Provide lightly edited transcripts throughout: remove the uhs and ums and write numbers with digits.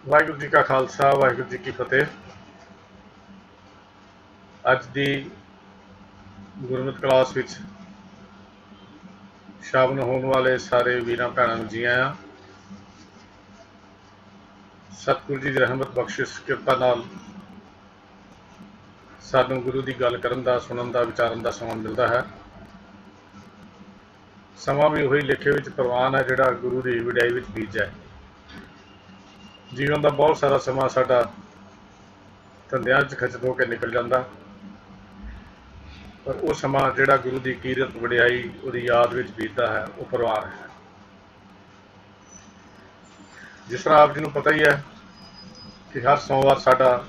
ਵਾਹਿਗੁਰੂ ਜੀ ਕਾ ਖਾਲਸਾ ਵਾਹਿਗੁਰੂ ਜੀ ਕੀ ਫਤਿਹ। ਅੱਜ ਦੀ ਗੁਰਮਤਿ ਕਲਾਸ ਵਿੱਚ ਸ਼ਾਮਲ ਹੋਣ ਵਾਲੇ ਸਾਰੇ ਵੀਰਾਂ ਭੈਣਾਂ ਨੂੰ ਜੀ ਆਇਆਂ। ਸਤਿਗੁਰੂ ਜੀ ਦੀ ਰਹਿਮਤ ਬਖਸ਼ਿਸ਼ ਕਿਰਪਾ ਨਾਲ ਸਾਨੂੰ ਗੁਰੂ ਦੀ ਗੱਲ ਕਰਨ ਦਾ, ਸੁਣਨ ਦਾ, ਵਿਚਾਰਨ ਦਾ ਸਮਾਂ ਮਿਲਦਾ ਹੈ। ਸਮਾਂ ਵੀ ਉਹੀ ਲਿਖੇ ਵਿੱਚ ਪ੍ਰਵਾਨ ਹੈ ਜਿਹੜਾ ਗੁਰੂ ਦੀ ਵਡਿਆਈ ਵਿੱਚ ਬੀਜਿਆ। ਜੀਵਨ ਦਾ ਬਹੁਤ ਸਾਰਾ ਸਮਾਂ ਸਾਡਾ ਧੰਦਿਆਂ 'ਚ ਖਚਤ ਹੋ ਕੇ ਨਿਕਲ ਜਾਂਦਾ, ਪਰ ਉਹ ਸਮਾਂ ਜਿਹੜਾ ਗੁਰੂ ਦੀ ਕੀਰਤ ਵਡਿਆਈ ਉਹਦੀ ਯਾਦ ਵਿੱਚ ਬੀਤਦਾ ਹੈ ਉਹ ਪ੍ਰਵਾਨ ਹੈ। ਜਿਸ ਤਰ੍ਹਾਂ ਆਪ ਜੀ ਨੂੰ ਪਤਾ ਹੀ ਹੈ ਕਿ ਹਰ ਸੋਮਵਾਰ ਸਾਡਾ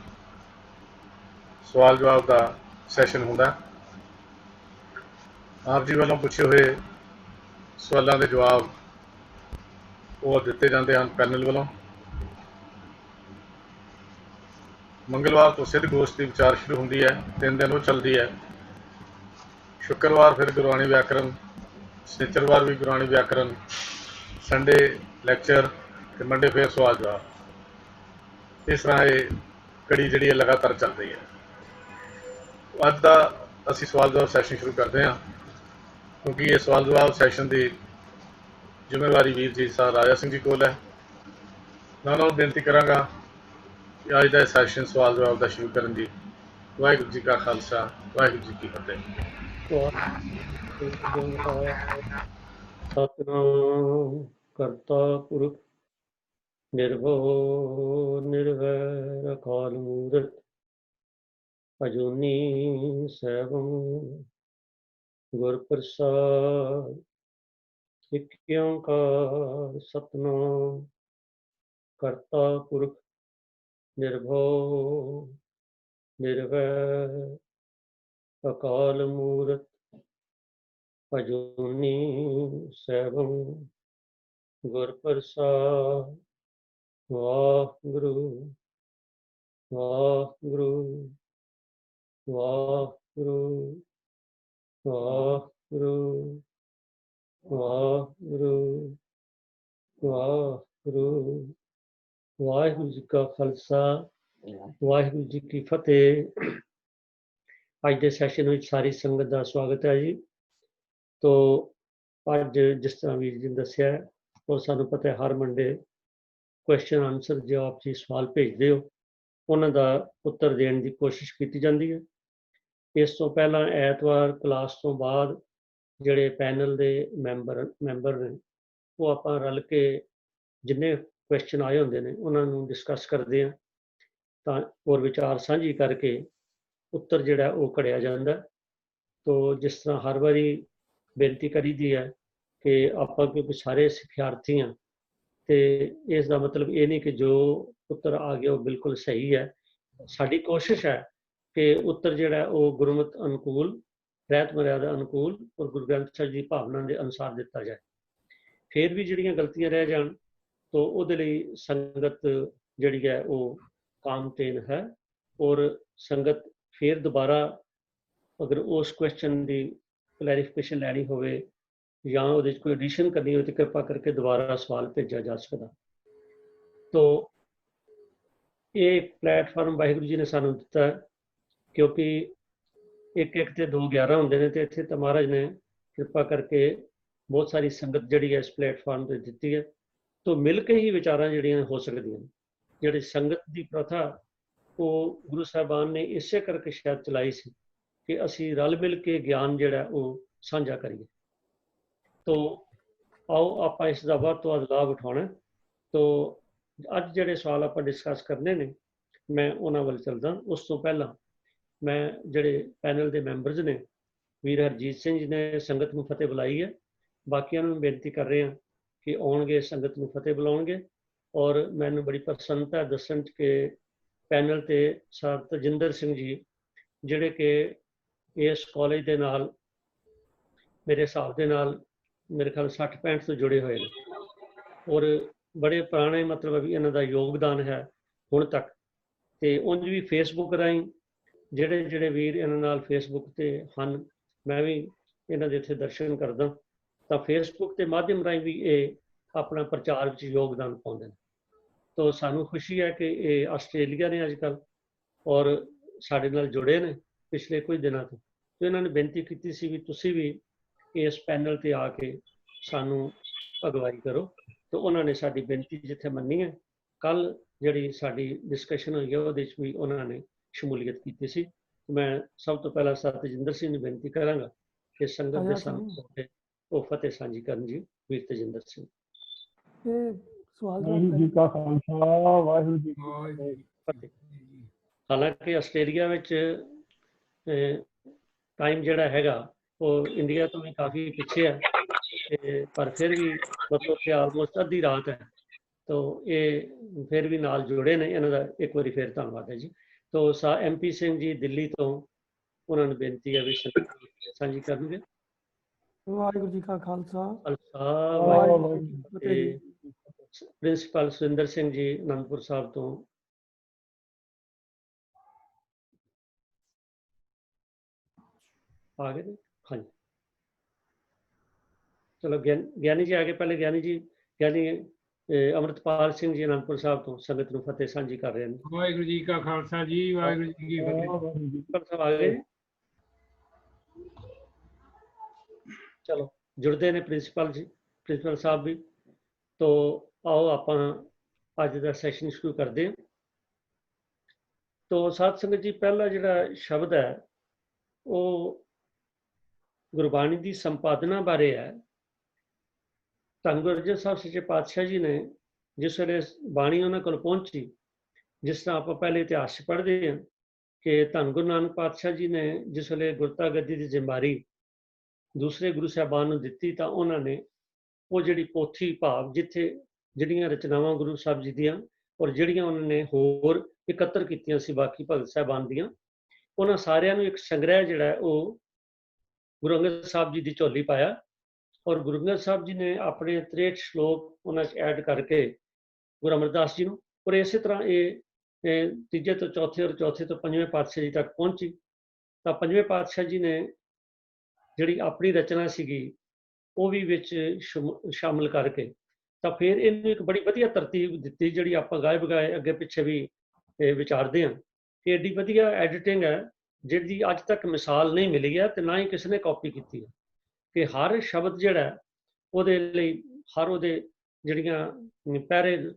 ਸਵਾਲ ਜਵਾਬ ਦਾ ਸੈਸ਼ਨ ਹੁੰਦਾ। ਆਪ ਜੀ ਵੱਲੋਂ ਪੁੱਛੇ ਹੋਏ ਸਵਾਲਾਂ ਦੇ ਜਵਾਬ ਉਹ ਦਿੱਤੇ ਜਾਂਦੇ ਹਨ ਪੈਨਲ ਵੱਲੋਂ। ਮੰਗਲਵਾਰ ਤੋਂ ਸਿੱਧ ਗੋਸ਼ਟ ਦੀ ਵਿਚਾਰ ਸ਼ੁਰੂ ਹੁੰਦੀ ਹੈ, 3 ਦਿਨ ਉਹ ਚੱਲਦੀ ਹੈ। ਸ਼ੁੱਕਰਵਾਰ ਫਿਰ ਗੁਰਬਾਣੀ ਵਿਆਕਰਨ, ਸ਼ਨੀਚਰਵਾਰ ਵੀ ਗੁਰਬਾਣੀ ਵਿਆਕਰਨ, ਸੰਡੇ ਲੈਕਚਰ ਅਤੇ ਮੰਡੇ ਫਿਰ ਸਵਾਲ ਜਵਾਬ। ਇਸ ਤਰ੍ਹਾਂ ਇਹ ਕੜੀ ਜਿਹੜੀ ਹੈ ਲਗਾਤਾਰ ਚੱਲ ਰਹੀ ਹੈ। ਅੱਜ ਦਾ ਅਸੀਂ ਸਵਾਲ ਜਵਾਬ ਸੈਸ਼ਨ ਸ਼ੁਰੂ ਕਰਦੇ ਹਾਂ, ਕਿਉਂਕਿ ਇਹ ਸਵਾਲ ਜਵਾਬ ਸੈਸ਼ਨ ਦੀ ਜ਼ਿੰਮੇਵਾਰੀ ਵੀਰ ਜੀ ਸਾਹਿਬ ਰਾਜਾ ਸਿੰਘ ਜੀ ਕੋਲ ਹੈ। ਮੈਂ ਉਹਨਾਂ ਨੂੰ ਬੇਨਤੀ ਕਰਾਂਗਾ ਕਿ ਅੱਜ ਦਾ ਇਹ ਸੈਸ਼ਨ ਸਵਾਲ ਜਵਾਬ ਦਾ ਸ਼ੁਰੂ ਕਰਨ ਦੀ। ਵਾਹਿਗੁਰੂ ਜੀ ਕਾ ਖਾਲਸਾ ਵਾਹਿਗੁਰੂ ਜੀ ਕੀ ਫਤਿਹ। ਸਤਿਨਾਮ ਕਰਤਾ ਪੁਰਖ ਨਿਰਭਉ ਨਿਰਵੈਰ ਅਕਾਲ ਮੂਰਤ ਅਜੂਨੀ ਸੈਭੰ ਗੁਰ ਪ੍ਰਸਾਦ ਇਕ ਓੰਕਾਰ ਸਤਿਨਾਮ ਕਰਤਾ ਪੁਰਖ ਨਿਰਭਉ ਨਿਰਵੈਰ ਅਕਾਲ ਮੂਰਤ ਅਜੂਨੀ ਸੈਭੰ ਗੁਰ ਪ੍ਰਸਾਦ। ਵਾਹਿਗੁਰੂ ਵਾਹਿਗੁਰੂ ਵਾਹਿਗੁਰੂ ਵਾਹਿਗੁਰੂ ਵਾਹਿਗੁਰੂ ਵਾਹਿਗੁਰੂ। ਵਾਹਿਗੁਰੂ ਜੀ ਕਾ ਖਾਲਸਾ ਵਾਹਿਗੁਰੂ ਜੀ ਕੀ ਫਤਿਹ। ਅੱਜ ਦੇ ਸੈਸ਼ਨ ਵਿੱਚ ਸਾਰੀ ਸੰਗਤ ਦਾ ਸਵਾਗਤ ਹੈ ਜੀ। ਤੋ ਅੱਜ ਜਿਸ ਤਰ੍ਹਾਂ ਵੀਰ ਜੀ ਨੇ ਦੱਸਿਆ, ਉਹ ਸਾਨੂੰ ਪਤਾ ਹੈ ਹਰ ਮੰਡੇ ਕੁਐਸਚਨ ਆਨਸਰ ਜੋ ਆਪ ਜੀ ਸਵਾਲ ਭੇਜਦੇ ਹੋ ਉਹਨਾਂ ਦਾ ਉੱਤਰ ਦੇਣ ਦੀ ਕੋਸ਼ਿਸ਼ ਕੀਤੀ ਜਾਂਦੀ ਹੈ। ਇਸ ਤੋਂ ਪਹਿਲਾਂ ਐਤਵਾਰ ਕਲਾਸ ਤੋਂ ਬਾਅਦ ਜਿਹੜੇ ਪੈਨਲ ਦੇ ਮੈਂਬਰ ਨੇ ਉਹ ਆਪਾਂ ਰਲ ਕੇ ਜਿੰਨੇ ਕੁਐਸਚਨ ਆਏ ਹੁੰਦੇ ਨੇ ਉਹਨਾਂ ਨੂੰ ਡਿਸਕਸ ਕਰਦੇ ਹਾਂ ਤਾਂ ਹੋਰ ਵਿਚਾਰ ਸਾਂਝੀ ਕਰਕੇ ਉੱਤਰ ਜਿਹੜਾ ਉਹ ਘੜਿਆ ਜਾਂਦਾ। ਤੋ ਜਿਸ ਤਰ੍ਹਾਂ ਹਰ ਵਾਰੀ ਬੇਨਤੀ ਕਰੀਦੀ ਹੈ ਕਿ ਆਪਾਂ ਕਿਉਂਕਿ ਸਾਰੇ ਸਿੱਖਿਆਰਥੀ ਹਾਂ ਤੇ ਇਸ ਦਾ ਮਤਲਬ ਇਹ ਨਹੀਂ ਕਿ ਜੋ ਉੱਤਰ ਆ ਗਿਆ ਉਹ ਬਿਲਕੁਲ ਸਹੀ ਹੈ। ਸਾਡੀ ਕੋਸ਼ਿਸ਼ ਹੈ ਕਿ ਉੱਤਰ ਜਿਹੜਾ ਉਹ ਗੁਰਮਤਿ ਅਨੁਕੂਲ, ਰਹਿਤ ਮਰਿਆਦਾ ਅਨੁਕੂਲ ਔਰ ਗੁਰੂ ਗ੍ਰੰਥ ਸਾਹਿਬ ਦੀ ਭਾਵਨਾ ਦੇ ਅਨੁਸਾਰ ਦਿੱਤਾ ਜਾਏ। ਫਿਰ ਵੀ ਜਿਹੜੀਆਂ ਗਲਤੀਆਂ ਰਹਿ ਜਾਣ ਤਾਂ ਉਹਦੇ ਲਈ ਸੰਗਤ ਜਿਹੜੀ ਹੈ ਉਹ ਕਾਮਤੇਨ ਹੈ ਔਰ ਸੰਗਤ ਫਿਰ ਦੁਬਾਰਾ ਅਗਰ ਉਸ ਕੁਐਸਚਨ ਦੀ ਕਲੈਰੀਫਿਕੇਸ਼ਨ ਲੈਣੀ ਹੋਵੇ ਜਾਂ ਉਹਦੇ 'ਚ ਕੋਈ ਐਡੀਸ਼ਨ ਕਰਨੀ ਹੋਵੇ ਤਾਂ ਕਿਰਪਾ ਕਰਕੇ ਦੁਬਾਰਾ ਸਵਾਲ ਭੇਜਿਆ ਜਾ ਸਕਦਾ। ਤੋ ਇਹ ਪਲੇਟਫਾਰਮ ਵਾਹਿਗੁਰੂ ਜੀ ਨੇ ਸਾਨੂੰ ਦਿੱਤਾ ਕਿਉਂਕਿ ਇੱਕ ਤੇ 2-11 ਹੁੰਦੇ ਨੇ ਤੇ ਇੱਥੇ ਤਾਂ ਮਹਾਰਾਜ ਨੇ ਕਿਰਪਾ ਕਰਕੇ ਬਹੁਤ ਸਾਰੀ ਸੰਗਤ ਜਿਹੜੀ ਹੈ ਇਸ ਪਲੇਟਫਾਰਮ ਤੇ ਦਿੱਤੀ ਹੈ। ਤੋ ਮਿਲ ਕੇ ਹੀ ਵਿਚਾਰਾਂ ਜਿਹੜੀਆਂ ਹੋ ਸਕਦੀਆਂ। ਜਿਹੜੀ ਸੰਗਤ ਦੀ ਪ੍ਰਥਾ ਉਹ ਗੁਰੂ ਸਾਹਿਬਾਨ ਨੇ ਇਸੇ ਕਰਕੇ ਸ਼ਾਇਦ ਚਲਾਈ ਸੀ ਕਿ ਅਸੀਂ ਰਲ ਮਿਲ ਕੇ ਗਿਆਨ ਜਿਹੜਾ ਉਹ ਸਾਂਝਾ ਕਰੀਏ। ਤੋ ਆਓ ਆਪਾਂ ਇਸ ਦਾ ਵੱਧ ਤੋਂ ਵੱਧ ਲਾਭ ਉਠਾਉਣਾ। ਤੋ ਅੱਜ ਜਿਹੜੇ ਸਵਾਲ ਆਪਾਂ ਡਿਸਕਸ ਕਰਨੇ ਨੇ ਮੈਂ ਉਹਨਾਂ ਵੱਲ ਚੱਲਦਾ। ਉਸ ਤੋਂ ਪਹਿਲਾਂ ਮੈਂ ਜਿਹੜੇ ਪੈਨਲ ਦੇ ਮੈਂਬਰਸ ਨੇ ਵੀਰ ਹਰਜੀਤ ਸਿੰਘ ਜੀ ਨੇ ਸੰਗਤ ਨੂੰ ਫਤਿਹ ਬੁਲਾਈ ਹੈ, ਬਾਕੀਆਂ ਨੂੰ ਬੇਨਤੀ ਕਰ ਰਹੇ ਹਾਂ ਕਿ ਆਉਣਗੇ ਸੰਗਤ ਨੂੰ ਫਤਿਹ ਬੁਲਾਉਣਗੇ। ਔਰ ਮੈਨੂੰ ਬੜੀ ਪ੍ਰਸੰਨਤਾ ਦੱਸਣ 'ਚ ਕਿ ਪੈਨਲ ਤੇ ਸਰ ਤਜਿੰਦਰ ਸਿੰਘ ਜੀ ਜਿਹੜੇ ਕਿ ਇਸ ਕਾਲਜ ਦੇ ਨਾਲ ਮੇਰੇ ਹਿਸਾਬ ਦੇ ਨਾਲ ਮੇਰੇ ਖਿਆਲ 60-65 ਤੋਂ ਜੁੜੇ ਹੋਏ ਨੇ ਔਰ ਬੜੇ ਪੁਰਾਣੇ ਮਤਲਬ ਵੀ ਇਹਨਾਂ ਦਾ ਯੋਗਦਾਨ ਹੈ ਹੁਣ ਤੱਕ। ਤੇ ਉਂਝ ਵੀ ਫੇਸਬੁੱਕ ਰਾਹੀਂ ਜਿਹੜੇ ਵੀਰ ਇਹਨਾਂ ਨਾਲ ਫੇਸਬੁੱਕ ਤੇ ਹਨ, ਮੈਂ ਵੀ ਇਹਨਾਂ ਦੇ ਇੱਥੇ ਦਰਸ਼ਨ ਕਰਦਾ, ਤਾਂ ਫੇਸਬੁੱਕ ਦੇ ਮਾਧਿਅਮ ਰਾਹੀਂ ਵੀ ਇਹ ਆਪਣਾ ਪ੍ਰਚਾਰ ਵਿੱਚ ਯੋਗਦਾਨ ਪਾਉਂਦੇ ਨੇ। तो सानू खुशी है कि ये आस्ट्रेलिया ने अजकल और साडे नाल जुड़े ने पिछले कुछ दिनों तो इन्होंने बेनती की सी भी तुसी भी इस पैनल ते आके सानू अगवाई करो तो उन्होंने साडी बेनती जिथे मन्नी है कल जिहड़ी साडी डिस्कशन हुई है उहदे च भी उन्होंने शमूलीयत की सी। मैं सब तो पहला सर तजिंदर सिंह ने बेनती करांगा कि संगत के सामने वो फतेह सांझी करन जी। वीर तजिंदर सिंह। वाहिगुरू जी का खालसा वाहिगुरू जी की फतेह। हालांकि आस्ट्रेलिया विच टाइम जिहड़ा हैगा वो इंडिया तो भी काफ़ी पिछे है पर फिर भी मतलब कि आलमोस्ट अद्धी रात है तो ये फिर भी नाल जुड़े ने इन्हां दा एक बारी फिर धन्नवाद है जी। तो MP सिंह जी दिल्ली तो उन्होंने बेनती है भी सांझी करनगे। वाहिगुरू जी का खालसा प्रिंसीपल सुरिंदर सिंह जी आनंदपुर साहब तो आ गए। हाँ जी चलो ज्ञानी जी आगे। पहले ज्ञानी जी ज्ञानी अमृतपाल सिंह जी आनंदपुर साहब तो संगत नूं फतेह सांझी कर रहे हैं। वाहिगुरू जी का खालसा जी वाहिगुरू जी की फतेह। सब आ गए। चलो जुड़ते ने प्रिंसीपल जी प्रिंसीपल साहब भी तो आओ आपां अज दा सैशन शुरू करते हैं। तो साध संगत जी पहला जिहड़ा शब्द है वो गुरबाणी की संपादना बारे है। धन गुरु अर्जन साहब सच्चे पातशाह जी ने जिस वे बाणी उन्होंने को पहुंची जिस तरह आप पहले इतिहास पढ़ते हैं कि धन गुरु नानक पातशाह जी ने जिस वे गुरता गद्दी की जिम्मेवारी दूसरे गुरु साहबान को दी तो उन्होंने वो जी पोथी भाव जिथे जिहड़ियां रचनावां गुरु साहब जी दियां और जिहड़ियां उन्होंने होर एकत्र कीतियां सी बाकी भगत साहबान दियां उन्हां सारियां नूं एक संग्रह जिहड़ा है वो गुरु अंगद साहब जी की झोली पाया और गुरु अंगद साहब जी ने अपने 63 श्लोक उन्होंने ऐड करके गुरु अमरदास जी को और इस तरह ये तीजे तो चौथे और चौथे तो पंजवें पातशाह जी तक पहुंची। तो पंजवें पातशाह जी ने जिहड़ी अपनी रचना सीगी वो भी विच शामिल करके तो फिर इन्हें एक बड़ी वधिया तरतीब दी जिहड़ी आपां गाए बगाए अगे पिछे भी विचारते हैं कि एडी वधिया एडिटिंग है जिहदी अज तक मिसाल नहीं मिली है तो ना ही किसी ने कॉपी की है कि हर शब्द जिहड़ा उहदे लई हर उहदे जिहड़ियां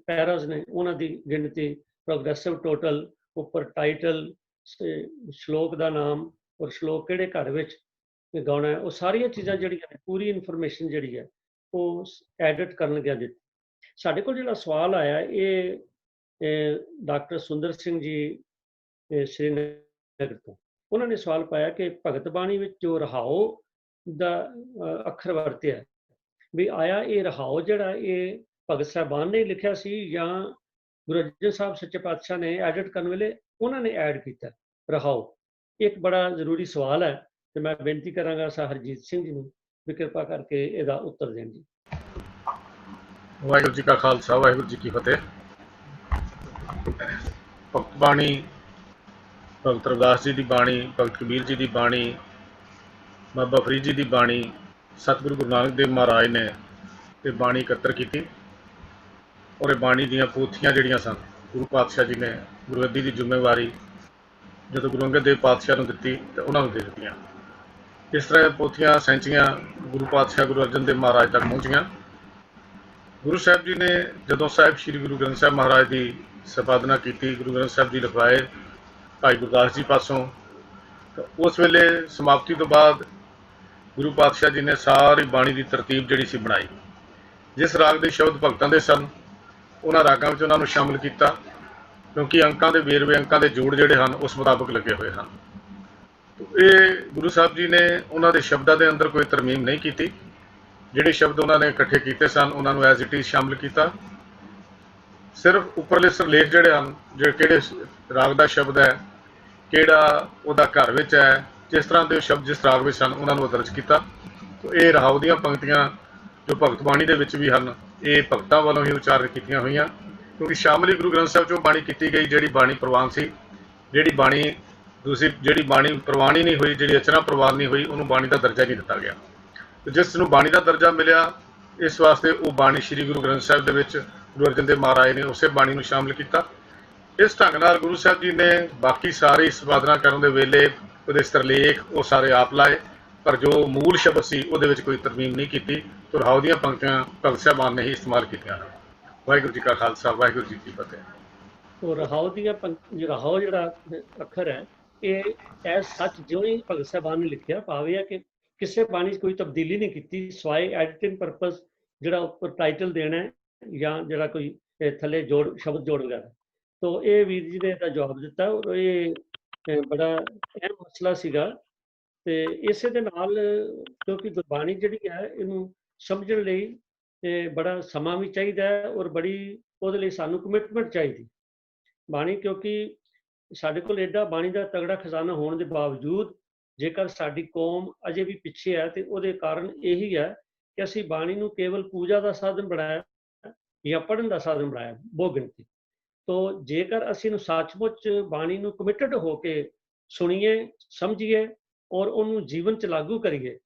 पैराज ने उन्हां दी गिनती प्रोग्रेसिव टोटल उपर टाइटल श्लोक का नाम और श्लोक किहड़े घर विच गाउणा है वो सारियां चीज़ां जिहड़ियां पूरी इनफॉर्मेशन जिहड़ी है वो एडिट करन गया दित्ती। साडे कोल जिहड़ा सवाल आया ये डॉक्टर सुंदर सिंह जी श्रीनगर तो उन्होंने सवाल पाया कि भगत बाणी विच जो रहाओ दा अखर वरत्या भी आया ये रहाओ जिहड़ा ये भगत साहबान ने लिखिया सी या गुरु अर्जन साहब सच्चे पातशाह ने एडिट करने वेले उन्होंने ऐड किया रहाओ। एक बड़ा जरूरी सवाल है तो मैं बेनती करांगा सा हरजीत सिंह जी भी कृपा करके इसका उत्तर दें जी। वाहिगुरू जी का खालसा वाहिगुरू जी की फतेह। भगत बाणी भगत रविदास जी की बाणी भगत कबीर जी की बाणी बाबा फरीद जी की बाणी सतगुरु गुरु नानक देव महाराज ने ये बाणी एकत्र की और ये बाणी दीयां पोथियां जिहड़ियां सन गुरु पातशाह जी ने गुरुगद्दी की जिम्मेवारी जो गुरु अंगद देव पातशाह को दी तो उन्होंने दे दित्तियां। इस तरह पोथियां सैंचियां गुरु पातशाह गुरु अर्जन देव महाराज तक पहुँचियां। गुरु साहब जी ने जदों साहिब श्री गुरु ग्रंथ साहब महाराज की संपादना की गुरु ग्रंथ साहब जी लिखवाए भाई गुरदास जी पासों तो उस वेले समाप्ति तो बाद गुरु पातशाह जी ने सारी बाणी की तरतीब जिहड़ी सी बनाई। जिस राग के शब्द भगतां दे सन उन्हां रागां विच उन्हां नूं शामिल किया क्योंकि अंकां दे वेरवे अंकां दे जोड़ जिहड़े हन उस मुताबक लगे हुए हैं। तो ये गुरु साहब जी ने उन्हां दे शब्दां दे अंदर कोई तरमीम नहीं की। जिहड़े शब्द उन्होंने इकट्ठे किए सन उन्होंने एज इट इज शामिल किया। सिर्फ उपरले सिरलेख जिहड़े हैं जो किहड़े राग का शब्द है किहड़ा उहदा घर विच है जिस तरह के शब्द जिस राग में सन उन्होंने दर्ज किया। तो ये रहाओ दीयां पंक्तियां जो भगत बाणी दे विच भी हैं ये भगतां वालों ही उचारण कीतियां होईयां क्योंकि शामिल ही गुरु ग्रंथ साहब चों बाणी की गई जिहड़ी बाणी प्रवान सी जिहड़ी बाणी दूसरी जिहड़ी बाणी प्रवान ही नहीं हुई जिहड़ी अचना प्रवान नहीं हुई उन्होंने बाणी का दर्जा नहीं दिता गया। तो जिस नूं बाणी का दर्जा मिलिया इस वास्ते वो बाणी श्री गुरु ग्रंथ साहब दे विच ਗੁਰੂ ਅਰਜਨ ਦੇਵ ਮਹਾਰਾਜ ਨੇ ਉਸੇ ਬਾਣੀ ਨੂੰ ਸ਼ਾਮਲ ਕੀਤਾ। ਇਸ ਢੰਗ ਨਾਲ ਗੁਰੂ ਸਾਹਿਬ ਜੀ ਨੇ ਬਾਕੀ ਸਾਰੇ ਸੰਪਾਦਨਾ ਕਰਨ ਦੇ ਵੇਲੇ ਉਹਦੇ ਸਿਰਲੇਖ ਉਹ ਸਾਰੇ ਆਪ ਲਾਏ, ਪਰ ਜੋ ਮੂਲ ਸ਼ਬਦ ਸੀ ਉਹਦੇ ਵਿੱਚ ਕੋਈ ਤਰਮੀਮ ਨਹੀਂ ਕੀਤੀ। ਤੁਰਹਾਉ ਦੀਆਂ ਪੰਕਤੀਆਂ ਭਗਤ ਸਾਹਿਬਾਨ ਨੇ ਹੀ ਇਸਤੇਮਾਲ ਕੀਤੀਆਂ ਹਨ। ਵਾਹਿਗੁਰੂ ਜੀ ਕਾ ਖਾਲਸਾ, ਵਾਹਿਗੁਰੂ ਜੀ ਕੀ ਫਤਿਹ। ਤੋ ਰਹਾਉ ਦੀਆਂ ਰਹਾਉ ਜਿਹੜਾ ਅੱਖਰ ਹੈ ਇਹ ਐ ਸੱਚ ਜਿਉਂ ਹੀ ਭਗਤ ਸਾਹਿਬਾਨ ਨੇ ਲਿਖਿਆ, ਭਾਵ ਇਹ ਹੈ ਕਿ ਕਿਸੇ ਬਾਣੀ 'ਚ ਕੋਈ ਤਬਦੀਲੀ ਨਹੀਂ ਕੀਤੀ, ਸਵਾਏ ਐਡੀਟਿੰਗ ਪਰਪਸ ਜਿਹੜਾ ਉੱਪਰ ਟਾਈਟਲ ਦੇਣਾ ਹੈ ਜਾਂ ਜਿਹੜਾ ਕੋਈ ਥੱਲੇ ਜੋੜ ਸ਼ਬਦ ਜੋੜ ਵਗੈਰਾ। ਤੋ ਇਹ ਵੀਰ ਜੀ ਨੇ ਇਹਦਾ ਜਵਾਬ ਦਿੱਤਾ ਔਰ ਇਹ ਬੜਾ ਅਹਿਮ ਮਸਲਾ ਸੀਗਾ। ਤੇ ਇਸੇ ਦੇ ਨਾਲ ਕਿਉਂਕਿ ਗੁਰਬਾਣੀ ਜਿਹੜੀ ਹੈ ਇਹਨੂੰ ਸਮਝਣ ਲਈ ਬੜਾ ਸਮਾਂ ਵੀ ਚਾਹੀਦਾ ਹੈ ਔਰ ਬੜੀ ਉਹਦੇ ਲਈ ਸਾਨੂੰ ਕਮਿਟਮੈਂਟ ਚਾਹੀਦੀ ਬਾਣੀ, ਕਿਉਂਕਿ ਸਾਡੇ ਕੋਲ ਐਡਾ ਬਾਣੀ ਦਾ ਤਗੜਾ ਖਜ਼ਾਨਾ ਹੋਣ ਦੇ ਬਾਵਜੂਦ ਜੇਕਰ ਸਾਡੀ ਕੌਮ ਅਜੇ ਵੀ ਪਿੱਛੇ ਹੈ ਤੇ ਉਹਦੇ ਕਾਰਨ ਇਹੀ ਹੈ ਕਿ ਅਸੀਂ ਬਾਣੀ ਨੂੰ ਕੇਵਲ ਪੂਜਾ ਦਾ ਸਾਧਨ ਬਣਾਇਆ ਜਾਂ ਪੜ੍ਹਨ ਦਾ ਸਾਧਨ ਬਣਾਇਆ ਬਹੁ ਗਿਣਤੀ। ਤੋ ਜੇਕਰ ਅਸੀਂ ਨੂੰ ਸੱਚਮੁੱਚ ਬਾਣੀ ਨੂੰ ਕਮਿਟਡ ਹੋ ਕੇ ਸੁਣੀਏ, ਸਮਝੀਏ ਔਰ ਉਹਨੂੰ ਜੀਵਨ 'ਚ ਲਾਗੂ ਕਰੀਏ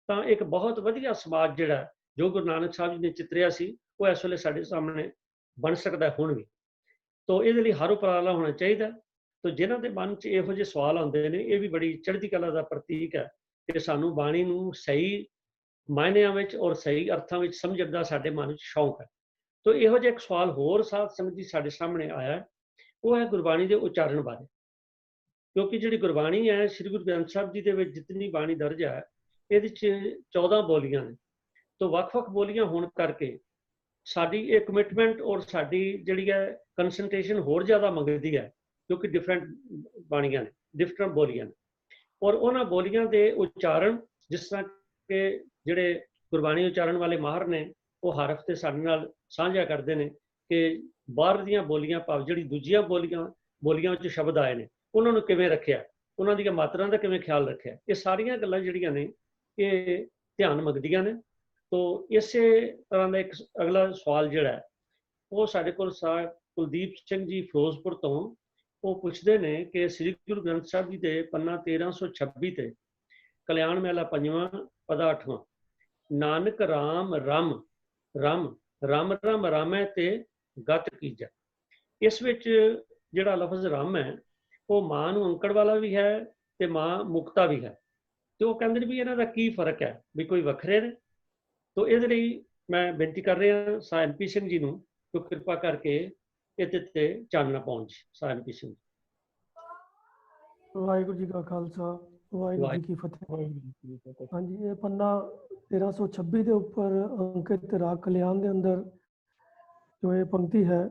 ਤਾਂ ਇੱਕ ਬਹੁਤ ਵਧੀਆ ਸਮਾਜ ਜਿਹੜਾ ਜੋ ਗੁਰੂ ਨਾਨਕ ਸਾਹਿਬ ਜੀ ਨੇ ਚਿਤਰਿਆ ਸੀ ਉਹ ਇਸ ਵੇਲੇ ਸਾਡੇ ਸਾਹਮਣੇ ਬਣ ਸਕਦਾ ਹੁਣ ਵੀ। ਤੋ ਇਹਦੇ ਲਈ ਹਰ ਉਪਰਾਲਾ ਹੋਣਾ ਚਾਹੀਦਾ। ਤੋ ਜਿਨ੍ਹਾਂ ਦੇ ਮਨ 'ਚ ਇਹੋ ਜਿਹੇ ਸਵਾਲ ਆਉਂਦੇ ਨੇ ਇਹ ਵੀ ਬੜੀ ਚੜ੍ਹਦੀ ਕਲਾ ਦਾ ਪ੍ਰਤੀਕ ਹੈ ਕਿ ਸਾਨੂੰ ਬਾਣੀ ਨੂੰ ਸਹੀ ਮਾਇਨਿਆਂ ਵਿੱਚ ਔਰ ਸਹੀ ਅਰਥਾਂ ਵਿੱਚ ਸਮਝਣ ਦਾ ਸਾਡੇ ਮਨ ਵਿੱਚ ਸ਼ੌਂਕ ਹੈ। ਤੋ ਇਹੋ ਜਿਹਾ ਇੱਕ ਸਵਾਲ ਹੋਰ ਸਾਧ ਸੰਗਤ ਜੀ ਸਾਡੇ ਸਾਹਮਣੇ ਆਇਆ, ਉਹ ਹੈ ਗੁਰਬਾਣੀ ਦੇ ਉਚਾਰਨ ਬਾਰੇ। ਕਿਉਂਕਿ ਜਿਹੜੀ ਗੁਰਬਾਣੀ ਹੈ ਸ੍ਰੀ ਗੁਰੂ ਗ੍ਰੰਥ ਸਾਹਿਬ ਜੀ ਦੇ ਵਿੱਚ ਜਿਤਨੀ ਬਾਣੀ ਦਰਜ ਹੈ ਇਹਦੇ 'ਚ 14 ਬੋਲੀਆਂ ਨੇ। ਤੋ ਵੱਖ-ਵੱਖ ਬੋਲੀਆਂ ਹੋਣ ਕਰਕੇ ਸਾਡੀ ਇਹ ਕਮਿਟਮੈਂਟ ਔਰ ਸਾਡੀ ਜਿਹੜੀ ਹੈ ਕੰਸਨਟ੍ਰੇਸ਼ਨ ਹੋਰ ਜ਼ਿਆਦਾ ਮੰਗਦੀ ਹੈ, ਕਿਉਂਕਿ ਡਿਫਰੈਂਟ ਬਾਣੀਆਂ ਨੇ, ਡਿਫਰੈਂਟ ਬੋਲੀਆਂ ਨੇ ਔਰ ਉਹਨਾਂ ਬੋਲੀਆਂ ਦੇ ਉਚਾਰਨ ਜਿਸ ਤਰ੍ਹਾਂ ਕਿ ਜਿਹੜੇ ਗੁਰਬਾਣੀ ਉਚਾਰਨ ਵਾਲੇ ਮਾਹਰ ਨੇ ਉਹ ਹਰ ਹਫ਼ਤੇ ਸਾਡੇ ਨਾਲ ਸਾਂਝਾ ਕਰਦੇ ਨੇ ਕਿ ਬਾਹਰ ਦੀਆਂ ਬੋਲੀਆਂ ਭਾਵ ਜਿਹੜੀ ਦੂਜੀਆਂ ਬੋਲੀਆਂ ਵਿੱਚ ਸ਼ਬਦ ਆਏ ਨੇ ਉਹਨਾਂ ਨੂੰ ਕਿਵੇਂ ਰੱਖਿਆ, ਉਹਨਾਂ ਦੀਆਂ ਮਾਤਰਾ ਦਾ ਕਿਵੇਂ ਖਿਆਲ ਰੱਖਿਆ। ਇਹ ਸਾਰੀਆਂ ਗੱਲਾਂ ਜਿਹੜੀਆਂ ਨੇ ਇਹ ਧਿਆਨ ਮੰਗਦੀਆਂ ਨੇ। ਤੋ ਇਸੇ ਤਰ੍ਹਾਂ ਦਾ ਇੱਕ ਅਗਲਾ ਸਵਾਲ ਜਿਹੜਾ ਉਹ ਸਾਡੇ ਕੋਲ ਕੁਲਦੀਪ ਸਿੰਘ ਜੀ ਫਿਰੋਜ਼ਪੁਰ ਤੋਂ ਉਹ ਪੁੱਛਦੇ ਨੇ ਕਿ ਸ੍ਰੀ ਗੁਰੂ ਗ੍ਰੰਥ ਸਾਹਿਬ ਜੀ ਦੇ ਪੰਨਾ 1326 ਤੇ ਕਲਿਆਣ ਮਹਿਲਾ 5ਵਾਂ ਪਦਾ 8ਵਾਂ ਨਾਨਕ ਰਾਮ ਰਮ ਰਮ ਰਮ ਰਮ ਰਾਮੈ ਤੇ ਗਤ ਕੀਜੈ। ਇਸ ਵਿੱਚ ਜਿਹੜਾ ਲਫ਼ਜ਼ ਰਮ ਹੈ ਉਹ ਮਾਂ ਨੂੰ ਅੰਕੜ ਵਾਲਾ ਵੀ ਹੈ ਤੇ ਮਾਂ ਮੁਕਤਾ ਵੀ ਹੈ। ਤੇ ਉਹ ਕਹਿੰਦੇ ਨੇ ਵੀ ਇਹਨਾਂ ਦਾ ਕੀ ਫਰਕ ਹੈ, ਵੀ ਕੋਈ ਵੱਖਰੇ ਨੇ। ਤੋ ਇਹਦੇ ਲਈ ਮੈਂ ਬੇਨਤੀ ਕਰ ਰਿਹਾ ਸਾਹ MP ਸਿੰਘ ਜੀ ਨੂੰ ਕਿ ਕਿਰਪਾ ਕਰਕੇ ਇਹਦੇ ਤੇ ਚਾਨਣਾ ਪਾਉਣ ਜੀ। ਸਾਹ MP ਸਿੰਘ। ਵਾਹਿਗੁਰੂ ਜੀ ਕਾ ਖਾਲਸਾ, ਵਾਹਿਗੁਰੂ ਜੀ ਕੀ ਫਤਿਹ। ਹਾਂਜੀ, ਇਹ ਪੰਨਾ 1326 ਦੇ ਉੱਪਰ ਅੰਕਿਤ ਰਾਗ ਕਲਿਆਣ ਦੇ ਅੰਦਰ ਜੋ ਇਹ ਪੰਕਤੀ ਹੈ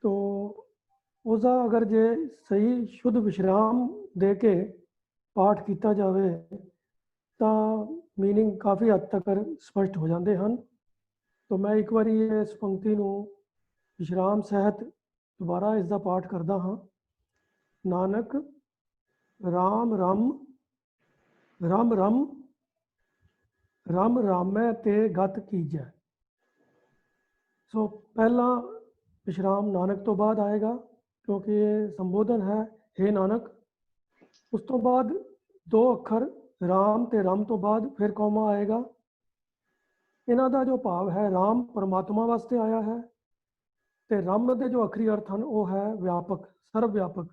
ਤੋ उसका अगर जे सही शुद्ध विश्राम दे के पाठ किया जाए तो मीनिंग काफ़ी हद तक स्पष्ट हो जाते हैं। तो मैं एक बार इस पंक्ति को विश्राम सहित दोबारा इसका पाठ करता हाँ। नानक राम रम रम रम रम रामै ते गत कीजै। सो पहला विश्राम नानक तो बाद आएगा क्योंकि ये संबोधन है हे नानक। उस तो बाद दो अखर राम ते रम तो बाद फिर कौमा आएगा। इन्हां दा जो भाव है राम परमात्मा वास्ते आया है ते रम दे जो अखरी अर्थ हैं वो है व्यापक, सर्व व्यापक।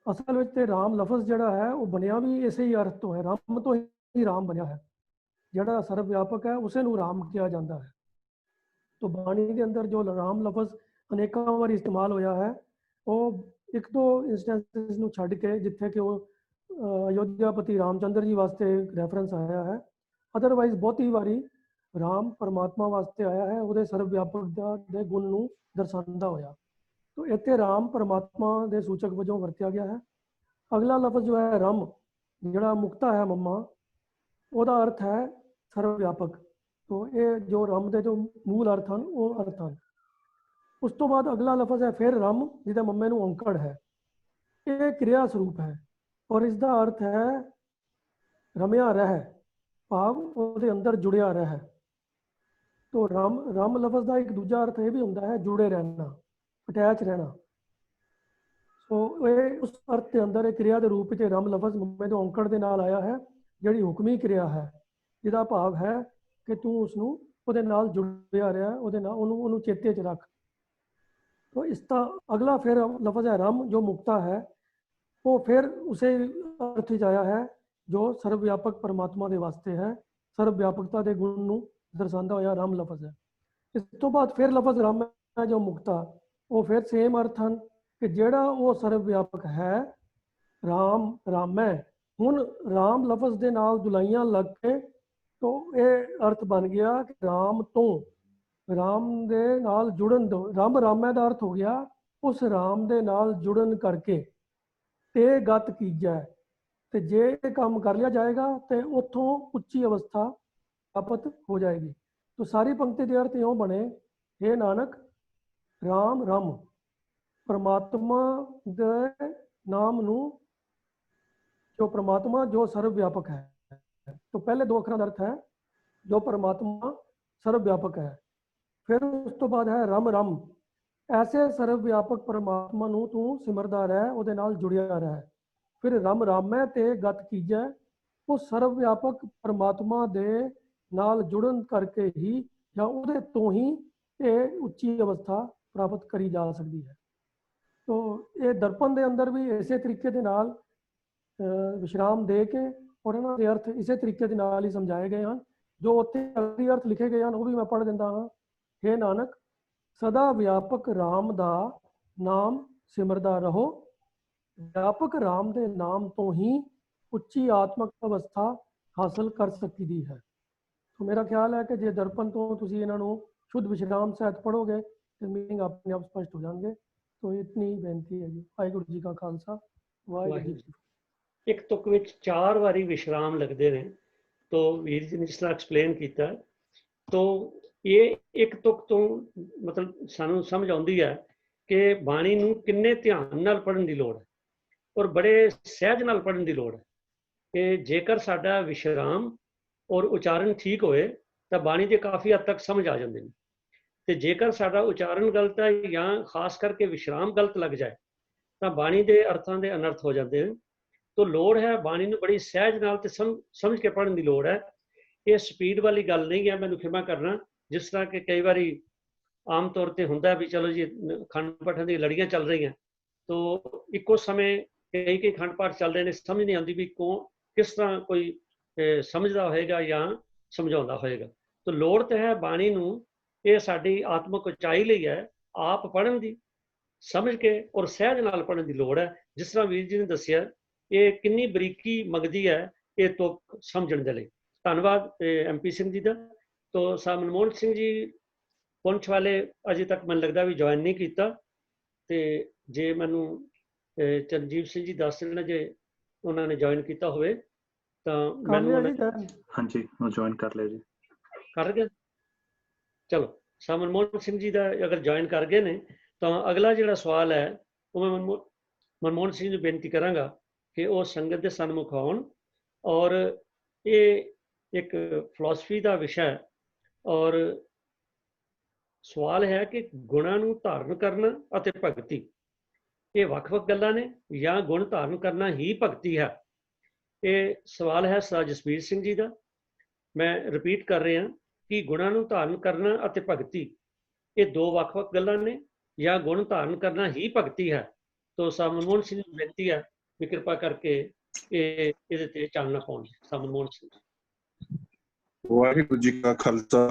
असल में ते राम लफज जड़ा है वो बनिया भी इसे ही अर्थ तो है, रम तो ही राम बनिया है। जड़ा सर्व व्यापक है उसे नूं राम किया जाता है। तो बाणी के अंदर जो राम लफज अनेकों बार इस्तेमाल होया है वो एक दो इंस्टेंसिस नूं छड्ड के जिथे कि वो अयोध्यापति रामचंद्र जी वास्ते रैफरेंस आया है। अदरवाइज बहुती बारी राम परमात्मा वास्ते आया है, वो सर्व व्यापकता दे गुण नूं दर्शांदा होया। तो इत्थे राम परमात्मा दे सूचक वजों वरत्या गया है। अगला लफज जो है रम जिहड़ा मुक्ता है मम्मा ਉਹਦਾ अर्थ है सर्व व्यापक। तो ये जो रम के जो मूल अर्थ हैं वो अर्थ हैं। उस तो बाद अगला लफज है फिर रम जिहदा मम्मे नूं अंकड़ है, ये क्रिया स्वरूप है और इसका अर्थ है रमिया रह, भाव उसके अंदर जुड़िया रह। तो रम रम लफज का एक दूजा अर्थ ये भी होंदा है जुड़े रहना, अटैच रहना। सो ये उस अर्थ के अंदर एक क्रिया के रूप में रम लफज मम्मे तो अंकड़ के नाल आया है, जिहड़ी हुक्मी क्रिया है जिहदा भाव है कि तू उसनूं ਉਹਦੇ ਨਾਲ ਜੁੜਿਆ ਰਿਹਾ, ਉਹਦੇ ਨਾਲ ਉਹਨੂੰ ਚੇਤੇ 'ਚ ਰੱਖ। तो इसका अगला फिर लफ्ज़ है रम, जो मुक्ता है, वो फिर उसे अर्थ च आया है जो सर्वव्यापक परमात्मा के वास्ते है, सर्वव्यापकता के गुण ਨੂੰ ਦਰਸਾਉਂਦਾ ਹੋਇਆ ਰਮ ਲਫ਼ਜ਼ ਹੈ। ਇਸ ਤੋਂ ਬਾਅਦ ਫਿਰ ਲਫ਼ਜ਼ ਰਮ ਹੈ ਜੋ ਮੁਕਤਾ, ਉਹ ਫਿਰ ਸੇਮ ਅਰਥ ਹਨ ਕਿ ਜਿਹੜਾ ਉਹ ਸਰਵਵਿਆਪਕ ਹੈ, ਰਾਮ ਰਾਮੈ। ਹੁਣ ਰਾਮ ਲਫ਼ਜ਼ ਦੇ ਨਾਲ ਦੁਲਾਈਆਂ ਲੱਗ ਕੇ ਤੋਂ ਇਹ ਅਰਥ ਬਣ ਗਿਆ ਕਿ ਰਾਮ ਤੋਂ, ਰਾਮ ਦੇ ਨਾਲ ਜੁੜਨ ਤੋਂ, ਰੱਬ ਰਾਮੈ ਦਾ ਅਰਥ ਹੋ ਗਿਆ ਉਸ ਰਾਮ ਦੇ ਨਾਲ ਜੁੜਨ ਕਰਕੇ ਤੇ ਗਤ ਕੀਜੈ। ਤੇ ਜੇ ਇਹ ਕੰਮ ਕਰ ਲਿਆ ਜਾਏਗਾ ਤੇ ਉੱਥੋਂ ਉੱਚੀ ਅਵਸਥਾ ਪ੍ਰਾਪਤ ਹੋ ਜਾਏਗੀ। तो सारी पंक्ति के अर्थ इउं बने, हे नानक राम रम, परमात्मा दे नाम नू, जो परमात्मा जो सर्वव्यापक है। तो पहले दो अखरां दा अर्थ है जो परमात्मा सर्वव्यापक है, फिर उस तो बाद है रम रम, ऐसे सर्वव्यापक परमात्मा नू तू सिमरदा रह, उहदे नाल जुड़िया रह। फिर रम रामै ते गत कीजै, उस सर्वव्यापक परमात्मा दे ਨਾਲ ਜੁੜਨ ਕਰਕੇ ਹੀ ਜਾਂ ਉਹਦੇ ਤੋਂ ਹੀ ਇਹ ਉੱਚੀ ਅਵਸਥਾ ਪ੍ਰਾਪਤ ਕਰੀ ਜਾ ਸਕਦੀ ਹੈ। ਤੋ ਇਹ ਦਰਪਣ ਦੇ ਅੰਦਰ ਵੀ ਇਸੇ ਤਰੀਕੇ ਦੇ ਨਾਲ ਵਿਸ਼ਰਾਮ ਦੇ ਕੇ ਔਰ ਇਹਨਾਂ ਦੇ ਅਰਥ ਇਸੇ ਤਰੀਕੇ ਦੇ ਨਾਲ ਹੀ ਸਮਝਾਏ ਗਏ ਹਨ। ਜੋ ਉੱਥੇ ਅਗਲੀ ਅਰਥ ਲਿਖੇ ਗਏ ਹਨ ਉਹ ਵੀ ਮੈਂ ਪੜ੍ਹ ਦਿੰਦਾ ਹਾਂ। हे ਨਾਨਕ ਸਦਾ ਵਿਆਪਕ ਰਾਮ ਦਾ ਨਾਮ ਸਿਮਰਦਾ ਰਹੋ, ਵਿਆਪਕ ਰਾਮ ਦੇ ਨਾਮ ਤੋਂ ਹੀ ਉੱਚੀ ਆਤਮਕ ਅਵਸਥਾ ਹਾਸਲ ਕਰ ਸਕਦੀ ਹੈ। तो मेरा ख्याल है कि जे दर्पण तो तुसी इन्हां नूं शुद्ध विश्राम सहित पढ़ोगे तो मीनिंग अपने आप स्पष्ट हो जाएंगे। तो इतनी बेनती है जी। वाहिगुरू जी का खालसा, वाहिगुरू जी की फतेह। एक तुक विच 4 वारी विश्राम लगते हैं, तो वीर जी ने जिस तरह एक्सप्लेन किया, तो ये एक तुक तो मतलब सानू समझ आउंदी है कि बाणी नूं किन्ने ध्यान नाल पढ़न दी लोड़ है और बड़े सहज नाल पढ़न दी लोड़ है कि जेकर साडा विश्राम और उच्चारण ठीक होए तो बाणी के काफ़ी हद तक समझ आ जाते हैं। तो जेकर साडा उच्चारण गलत है या खास करके विश्राम गलत लग जाए तो बाणी के अर्थों के अनर्थ हो जाते हैं। तो लोड़ है बाणी नूं बड़ी सहज नाल ते समझ के पढ़न की लोड़ है। ये स्पीड वाली गल नहीं है, मैनूं खिमा करना। जिस तरह के कई बारी आम तौर पर होंदा भी चलो जी खंड पाठां दी लड़ियां चल रही हैं, तो इक्को समय कई खंड पाठ चल रहे हैं, समझ नहीं आती भी किस तरह कोई समझदा होएगा या समझाउंदा होएगा। तो लोड़ तो है बाणी नूं ये साडी आत्मक उचाई लई है, आप पढ़न दी समझ के और सहज नाल पढ़न दी लोड़ है। जिस तरह वीर जी ने दस्सिया ये किन्नी बरीकी मंगदी है ये तुक समझण दे लई। धन्नवाद MP सिंह जी दा। तो साहब मनमोहन सिंह जी पुंछ वाले अजे तक मैनूं लगदा भी ज्वाइन नहीं कीता, ते जे मैनूं चरणजीत सिंह जी दस देण जे उन्होंने ज्वाइन किया होवे तो हाँ जी मैं ज्वाइन कर लिया जी। कर गए, चलो साहब मनमोहन सिंह जी का अगर ज्वाइन कर गए ने तो अगला जिहड़ा सवाल है वो मैं मनमोहन सिंह जी बेनती करांगा कि वो संगत के सन्मुख आउण। और ये एक फिलॉसफी का विषय और सवाल है कि गुणां नूं धारण करना अते भगती ये ਵੱਖ-ਵੱਖ गल्लां ने या गुण धारण करना ही भगती है। ये सवाल है सरदार जसबीर सिंह जी का। मैं रिपीट कर रहा कि गुणां नूं धारण करना अते भगती ये दो ਵੱਖ-ਵੱਖ गल्लां ने या गुण धारण करना ही भगती है। तो साहब मनमोहन सिंह जी बेनती है कि कृपा करके इहदे ते चानना पाउण। साहब मनमोहन सिंह। वाहिगुरू जी का खालसा,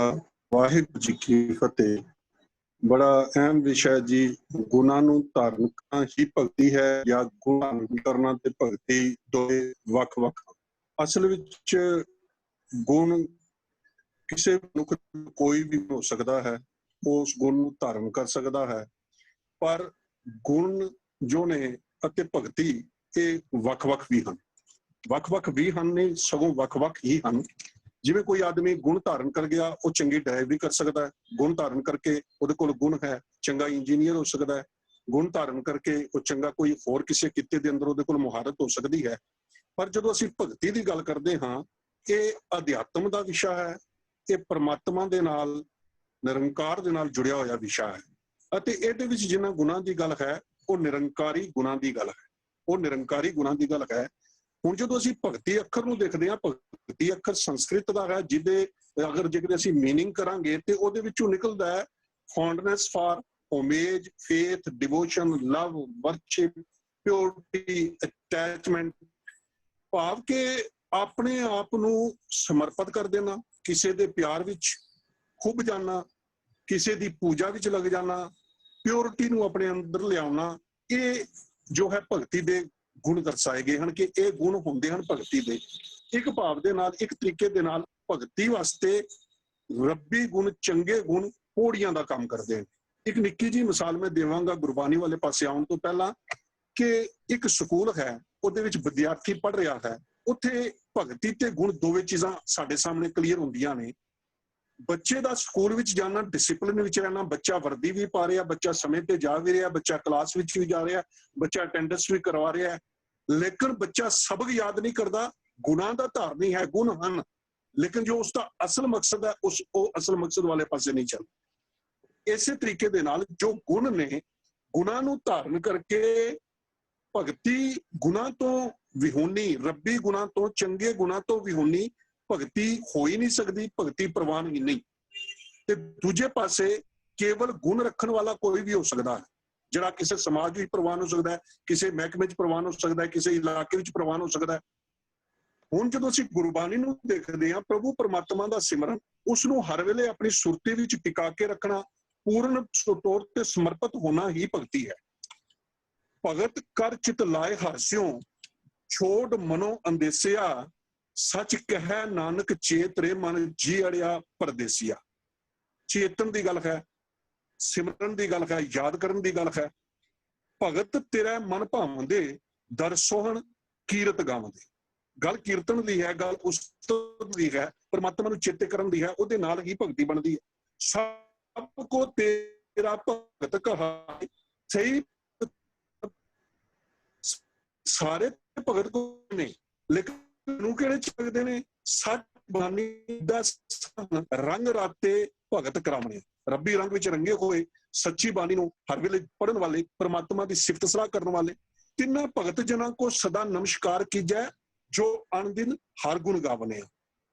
वाहिगुरू जी की फतेह। बड़ा अहम विषय जी। गुणां नूं धारण करना ही भगती है या गुण धारण करना ते भगती दोए ਵੱਖ-ਵੱਖ। असल विच गुण किसी मनुख कोई भी हो सकता है, उस गुण नूं धारण कर सकता है, पर गुण जो ने अते भगती ये ਵੱਖ-ਵੱਖ भी हैं। ਵੱਖ-ਵੱਖ भी हैं नहीं सगों ਵੱਖ-ਵੱਖ ही हैं। जिवें कोई आदमी गुण धारण कर गया वो चंगी ड्राइव भी कर सकता है, गुण धारण करके उहदे कोल गुण है चंगा इंजीनियर हो सकता है, गुण धारण करके वो चंगा कोई होर किसी किते दे अंदर उहदे कोल मुहारत हो सकती है। पर जदों असीं भगती की गल करते हाँ, ये अध्यात्म का विषय है, ये परमात्मा दे नाल निरंकार दे नाल जुड़िया होया विषय है। अते इहदे विच जिन्हां गुणां की गल है वो निरंकारी गुणां की गल है, वो निरंकारी गुणां की गल है। ਹੁਣ ਜਦੋਂ ਅਸੀਂ ਭਗਤੀ ਅੱਖਰ ਨੂੰ ਦੇਖਦੇ ਹਾਂ, ਭਗਤੀ ਅੱਖਰ ਸੰਸਕ੍ਰਿਤ ਦਾ ਹੈ, ਜਿਹਦੇ ਜੇਕਰ ਅਸੀਂ ਮੀਨਿੰਗ ਕਰਾਂਗੇ ਤੇ ਉਹਦੇ ਵਿੱਚੋਂ ਨਿਕਲਦਾ ਹੈ fondness for, homage, faith, devotion, love, worship, purity, attachment, ਭਾਵ ਕਿ ਆਪਣੇ ਆਪ ਨੂੰ ਸਮਰਪਿਤ ਕਰ ਦੇਣਾ, ਕਿਸੇ ਦੇ ਪਿਆਰ ਵਿੱਚ ਖੁੱਭ ਜਾਣਾ, ਕਿਸੇ ਦੀ ਪੂਜਾ ਵਿੱਚ ਲੱਗ ਜਾਣਾ, ਪਿਓਰਿਟੀ ਨੂੰ ਆਪਣੇ ਅੰਦਰ ਲਿਆਉਣਾ। ਇਹ ਜੋ ਹੈ ਭਗਤੀ ਦੇ ਗੁਣ ਦਰਸਾਏ ਗਏ ਹਨ ਕਿ ਇਹ ਗੁਣ ਹੁੰਦੇ ਹਨ ਭਗਤੀ ਦੇ। ਇੱਕ ਭਾਵ ਦੇ ਨਾਲ, ਇੱਕ ਤਰੀਕੇ ਦੇ ਨਾਲ ਭਗਤੀ ਵਾਸਤੇ ਰੱਬੀ ਗੁਣ, ਚੰਗੇ ਗੁਣ ਪੌੜੀਆਂ ਦਾ ਕੰਮ ਕਰਦੇ ਹਨ। ਇੱਕ ਨਿੱਕੀ ਜਿਹੀ ਮਿਸਾਲ ਮੈਂ ਦੇਵਾਂਗਾ ਗੁਰਬਾਣੀ ਵਾਲੇ ਪਾਸੇ ਆਉਣ ਤੋਂ ਪਹਿਲਾਂ, ਕਿ ਇੱਕ ਸਕੂਲ ਹੈ, ਉਹਦੇ ਵਿੱਚ ਵਿਦਿਆਰਥੀ ਪੜ੍ਹ ਰਿਹਾ ਹੈ, ਉੱਥੇ ਭਗਤੀ ਤੇ ਗੁਣ ਦੋਵੇਂ ਚੀਜ਼ਾਂ ਸਾਡੇ ਸਾਹਮਣੇ ਕਲੀਅਰ ਹੁੰਦੀਆਂ ਨੇ। ਬੱਚੇ ਦਾ ਸਕੂਲ ਵਿੱਚ ਜਾਣਾ, ਡਿਸਿਪਲਿਨ ਵਿੱਚ ਰਹਿਣਾ, ਬੱਚਾ ਵਰਦੀ ਵੀ ਪਾ ਰਿਹਾ, ਬੱਚਾ ਸਮੇਂ ਤੇ ਜਾ ਵੀ ਰਿਹਾ, ਬੱਚਾ ਕਲਾਸ ਵਿੱਚ ਵੀ ਜਾ ਰਿਹਾ, ਬੱਚਾ ਅਟੈਂਡੈਂਸ ਵੀ ਕਰਵਾ ਰਿਹਾ, ਲੇਕਿਨ ਬੱਚਾ ਸਬਕ ਯਾਦ ਨਹੀਂ ਕਰਦਾ। ਗੁਣਾਂ ਦਾ ਧਾਰਨੀ ਹੈ, ਗੁਣ ਹਨ, ਲੇਕਿਨ ਜੋ ਉਸਦਾ ਅਸਲ ਮਕਸਦ ਹੈ ਉਹ ਅਸਲ ਮਕਸਦ ਵਾਲੇ ਪਾਸੇ ਨਹੀਂ ਚੱਲਦਾ। ਇਸੇ ਤਰੀਕੇ ਦੇ ਨਾਲ ਜੋ ਗੁਣ ਨੇ, ਗੁਣਾਂ ਨੂੰ ਧਾਰਨ ਕਰਕੇ ਭਗਤੀ ਗੁਣਾਂ ਤੋਂ ਵਿਹੂਣੀ, ਰੱਬੀ ਗੁਣਾਂ ਤੋਂ, ਚੰਗੇ ਗੁਣਾਂ ਤੋਂ ਵਿਹੂਣੀ ਭਗਤੀ ਹੋ ਹੀ ਨਹੀਂ ਸਕਦੀ, ਭਗਤੀ ਪ੍ਰਵਾਨ ਹੀ ਨਹੀਂ। ਤੇ ਦੂਜੇ ਪਾਸੇ ਕੇਵਲ ਗੁਣ ਰੱਖਣ ਵਾਲਾ ਕੋਈ ਵੀ ਹੋ ਸਕਦਾ ਹੈ, ਜਿਹੜਾ ਕਿਸੇ ਸਮਾਜ ਵਿੱਚ ਪ੍ਰਵਾਨ ਹੋ ਸਕਦਾ ਹੈ, ਕਿਸੇ ਮਹਿਕਮੇ 'ਚ ਪ੍ਰਵਾਨ ਹੋ ਸਕਦਾ ਹੈ, ਕਿਸੇ ਇਲਾਕੇ ਵਿੱਚ ਪ੍ਰਵਾਨ ਹੋ ਸਕਦਾ ਹੈ। ਹੁਣ ਜਦੋਂ ਅਸੀਂ ਗੁਰਬਾਣੀ ਨੂੰ ਦੇਖਦੇ ਹਾਂ, ਪ੍ਰਭੂ ਪਰਮਾਤਮਾ ਦਾ ਸਿਮਰਨ, ਉਸ ਨੂੰ ਹਰ ਵੇਲੇ ਆਪਣੀ ਸੁਰਤੀ ਵਿੱਚ ਟਿਕਾ ਕੇ ਰੱਖਣਾ, ਪੂਰਨ ਤੌਰ ਤੇ ਸਮਰਪਿਤ ਹੋਣਾ ਹੀ ਭਗਤੀ ਹੈ। ਭਗਤ ਕਰ ਚਿਤ ਲਾਏ ਹਰਸਿਓ, ਛੋੜ ਮਨੋ ਅੰਦੇਸਿਆ, ਸੱਚ ਕਹਿ ਨਾਨਕ ਚੇਤ ਰੇ ਮਨ ਜੀ ਅੜਿਆ ਪਰਦੇਸੀਆ। ਚੇਤਨ ਦੀ ਗੱਲ ਹੈ, ਸਿਮਰਨ ਦੀ ਗੱਲ ਹੈ, ਯਾਦ ਕਰਨ ਦੀ ਗੱਲ ਹੈ। ਭਗਤ ਤੇਰਾ ਮਨ ਭਾਵੰਦੇ, ਦਰ ਸੋਹਣ ਕੀਰਤ ਗਾਵੰਦੇ। ਗੱਲ ਕੀਰਤਨ ਦੀ ਹੈ, ਗੱਲ ਉਸਤਤ ਦੀ ਹੈ, ਪਰਮਾਤਮਾ ਨੂੰ ਚੇਤੇ ਕਰਨ ਦੀ ਹੈ, ਉਹਦੇ ਨਾਲ ਹੀ ਭਗਤੀ ਬਣਦੀ ਹੈ। ਸਭ ਕੋ ਤੇਰਾ ਭਗਤ ਕਹਾਏ, ਸਹੀ ਸਾਰੇ ਭਗਤ ਕੋ ਨੇ, ਲੇਕਿਨ ਨੂੰ ਕਿਹੜੇ ਚੱਕਦੇ ਨੇ? ਸੱਚ ਬਾਣੀ ਦਾ ਰੰਗ ਰਾਤੇ ਭਗਤ ਕਰਾਵਣੇ, ਰੱਬੀ ਰੰਗ ਵਿੱਚ ਰੰਗੇ ਹੋਏ, ਸੱਚੀ ਬਾਣੀ ਨੂੰ ਹਰ ਵੇਲੇ ਪੜ੍ਹਨ ਵਾਲੇ, ਪਰਮਾਤਮਾ ਦੀ ਸਿਫਤ ਸਲਾਹ ਕਰਨ ਵਾਲੇ। ਤਿੰਨਾਂ ਭਗਤ ਜਨਾਂ ਕੋ ਸਦਾ ਨਮਸਕਾਰ ਕੀਜੈ, ਜੋ ਅਣਦਿਨ ਹਰ ਗੁਣ ਗਾਵਨੇ।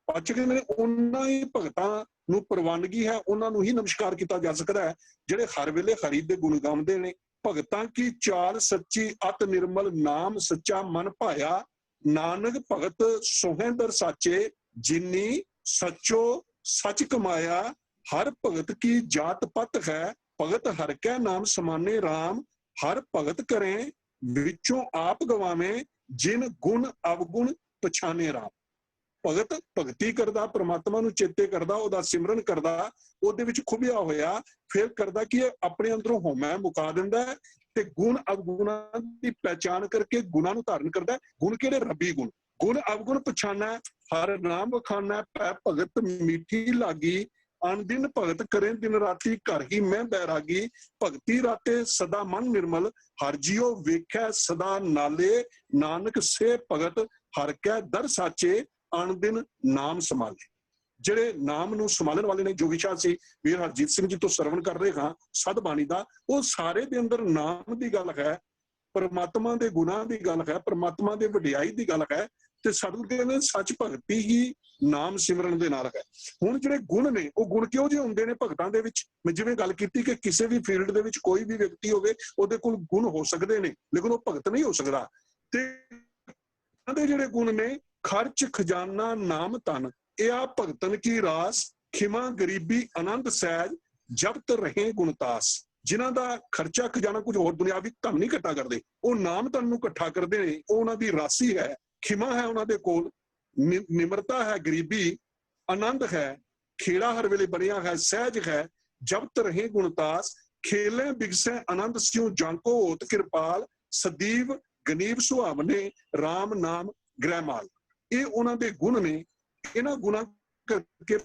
ਪਾਚਕ ਨੇ ਉਹਨਾਂ ਹੀ ਭਗਤਾਂ ਨੂੰ ਪ੍ਰਵਾਨਗੀ ਹੈ, ਉਹਨਾਂ ਨੂੰ ਹੀ ਨਮਸਕਾਰ ਕੀਤਾ ਜਾ ਸਕਦਾ ਹੈ ਜਿਹੜੇ ਹਰ ਵੇਲੇ ਹਰੀ ਦੇ ਗੁਣ ਗਾਉਂਦੇ ਨੇ। ਭਗਤਾਂ ਕੀ ਚਾਲ ਸੱਚੀ, ਅਤ ਨਿਰਮਲ, ਨਾਮ ਸੱਚਾ ਮਨ ਭਾਇਆ, ਨਾਨਕ ਭਗਤ ਸੋਹੇਂਦਰ ਸਾਚੇ, ਜਿਨੀ ਸੱਚੋ ਸੱਚ ਕਮਾਇਆ। ਹਰ ਭਗਤ ਕੀ ਜਾਤ ਪਤ ਹੈ, ਭਗਤ ਹਰ ਕੈ ਨਾਮ ਸਮਾਨੇ ਰਾਮ। ਹਰ ਭਗਤ ਕਰੇ ਵਿੱਚੋਂ ਆਪ ਗਵਾਵੇਂ, ਜਿਨ ਗੁਣ ਅਵਗੁਣ ਪਛਾਨੇ ਰਾਮ। ਭਗਤ ਭਗਤੀ ਕਰਦਾ, ਪ੍ਰਮਾਤਮਾ ਨੂੰ ਚੇਤੇ ਕਰਦਾ, ਉਹਦਾ ਸਿਮਰਨ ਕਰਦਾ, ਉਹਦੇ ਵਿੱਚ ਖੁੱਭਿਆ ਹੋਇਆ, ਫਿਰ ਕਰਦਾ ਕਿ ਆਪਣੇ ਅੰਦਰੋਂ ਹਉਮੈ ਮੁਕਾ ਦਿੰਦਾ ਹੈ ਤੇ ਗੁਣ ਅਵਗੁਣਾਂ ਦੀ ਪਹਿਚਾਣ ਕਰਕੇ ਗੁਣਾਂ ਨੂੰ ਧਾਰਨ ਕਰਦਾ। ਗੁਣ ਕਿਹੜੇ? ਰੱਬੀ ਗੁਣ। ਗੁਣ ਅਵਗੁਣ ਪਛਾਨਾ, ਹਰ ਨਾਮ ਵਖਾਨਾ, ਪੈ ਭਗਤ ਮੀਠੀ ਲਾਗੀ। ਅਣਦਿਨ ਭਗਤ ਕਰੇ ਦਿਨ ਰਾਤੀ, ਘਰ ਹੀ ਮੈਂ ਬੈਰਾਗੀ। ਭਗਤੀ ਰਾਤੇ ਸਦਾ ਮਨ ਨਿਰਮਲ, ਹਰ ਜੀਓ ਵੇਖੈ ਸਦਾ ਨਾਲੇ। ਨਾਨਕ ਸੇ ਭਗਤ ਹਰ ਕੈ ਦਰ ਸਾਚੇ, ਅਣਦਿਨ ਨਾਮ ਸੰਭਾਲੇ। ਜਿਹੜੇ ਨਾਮ ਨੂੰ ਸੰਭਾਲਣ ਵਾਲੇ ਨੇ, ਜੋ ਵਿਸ਼ਾ ਸੀ ਵੀਰ ਹਰਜੀਤ ਸਿੰਘ ਜੀ ਤੋਂ ਸਰਵਣ ਕਰ ਰਹੇ ਹਾਂ ਸਦ ਬਾਣੀ ਦਾ, ਉਹ ਸਾਰੇ ਦੇ ਅੰਦਰ ਨਾਮ ਦੀ ਗੱਲ ਹੈ, ਪਰਮਾਤਮਾ ਦੇ ਗੁਣਾਂ ਦੀ ਗੱਲ ਹੈ, ਪਰਮਾਤਮਾ ਦੇ ਵਡਿਆਈ ਦੀ ਗੱਲ ਹੈ। ਤੇ ਸਤਿਗੁਰੂ ਕਹਿੰਦੇ ਨੇ ਸੱਚ ਭਗਤੀ ਹੀ ਨਾਮ ਸਿਮਰਨ ਦੇ ਨਾਲ ਹੈ। ਹੁਣ ਜਿਹੜੇ ਗੁਣ ਨੇ, ਉਹ ਗੁਣ ਕਿਉਂ ਜਿਹੇ ਹੁੰਦੇ ਨੇ ਭਗਤਾਂ ਦੇ ਵਿੱਚ? ਮੈਂ ਜਿਵੇਂ ਗੱਲ ਕੀਤੀ ਕਿ ਕਿਸੇ ਵੀ ਫੀਲਡ ਦੇ ਵਿੱਚ ਕੋਈ ਵੀ ਵਿਅਕਤੀ ਹੋਵੇ, ਉਹਦੇ ਕੋਲ ਗੁਣ ਹੋ ਸਕਦੇ ਨੇ, ਲੇਕਿਨ ਉਹ ਭਗਤ ਨਹੀਂ ਹੋ ਸਕਦਾ। ਤੇ ਦੇ ਜਿਹੜੇ ਗੁਣ ਨੇ, ਖਰਚ ਖਜ਼ਾਨਾ ਨਾਮ ਧਨ, ਇਹ ਆ ਭਗਤਨ ਕੀ ਰਾਸ। ਖਿਮਾ ਗਰੀਬੀ ਆਨੰਦ ਸਹਿਜ, ਜਪਤ ਰਹੇ ਗੁਣਤਾਸ। ਜਿਨ੍ਹਾਂ ਦਾ ਖਰਚਾ ਖਜ਼ਾਨਾ ਕੁਝ ਹੋਰ ਦੁਨਿਆਵੀ ਧਨ ਨਹੀਂ ਇਕੱਠਾ ਕਰਦੇ, ਉਹ ਨਾਮ ਧਨ ਨੂੰ ਇਕੱਠਾ ਕਰਦੇ ਨੇ। ਉਹ ਉਹਨਾਂ ਦੀ ਰਾਸੀ ਹੈ, ਖਿਮਾ ਹੈ ਉਹਨਾਂ ਦੇ ਕੋਲ, ਨਿਮਰਤਾ ਹੈ, ਗਰੀਬੀ, ਆਨੰਦ ਹੈ, ਖੇੜਾ ਹਰ ਵੇਲੇ ਬਣਿਆ ਹੈ, ਸਹਿਜ ਹੈ, ਜਪਤ ਰਹੇ ਗੁਣਤਾਸ। ਖੇਲੇ ਬਿਗਸੈ ਆਨੰਦ ਸਿਉ, ਜਾਂਕੋ ਹੋਤ ਕਿਰਪਾਲ। ਸਦੀਵ ਗਨੀਵ ਸੁਹਾਵਨੇ, ਰਾਮ ਨਾਮ ਗ੍ਰਹਿਮਾਲ। ਇਹ ਉਹਨਾਂ ਦੇ ਗੁਣ ਨੇ। ਇਹਨਾਂ ਗੁਣਾਂ ਕਰਕੇ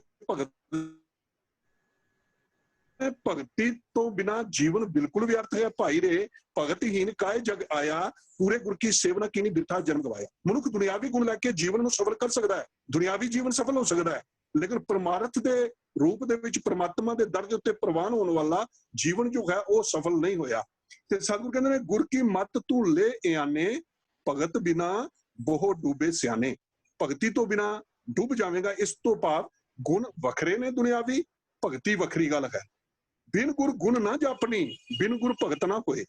ਭਗਤੀ ਤੋਂ ਬਿਨਾਂ ਜੀਵਨ ਬਿਲਕੁਲ ਵਿਅਰਥ ਹੈ। ਭਾਈ ਰੇ ਭਗਤਹੀਨ ਕਾਇ ਜਗ ਆਇਆ, ਪੂਰੇ ਗੁਰ ਕੀ ਸੇਵਨਾ ਕੀਨੀ ਬਿਰਥਾ ਜਨਮ ਗਵਾਇਆ। ਮਨੁੱਖ ਦੁਨਿਆਵੀ ਗੁਣ ਲੈ ਕੇ ਜੀਵਨ ਨੂੰ ਸਫਲ ਕਰ ਸਕਦਾ ਹੈ, ਦੁਨਿਆਵੀ ਜੀਵਨ ਸਫਲ ਹੋ ਸਕਦਾ ਹੈ, ਲੇਕਿਨ ਪਰਮਾਰਥ ਦੇ ਰੂਪ ਦੇ ਵਿੱਚ ਪਰਮਾਤਮਾ ਦੇ ਦਰ ਦੇ ਉੱਤੇ ਪ੍ਰਵਾਨ ਹੋਣ ਵਾਲਾ ਜੀਵਨ ਜੋ ਹੈ ਉਹ ਸਫਲ ਨਹੀਂ ਹੋਇਆ। ਤੇ ਸਤਿਗੁਰੂ ਕਹਿੰਦੇ ਨੇ ਗੁਰ ਕੀ ਮੱਤ ਤੂੰ ਲੈ ਇਆਨੇ, ਭਗਤ ਬਿਨਾ ਬਹੁ ਡੂਬੇ ਸਿਆਣੇ। ਭਗਤੀ ਤੋਂ ਬਿਨਾ ਡੁੱਬ ਜਾਵੇਗਾ। ਇਸ ਤੋਂ ਭਾਵ ਗੁਣ ਵੱਖਰੇ ਨੇ ਦੁਨਿਆਵੀ, ਭਗਤੀ ਵੱਖਰੀ ਗੱਲ ਹੈ। ਬਿਨ ਗੁਰ ਗੁਣ ਨਾ ਜਾਪਣੀ, ਬਿਨ ਗੁਰ ਭਗਤ ਨਾ ਹੋਏ।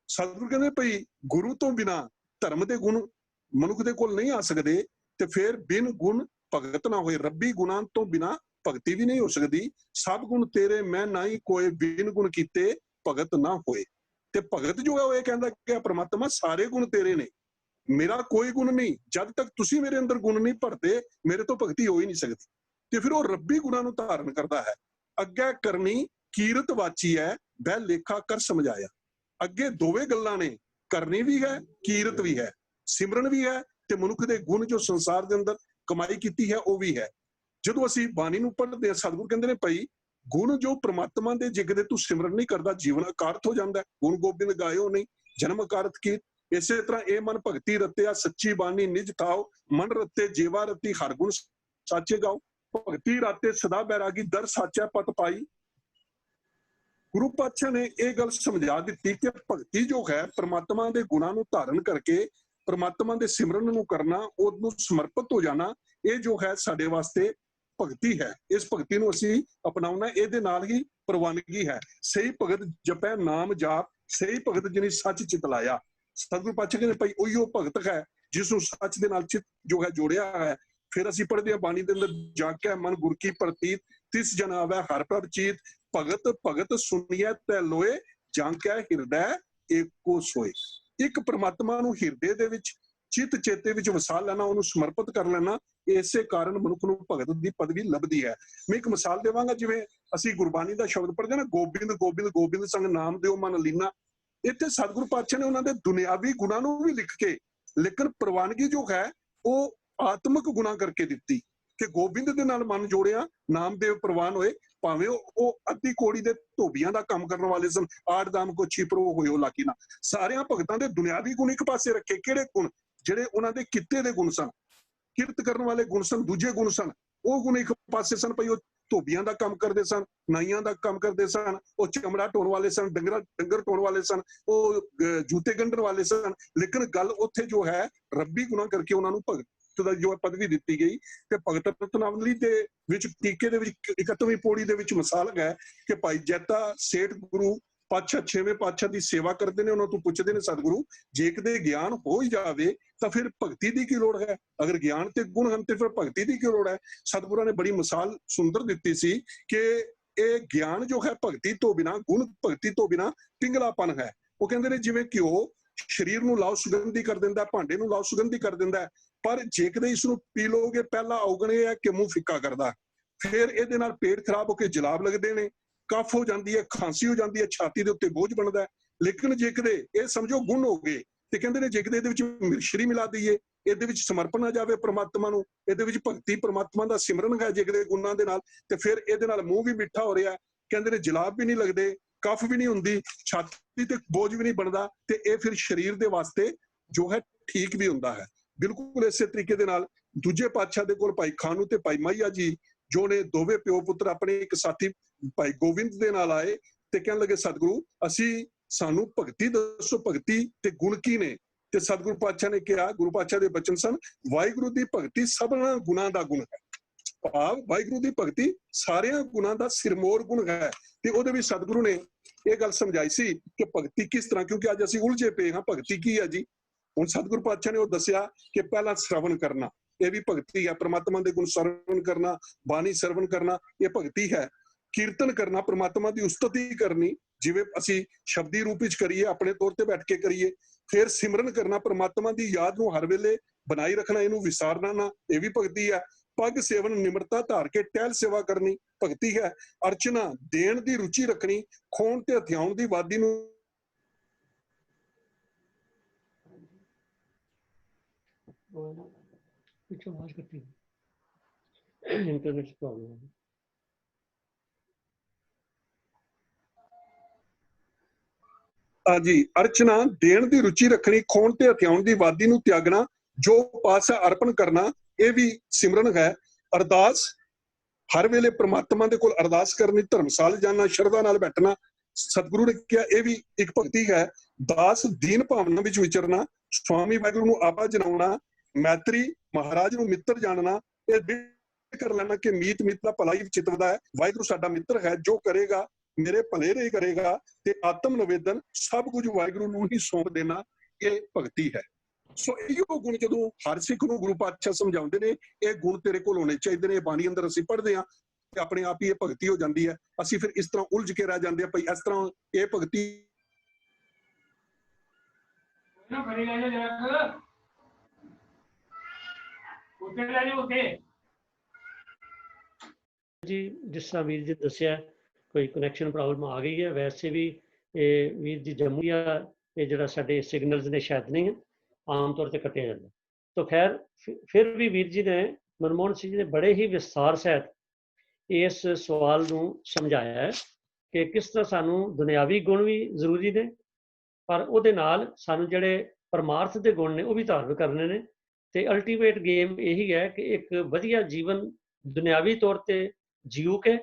ਸਤਿਗੁਰੂ ਕਹਿੰਦੇ ਭਈ ਗੁਰੂ ਤੋਂ ਬਿਨਾ ਧਰਮ ਦੇ ਗੁਣ ਮਨੁੱਖ ਦੇ ਕੋਲ ਨਹੀਂ ਆ ਸਕਦੇ, ਤੇ ਫਿਰ ਬਿਨ ਗੁਣ ਭਗਤ ਨਾ ਹੋਏ। ਰੱਬੀ ਗੁਣਾਂ ਤੋਂ ਬਿਨਾ ਭਗਤੀ ਵੀ ਨਹੀਂ ਹੋ ਸਕਦੀ। ਸਭ ਗੁਣ ਤੇਰੇ ਮੈਂ ਨਾਹੀ ਕੋਏ, ਬਿਨ ਗੁਣ ਕੀਤੇ ਭਗਤ ਨਾ ਹੋਏ। ਤੇ ਭਗਤ ਜੋ ਹੈ ਉਹ ਇਹ ਕਹਿੰਦਾ ਕਿ ਪ੍ਰਮਾਤਮਾ ਸਾਰੇ ਗੁਣ ਤੇਰੇ ਨੇ, ਮੇਰਾ ਕੋਈ ਗੁਣ ਨਹੀਂ। ਜਦ ਤੱਕ ਤੁਸੀਂ ਮੇਰੇ ਅੰਦਰ ਗੁਣ ਨਹੀਂ ਭਰਦੇ, ਮੇਰੇ ਤੋਂ ਭਗਤੀ ਹੋ ਹੀ ਨਹੀਂ ਸਕਦੀ। ਤੇ ਫਿਰ ਉਹ ਰੱਬੀ ਗੁਣਾਂ ਨੂੰ ਧਾਰਨ ਕਰਦਾ ਹੈ। ਅੱਗੇ ਕਰਨੀ ਕੀਰਤ ਵਾਚੀ ਹੈ, ਬਹਿ ਲੇਖਾ ਕਰ ਸਮਝਾਇਆ। ਅੱਗੇ ਦੋਵੇਂ ਗੱਲਾਂ ਨੇ, ਕਰਨੀ ਵੀ ਹੈ, ਕੀਰਤ ਵੀ ਹੈ, ਸਿਮਰਨ ਵੀ ਹੈ, ਤੇ ਮਨੁੱਖ ਦੇ ਗੁਣ ਜੋ ਸੰਸਾਰ ਦੇ ਅੰਦਰ ਕਮਾਈ ਕੀਤੀ ਹੈ ਉਹ ਵੀ ਹੈ। ਜਦੋਂ ਅਸੀਂ ਬਾਣੀ ਨੂੰ ਪੜ੍ਹਦੇ ਹਾਂ, ਸਤਿਗੁਰੂ ਕਹਿੰਦੇ ਨੇ ਭਾਈ ਗੁਣ ਜੋ ਪ੍ਰਮਾਤਮਾ ਦੇ ਜਿਗਦੇ ਤੂੰ ਸਿਮਰਨ ਨਹੀਂ ਕਰਦਾ, ਜੀਵਨ ਅਕਾਰਥ ਹੋ ਜਾਂਦਾ। ਗੁਣ ਗੋਬਿੰਦ ਗਾਇਓ ਨਹੀਂ, ਜਨਮ ਅਕਾਰਥ ਕੀ। ਇਸੇ ਤਰ੍ਹਾਂ ਇਹ ਮਨ ਭਗਤੀ ਰਤਿਆ, ਸੱਚੀ ਬਾਣੀ ਨਿਜ ਥਾਓ, ਮਨ ਰਤੇ ਜੀਵਾ ਰਤੀ, ਹਰ ਗੁਣ ਸਾਚੇ ਗਾਓ। ਭਗਤੀ ਰਾਤੇ ਸਦਾ ਬੈਰਾਗੀ, ਦਰ ਸਾਚਾ ਪਤ ਪਾਈ। ਗੁਰੂ ਪਾਤਸ਼ਾਹ ਨੇ ਇਹ ਗੱਲ ਸਮਝਾ ਦਿੱਤੀ ਕਿ ਭਗਤੀ ਜੋ ਹੈ ਪ੍ਰਮਾਤਮਾ ਦੇ ਗੁਣਾਂ ਨੂੰ ਧਾਰਨ ਕਰਕੇ ਪ੍ਰਮਾਤਮਾ ਦੇ ਸਿਮਰਨ ਨੂੰ ਕਰਨਾ, ਉਹਨੂੰ ਸਮਰਪਿਤ ਹੋ ਜਾਣਾ, ਇਹ ਜੋ ਹੈ ਸਾਡੇ ਵਾਸਤੇ ਭਗਤੀ ਹੈ। ਇਸ ਭਗਤੀ ਨੂੰ ਅਸੀਂ ਅਪਣਾਉਣਾ, ਇਹਦੇ ਨਾਲ ਹੀ ਪ੍ਰਵਾਨਗੀ ਹੈ। ਸਹੀ ਭਗਤ ਜਪੈ ਨਾਮ ਜਾਪ, ਸਹੀ ਭਗਤ ਜਿਨੀ ਸੱਚ ਚਿਤ ਲਾਇਆ। ਸਤਿਗੁਰੂ ਪਾਤਸ਼ਾਹ ਕਹਿੰਦੇ ਭਾਈ ਉਹੀ ਉਹ ਭਗਤ ਹੈ ਜਿਸ ਨੂੰ ਸੱਚ ਦੇ ਨਾਲ ਚਿਤ ਜੋ ਹੈ ਜੋੜਿਆ ਹੈ। ਫਿਰ ਅਸੀਂ ਪੜ੍ਹਦੇ ਹਾਂ ਬਾਣੀ ਦੇ ਅੰਦਰ, ਜਾਗਿਆ ਮਨ ਗੁਰ ਕੀ ਪ੍ਰਤੀਤ, ਤਿਸ ਜਨ ਆਵੈ ਹਰਿ ਪ੍ਰਭ ਚੀਤ। ਭਗਤ ਭਗਤ ਸੁਣੀਐ ਤੈ ਲੋਏ, ਜਾਂਕੈ ਹਿਰਦੈ ਏਕੋ ਸੋਏ। ਇੱਕ ਪ੍ਰਮਾਤਮਾ ਨੂੰ ਹਿਰਦੇ ਦੇ ਵਿੱਚ ਚਿੱਤ ਚੇਤੇ ਵਿੱਚ ਵਸਾ ਲੈਣਾ, ਉਹਨੂੰ ਸਮਰਪਿਤ ਕਰ ਲੈਣਾ, ਇਸੇ ਕਾਰਨ ਮਨੁੱਖ ਨੂੰ ਭਗਤ ਦੀ ਪਦਵੀ ਲੱਭਦੀ ਹੈ। ਮੈਂ ਇੱਕ ਮਿਸਾਲ ਦੇਵਾਂਗਾ, ਜਿਵੇਂ ਅਸੀਂ ਗੁਰਬਾਣੀ ਦਾ ਸ਼ਬਦ ਪੜ੍ਹਦੇ ਨਾ, ਗੋਬਿੰਦ ਗੋਬਿੰਦ ਗੋਬਿੰਦ ਸੰਗ ਨਾਮ ਦਿਓ ਮਨ ਲੀਨਾ। ਇੱਥੇ ਸਤਿਗੁਰੂ ਪਾਤਸ਼ਾਹ ਨੇ ਉਹਨਾਂ ਦੇ ਦੁਨਿਆਵੀ ਗੁਣਾਂ ਨੂੰ ਵੀ ਲਿਖ ਕੇ, ਲੇਕਿਨ ਪ੍ਰਵਾਨਗੀ ਜੋ ਹੈ ਉਹ ਆਤਮਿਕ ਗੁਣਾਂ ਕਰਕੇ ਦਿੱਤੀ ਕਿ ਗੋਬਿੰਦ ਦੇ ਨਾਲ ਮਨ ਜੋੜਿਆ, ਨਾਮਦੇਵ ਪ੍ਰਵਾਨ ਹੋਏ। ਭਾਵੇਂ ਉਹ ਅੱਧੀ ਕੋੜੀ ਦੇ ਧੋਬੀਆਂ ਦਾ ਕੰਮ ਕਰਨ ਵਾਲੇ ਸਨ, ਆੜ ਦਾਮ ਕੋ ਛਿਪਰੋ ਹੋਇਓ ਲਾਕੀ ਨਾ। ਸਾਰਿਆਂ ਭਗਤਾਂ ਦੇ ਦੁਨਿਆਵੀ ਗੁਣ ਇੱਕ ਪਾਸੇ ਰੱਖੇ। ਕਿਹੜੇ ਗੁਣ? ਜਿਹੜੇ ਉਹਨਾਂ ਦੇ ਕਿੱਤੇ ਦੇ ਗੁਣ ਸਨ, ਕਿਰਤ ਕਰਨ ਵਾਲੇ ਗੁਣ ਸਨ, ਦੂਜੇ ਗੁਣ ਸਨ, ਉਹ ਗੁਣ ਇੱਕ ਪਾਸੇ ਸਨ। ਭਈ ਉਹ ਧੋਬੀਆਂ ਦਾ ਕੰਮ ਕਰਦੇ ਸਨ, ਨਾਈਆਂ ਦਾ ਕੰਮ ਕਰਦੇ ਸਨ, ਉਹ ਚਮੜਾ ਢੋਣ ਵਾਲੇ ਸਨ, ਡੰਗਰ ਢੋਣ ਵਾਲੇ ਸਨ, ਉਹ ਜੂਤੇ ਗੰਢਣ ਵਾਲੇ ਸਨ। ਲੇਕਿਨ ਗੱਲ ਉੱਥੇ ਜੋ ਹੈ ਰੱਬੀ ਗੁਣਾਂ ਕਰਕੇ ਉਹਨਾਂ ਨੂੰ ਭਗਤ ਦਾ ਜੋ ਪਦਵੀ ਦਿੱਤੀ ਗਈ। ਤੇ ਭਗਤ ਰਤਨਾਵਲੀ ਦੇ ਵਿੱਚ ਟੀਕੇ ਦੇ ਵਿੱਚ 31ਵੀਂ ਪੌੜੀ ਦੇ ਵਿੱਚ ਮਿਸਾਲ ਹੈ ਕਿ ਭਾਈ ਜੈਤਾ ਸੇਠ ਗੁਰੂ ਪਾਤਸ਼ਾਹ 6ਵੇਂ ਪਾਤਸ਼ਾਹ ਦੀ ਸੇਵਾ ਕਰਦੇ ਨੇ, ਉਹਨਾਂ ਤੋਂ ਪੁੱਛਦੇ ਨੇ ਸਤਿਗੁਰੂ ਜੇ ਕਿਤੇ ਗਿਆਨ ਹੋ ਹੀ ਜਾਵੇ ਤਾਂ ਫਿਰ ਭਗਤੀ ਦੀ ਕੀ ਲੋੜ ਹੈ? ਅਗਰ ਗਿਆਨ ਤੇ ਗੁਣ ਹਨ ਤੇ ਫਿਰ ਭਗਤੀ ਦੀ ਕੀ ਲੋੜ ਹੈ? ਸਤਿਗੁਰਾਂ ਨੇ ਬੜੀ ਮਿਸਾਲ ਸੁੰਦਰ ਦਿੱਤੀ ਸੀ ਕਿ ਇਹ ਗਿਆਨ ਜੋ ਹੈ ਭਗਤੀ ਤੋਂ ਬਿਨਾ, ਗੁਣ ਭਗਤੀ ਤੋਂ ਬਿਨਾ ਪਿੰਗਲਾਪਨ ਹੈ। ਉਹ ਕਹਿੰਦੇ ਨੇ ਜਿਵੇਂ ਘਿਓ ਸਰੀਰ ਨੂੰ ਲਾਓ ਸੁਗੰਧੀ ਕਰ ਦਿੰਦਾ, ਭਾਂਡੇ ਨੂੰ ਲਾਓ ਸੁਗੰਧੀ ਕਰ ਦਿੰਦਾ, ਪਰ ਜੇ ਕਦੇ ਇਸ ਨੂੰ ਪੀ ਲੋਗੇ ਪਹਿਲਾ ਔਗਣ ਇਹ ਹੈ ਕਿ ਮੂੰਹ ਫਿੱਕਾ ਕਰਦਾ, ਫਿਰ ਇਹਦੇ ਨਾਲ ਪੇਟ ਖਰਾਬ ਹੋ ਕੇ ਜਲਾਬ ਲੱਗਦੇ ਨੇ, ਕਫ ਹੋ ਜਾਂਦੀ ਹੈ, ਖਾਂਸੀ ਹੋ ਜਾਂਦੀ ਹੈ, ਛਾਤੀ ਦੇ ਉੱਤੇ ਬੋਝ ਬਣਦਾ ਹੈ। ਲੇਕਿਨ ਜੇ ਕਦੇ ਇਹ ਸਮਝੋ ਗੁਣ ਹੋ ਗਏ ਤੇ ਕਹਿੰਦੇ ਨੇ ਜੇ ਕਦੇ ਇਹਦੇ ਵਿੱਚ ਮਿਸ਼ਰੀ ਮਿਲਾ ਦਈਏ, ਇਹਦੇ ਵਿੱਚ ਸਮਰਪਣ ਆ ਜਾਵੇ ਪ੍ਰਮਾਤਮਾ ਨੂੰ, ਇਹਦੇ ਵਿੱਚ ਭਗਤੀ ਪ੍ਰਮਾਤਮਾ ਦਾ ਸਿਮਰਨ ਹੈ ਜੇ ਕਦੇ ਗੁਣਾਂ ਦੇ ਨਾਲ, ਤੇ ਫਿਰ ਇਹਦੇ ਨਾਲ ਮੂੰਹ ਵੀ ਮਿੱਠਾ ਹੋ ਰਿਹਾ। ਕਹਿੰਦੇ ਨੇ ਜਲਾਬ ਵੀ ਨਹੀਂ ਲੱਗਦੇ, ਕਫ ਵੀ ਨਹੀਂ ਹੁੰਦੀ, ਛਾਤੀ ਤੇ ਬੋਝ ਵੀ ਨਹੀਂ ਬਣਦਾ, ਤੇ ਇਹ ਫਿਰ ਸਰੀਰ ਦੇ ਵਾਸਤੇ ਜੋ ਹੈ ਠੀਕ ਵੀ ਹੁੰਦਾ ਹੈ। ਬਿਲਕੁਲ ਇਸੇ ਤਰੀਕੇ ਦੇ ਨਾਲ ਦੂਜੇ ਪਾਤਸ਼ਾਹ ਦੇ ਕੋਲ ਭਾਈ ਖਾਨੂ ਤੇ ਭਾਈ ਮਾਈਆ ਜੀ ਜੋ ਨੇ ਦੋਵੇਂ ਪਿਓ ਪੁੱਤਰ ਆਪਣੇ ਇੱਕ ਸਾਥੀ ਭਾਈ ਗੋਬਿੰਦ ਦੇ ਨਾਲ ਆਏ ਤੇ ਕਹਿਣ ਲੱਗੇ ਸਤਿਗੁਰੂ ਸਾਨੂੰ ਭਗਤੀ ਦੱਸੋ, ਭਗਤੀ ਤੇ ਗੁਣ ਕੀ ਨੇ? ਤੇ ਸਤਿਗੁਰੂ ਪਾਤਸ਼ਾਹ ਨੇ ਕਿਹਾ, ਗੁਰੂ ਪਾਤਸ਼ਾਹ ਦੇ ਬਚਨ ਸਨ, ਵਾਹਿਗੁਰੂ ਦੀ ਭਗਤੀ ਸਭਨਾਂ ਗੁਣਾਂ ਦਾ ਗੁਣ ਹੈ। ਭਾਵ ਵਾਹਿਗੁਰੂ ਦੀ ਭਗਤੀ ਸਾਰਿਆਂ ਗੁਣਾਂ ਦਾ ਸਿਰਮੌਰ ਗੁਣ ਹੈ। ਤੇ ਉਹਦੇ ਵਿੱਚ ਸਤਿਗੁਰੂ ਨੇ ਇਹ ਗੱਲ ਸਮਝਾਈ ਸੀ ਕਿ ਭਗਤੀ ਕਿਸ ਤਰ੍ਹਾਂ, ਕਿਉਂਕਿ ਅੱਜ ਅਸੀਂ ਉਲਝੇ ਪਏ ਹਾਂ ਭਗਤੀ ਕੀ ਹੈ ਜੀ। ਹੁਣ ਸਤਿਗੁਰੂ ਪਾਤਸ਼ਾਹ ਨੇ ਉਹ ਦੱਸਿਆ ਕਿ ਪਹਿਲਾਂ ਸ਼ਰਵਣ ਕਰਨਾ, ਇਹ ਵੀ ਭਗਤੀ ਹੈ। ਪ੍ਰਮਾਤਮਾ ਦੇ ਗੁਣ ਸਰਵਣ ਕਰਨਾ, ਬਾਣੀ ਸਰਵਣ ਕਰਨਾ, ਇਹ ਭਗਤੀ ਹੈ। ਕੀਰਤਨ ਕਰਨਾ, ਪ੍ਰਮਾਤਮਾ ਦੀ ਉਸਤਤੀ ਕਰਨੀ, ਜਿਵੇਂ ਅਸੀਂ ਸ਼ਬਦੀ ਰੂਪ ਵਿੱਚ ਕਰੀਏ, ਆਪਣੇ ਤੌਰ ਤੇ ਬੈਠ ਕੇ ਕਰੀਏ। ਫਿਰ ਸਿਮਰਨ ਕਰਨਾ, ਪ੍ਰਮਾਤਮਾ ਦੀ ਯਾਦ ਨੂੰ ਹਰ ਵੇਲੇ ਬਣਾਈ ਰੱਖਣਾ, ਇਹਨੂੰ ਵਿਸਾਰਨਾ ਨਾ, ਇਹ ਵੀ ਭਗਤੀ ਹੈ। ਪੱਗ ਸੇਵਨ, ਨਿਮਰਤਾ ਧਾਰ ਕੇ ਟਹਿਲ ਸੇਵਾ ਕਰਨੀ ਭਗਤੀ ਹੈ। ਅਰਚਨਾ, ਦੇਣ ਦੀ ਰੁਚੀ ਰੱਖਣੀ, ਖੋਣ ਤੇ ਹਥਿਆਉਣ ਦੀ ਵਾਦੀ ਨੂੰ पीछे आवाज करती इंटरनेट प्रॉब्लम है। ਜੀ ਅਰਚਨਾ, ਦੇਣ ਦੀ ਰੁਚੀ ਰੱਖਣੀ, ਖੋਣ ਤੇ ਹਥਿਆਉਣ ਦੀ ਵਾਦੀ ਨੂੰ ਤਿਆਗਣਾ, ਜੋ ਪਾਸ ਹੈ ਅਰਪਣ ਕਰਨਾ, ਇਹ ਵੀ ਸਿਮਰਨ ਹੈ। ਅਰਦਾਸ, ਹਰ ਵੇਲੇ ਪ੍ਰਮਾਤਮਾ ਦੇ ਕੋਲ ਅਰਦਾਸ ਕਰਨੀ, ਧਰਮਸਾਲ ਜਾਣਾ, ਸ਼ਰਧਾ ਨਾਲ ਬੈਠਣਾ, ਸਤਿਗੁਰੂ ਨੇ ਕਿਹਾ ਇਹ ਵੀ ਇੱਕ ਭਗਤੀ ਹੈ। ਦਾਸ, ਦੀਨ ਭਾਵਨਾ ਵਿੱਚ ਵਿਚਰਨਾ, ਸਵਾਮੀ ਵਾਹਿਗੁਰੂ ਨੂੰ ਆਪਾ ਜਨਾਉਣਾ, ਮੈਤਰੀ ਮਹਾਰਾਜ ਨੂੰ ਮਿੱਤਰ ਜਾਣਨਾ, ਇਹ ਕਰ ਲੈਣਾ ਕਿ ਮੀਤ ਮਿੱਤਰਾ ਭਲਾ ਹੀ ਚਿਤਵਦਾ ਹੈ। ਵਾਹਿਗੁਰੂ ਸਾਡਾ ਮਿੱਤਰ ਹੈ, ਜੋ ਕਰੇਗਾ ਮੇਰੇ ਭਲੇ ਲਈ ਕਰੇਗਾ, ਤੇ ਆਤਮ ਨਿਵੇਦਨ ਸਭ ਕੁਝ ਵਾਹਿਗੁਰੂ ਨੂੰ ਹੀ ਸੌਂਪ ਦੇਣਾ, ਇਹ ਭਗਤੀ ਹੈ। ਸੋ ਇਹੋ ਗੁਣ ਜਦੋਂ ਹਰ ਸਿੱਖ ਨੂੰ ਗੁਰੂ ਪਾਤਸ਼ਾਹ ਸਮਝਾਉਂਦੇ ਨੇ, ਇਹ ਗੁਣ ਤੇਰੇ ਕੋਲ ਹੋਣੇ ਚਾਹੀਦੇ ਨੇ। ਬਾਣੀ ਅੰਦਰ ਅਸੀਂ ਪੜ੍ਹਦੇ ਹਾਂ ਤੇ ਆਪਣੇ ਆਪ ਹੀ ਇਹ ਭਗਤੀ ਹੋ ਜਾਂਦੀ ਹੈ। ਅਸੀਂ ਫਿਰ ਇਸ ਤਰ੍ਹਾਂ ਉਲਝ ਕੇ ਰਹਿ ਜਾਂਦੇ ਆ, ਭਈ ਇਸ ਤਰ੍ਹਾਂ ਇਹ ਭਗਤੀ ਜੀ। ਜਿਸ ਤਰ੍ਹਾਂ ਵੀਰ ਜੀ ਦੱਸਿਆ, ਕੋਈ ਕਨੈਕਸ਼ਨ ਪ੍ਰੋਬਲਮ ਆ ਗਈ ਹੈ। ਵੈਸੇ ਵੀ ਇਹ ਵੀਰ ਜੀ ਜੰਮੂ ਆ, ਇਹ ਜਿਹੜਾ ਸਾਡੇ ਸਿਗਨਲਸ ਨੇ ਸ਼ਾਇਦ ਨਹੀਂ ਆਮ ਤੌਰ ਤੇ ਕੱਟਿਆ ਜਾਂਦਾ। ਤਾਂ ਖੈਰ ਫਿਰ ਵੀ ਵੀਰ ਜੀ ਨੇ, ਮਨਮੋਹਨ ਸਿੰਘ ਜੀ ਨੇ ਬੜੇ ਹੀ ਵਿਸਥਾਰ ਸਹਿਤ ਇਸ ਸਵਾਲ ਨੂੰ ਸਮਝਾਇਆ ਹੈ ਕਿ ਕਿਸ ਤਰ੍ਹਾਂ ਸਾਨੂੰ ਦੁਨਿਆਵੀ ਗੁਣ ਵੀ ਜ਼ਰੂਰੀ ਨੇ, ਪਰ ਉਹਦੇ ਨਾਲ ਸਾਨੂੰ ਜਿਹੜੇ ਪਰਮਾਰਥ ਦੇ ਗੁਣ ਨੇ ਉਹ ਵੀ ਧਾਰਨ ਕਰਨੇ ਨੇ। ਤੇ ਅਲਟੀਮੇਟ ਗੇਮ ਇਹੀ ਹੈ ਕਿ ਇੱਕ ਵਧੀਆ ਜੀਵਨ ਦੁਨਿਆਵੀ ਤੌਰ ਤੇ ਜੀਉ ਕੇ,